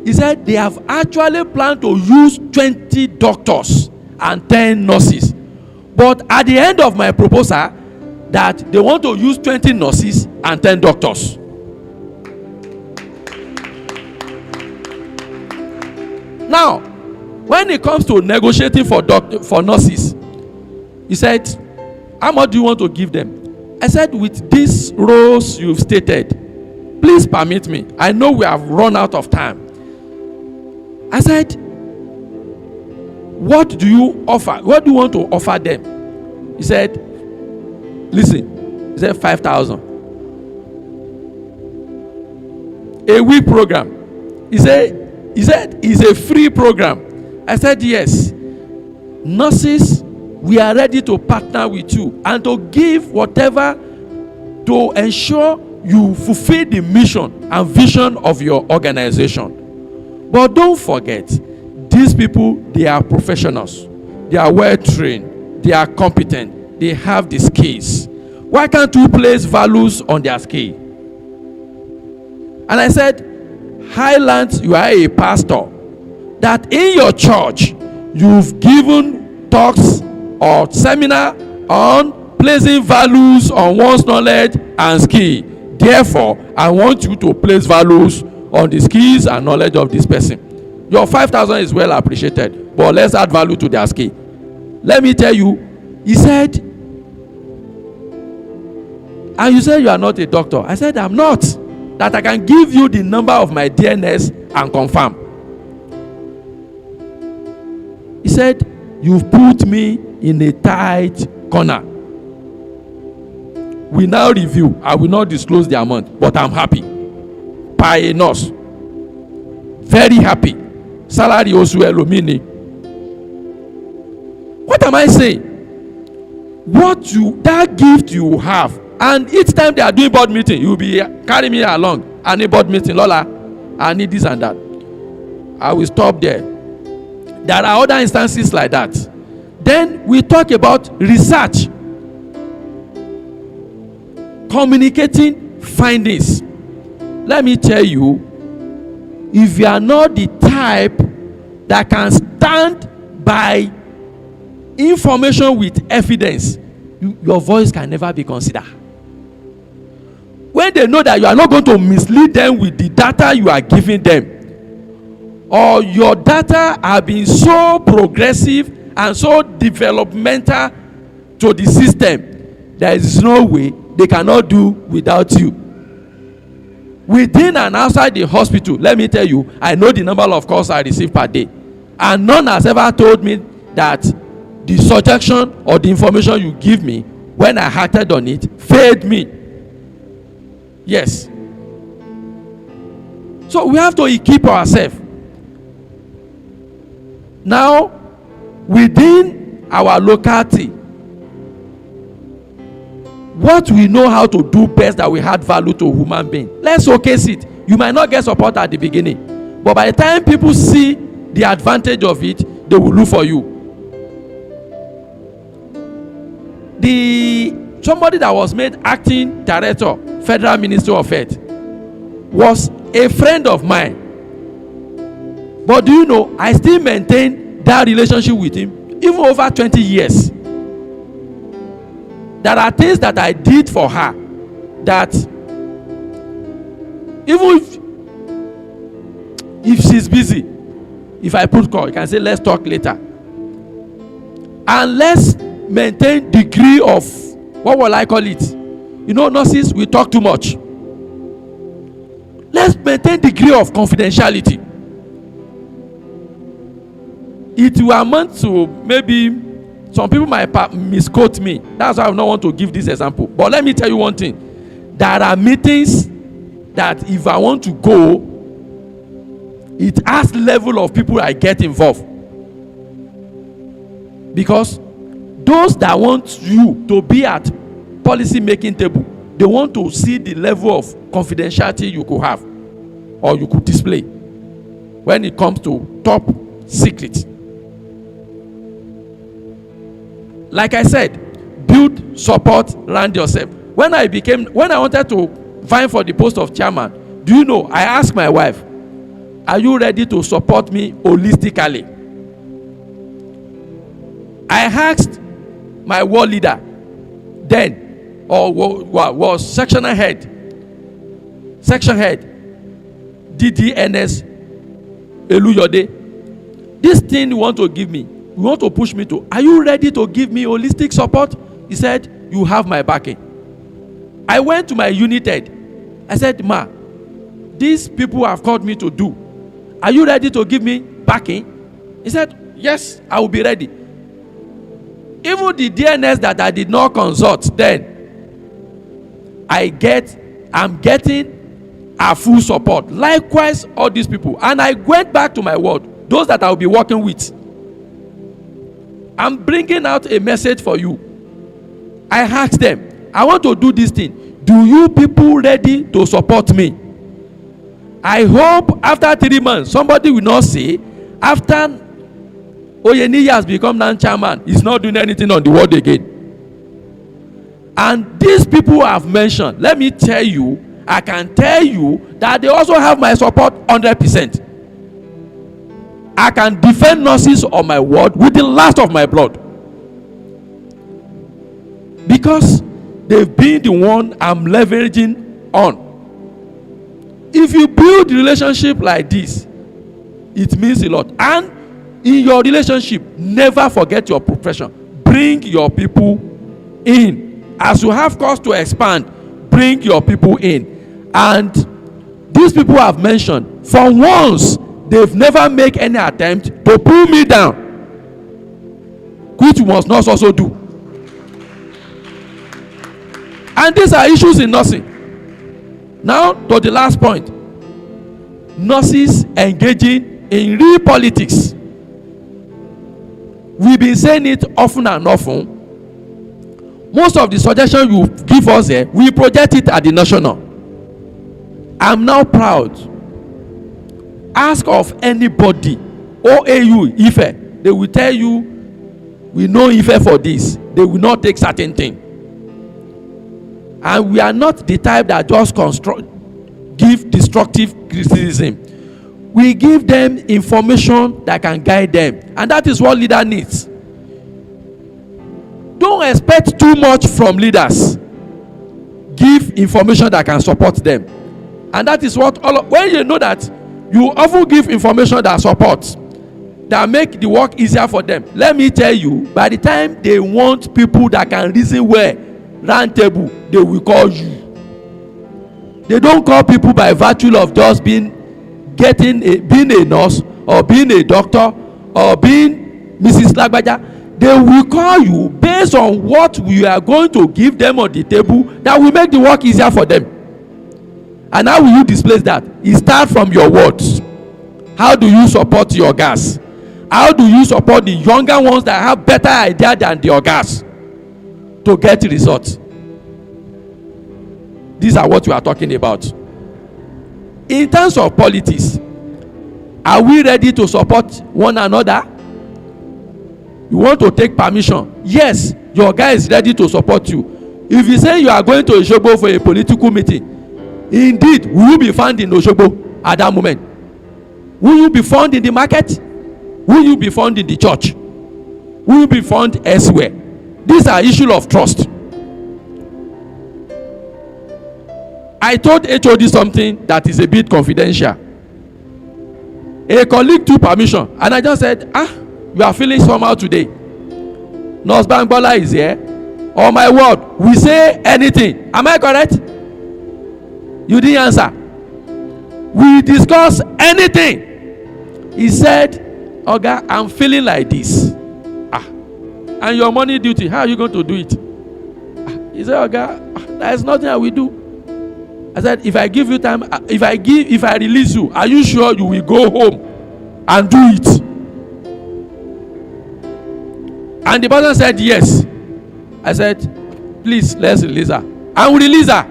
He said they have actually planned to use 20 doctors and 10 nurses. But at the end of my proposal, that they want to use 20 nurses and 10 doctors. Now, when it comes to negotiating for nurses, he said, how much do you want to give them? I said, with these roles you've stated, please permit me. I know we have run out of time. I said, what do you offer? What do you want to offer them? He said, listen. He said 5,000. A week program. He said it's a free program. I said, yes. Nurses, we are ready to partner with you and to give whatever to ensure you fulfill the mission and vision of your organization. But don't forget, these people, they are professionals. They are well trained. They are competent. They have the skills. Why can't you place values on their skill? And I said, Highlands, you are a pastor. That in your church, you've given talks or seminar on placing values on one's knowledge and skill. Therefore, I want you to place values on the skills and knowledge of this person. Your 5,000 is well appreciated, but let's add value to their skill. Let me tell you, he said, and you said you are not a doctor. I said, I'm not. That I can give you the number of my DNS and confirm. He said, you've put me in a tight corner. We now review. I will not disclose the amount, but I'm happy. By a nurse. Very happy. Salary also mini. What am I saying? That gift you have, and each time they are doing board meeting, you will be carrying me along. I need board meeting, Lola. I need this and that. I will stop there. There are other instances like that. Then we talk about research. Communicating findings. Let me tell you, if you are not the type that can stand by information with evidence, your voice can never be considered. When they know that you are not going to mislead them with the data you are giving them, or your data have been so progressive and so developmental to the system, there is no way they cannot do without you. Within and outside the hospital, let me tell you, I know the number of calls I receive per day. And none has ever told me that the suggestion or the information you give me, when I acted on it, failed me. Yes. So we have to equip ourselves. Now, within our locality, what we know how to do best that we add value to human being, let's showcase it. You might not get support at the beginning, but by the time people see the advantage of it, they will look for you. Somebody that was made acting director, Federal Ministry of Health, was a friend of mine. But do you know, I still maintain that relationship with him even over 20 years. There are things that I did for her that even if she's busy, if I put call, you can say let's talk later. And let's maintain degree of, what will I call it? You know, nurses, we talk too much. Let's maintain degree of confidentiality. It will amount to maybe some people might misquote me. That's why I don't want to give this example. But let me tell you one thing. There are meetings that if I want to go, it has level of people I get involved. Because those that want you to be at policy making table, they want to see the level of confidentiality you could have or you could display when it comes to top secret. Like I said, build support around yourself. When I wanted to vying for the post of chairman, do you know, I asked my wife, are you ready to support me holistically? I asked my ward leader then, or was section head, DDNS Eluyode. This thing you want to give me, you want to push me to, are you ready to give me holistic support? He said, you have my backing. I went to my unit head. I said, Ma, these people have called me to do. Are you ready to give me backing? He said, yes, I will be ready. Even the DNS that I did not consult then, I'm getting a full support. Likewise, all these people. And I went back to my ward, those that I will be working with. I'm bringing out a message for you. I asked them, I want to do this thing. Do you people ready to support me? I hope after 3 months, somebody will not say, after Oyeniyi has become non-chairman, he's not doing anything on the ward again. And these people have mentioned, let me tell you, I can tell you that they also have my support 100%. I can defend nurses on my ward with the last of my blood. Because they've been the one I'm leveraging on. If you build relationship like this, it means a lot. And in your relationship, never forget your profession. Bring your people in. As you have cause to expand, bring your people in. And these people have mentioned, for once, they've never make any attempt to pull me down, which we must not also do. And these are issues in nursing. Now to the last point. Nurses engaging in real politics. We've been saying it often and often. Most of the suggestions you give us here, we project it at the national. I'm now proud. Ask of anybody, OAU, Ife, they will tell you, we know Ife for this. They will not take certain things. And we are not the type that just give destructive criticism. We give them information that can guide them. And that is what leader needs. Don't expect too much from leaders. Give information that can support them. And that is what when you know that you often give information that supports, that make the work easier for them. Let me tell you, by the time they want people that can reason well, round table, they will call you. They don't call people by virtue of just being a nurse or being a doctor or being Mrs. Lagbaja. they will call you based on what we are going to give them on the table that will make the work easier for them. And how will you displace that? It starts from your words. How do you support your gas? How do you support the younger ones that have better idea than the gas to get results? These are what we are talking about. In terms of politics, are we ready to support one another? You want to take permission? Yes, your guy is ready to support you. If you say you are going to Osogbo for a political meeting, indeed, will you be found in Osogbo at that moment? Will you be found in the market? Will you be found in the church? Will you be found elsewhere? These are issues of trust. I told HOD something that is a bit confidential. A colleague took permission and I just said, you are feeling somehow today. Nurse Bangbola is here. Oh my word, we say anything. Am I correct? You didn't answer. We discuss anything. He said, Oga, I'm feeling like this. And your money duty, how are you going to do it? He said, Oga, there is nothing I will do. I said, if I give you time, if I release you, are you sure you will go home and do it? And the person said yes. I said, please, let's release her. And we release her.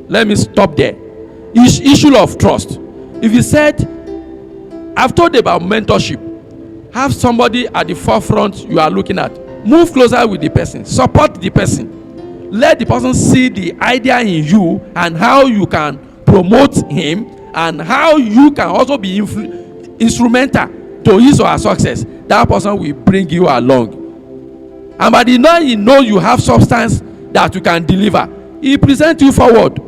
Let me stop there. Issue of trust. If you said, I've told you about mentorship, have somebody at the forefront you are looking at. Move closer with the person. Support the person. Let the person see the idea in you and how you can promote him and how you can also be instrumental to his or her success. That person will bring you along. And by the time you know you have substance that you can deliver, he presents you forward.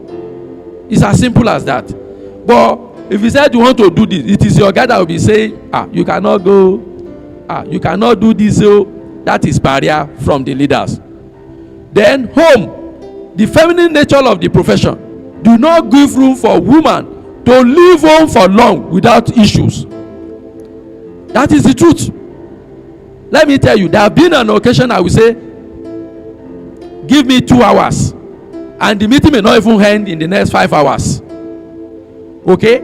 It's as simple as that. But if you said you want to do this, it is your guy that will be saying, you cannot go, you cannot do this. So that is barrier from the leaders. Then home, the feminine nature of the profession, do not give room for women to leave home for long without issues. That is the truth. Let me tell you, there have been an occasion I will say, give me 2 hours and the meeting may not even end in the next 5 hours. Okay?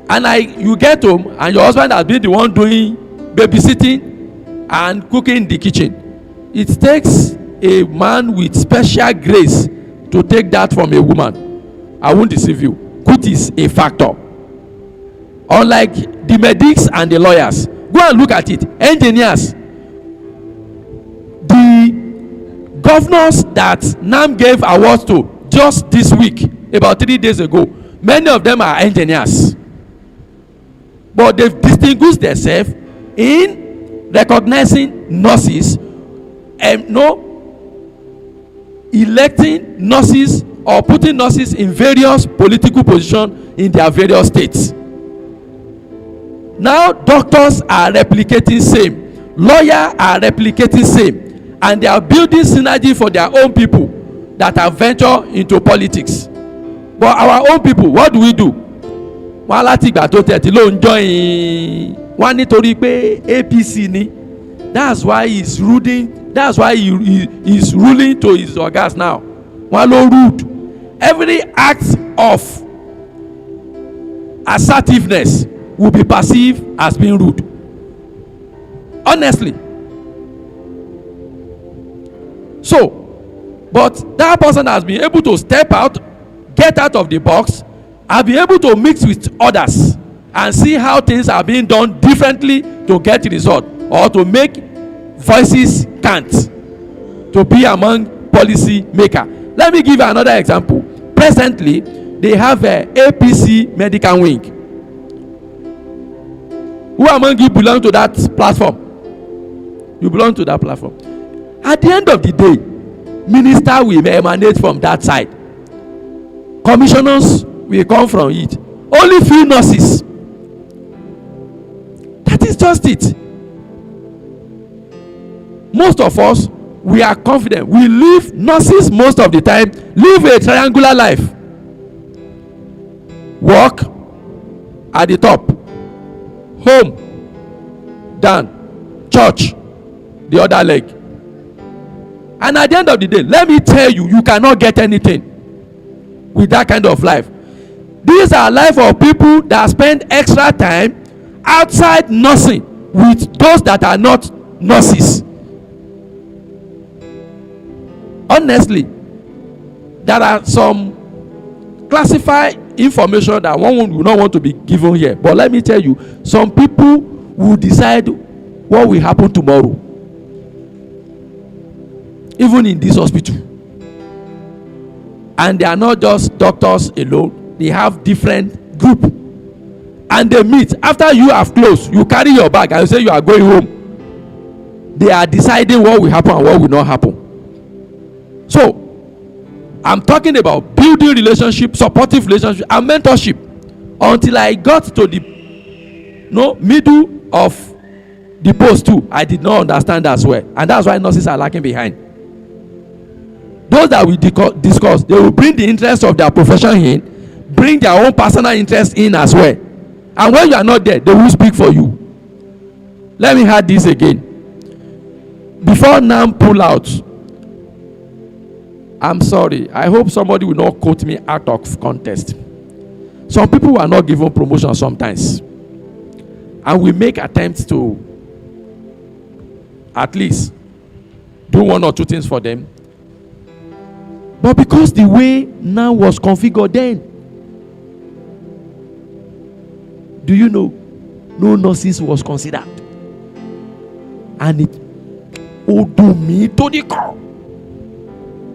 And you get home and your husband has been the one doing babysitting and cooking in the kitchen. It takes a man with special grace to take that from a woman. I won't deceive you. Good is a factor. Unlike the medics and the lawyers, go and look at it. Engineers, the governors that NAM gave awards to just this week, about 3 days ago, many of them are engineers. But they've distinguished themselves in recognizing nurses and electing nurses or putting nurses in various political positions in their various states. Now doctors are replicating same, lawyers are replicating same, and they are building synergy for their own people that have ventured into politics. But our own people, what do we do? Wọ́n láti ìgbà tó tẹ̀tí ló ń join wọ́n nítorí pé APC ni. That's why he's ruling. That's why he's ruling to his organs now. Wọ́n ló rude. Every act of assertiveness will be perceived as being rude. Honestly. So, but that person has been able to step out, get out of the box, and be able to mix with others and see how things are being done differently to get result or to make voices count, to be among policy maker. Let me give you another example. Presently, they have a APC medical wing. Who among you belong to that platform? You belong to that platform. At the end of the day, minister will emanate from that side. Commissioners will come from it. Only few nurses. That is just it. Most of us, we are confident. We live, nurses most of the time, live a triangular life. Work at the top. Home. Done. church, the other leg. And at the end of the day, let me tell you, you cannot get anything with that kind of life. These are life of people that spend extra time outside nursing with those that are not nurses. Honestly, there are some classified information that one will not want to be given here. But let me tell you, some people will decide what will happen tomorrow. Even in this hospital. And they are not just doctors alone. They have different group. And they meet. After you have closed, you carry your bag and you say you are going home. They are deciding what will happen and what will not happen. So, I'm talking about building relationship, supportive relationship, and mentorship. Until I got to the middle of the post too, I did not understand as well. And that's why nurses are lagging behind. Those that we discuss, they will bring the interest of their profession in, bring their own personal interest in as well. And when you are not there, they will speak for you. Let me add this again. Before NAM pull out, I'm sorry, I hope somebody will not quote me out of context. Some people are not given promotion sometimes. And we make attempts to at least do one or two things for them. But because the way NAM was configured then, do you know, no nurses was considered. And it do me to the core.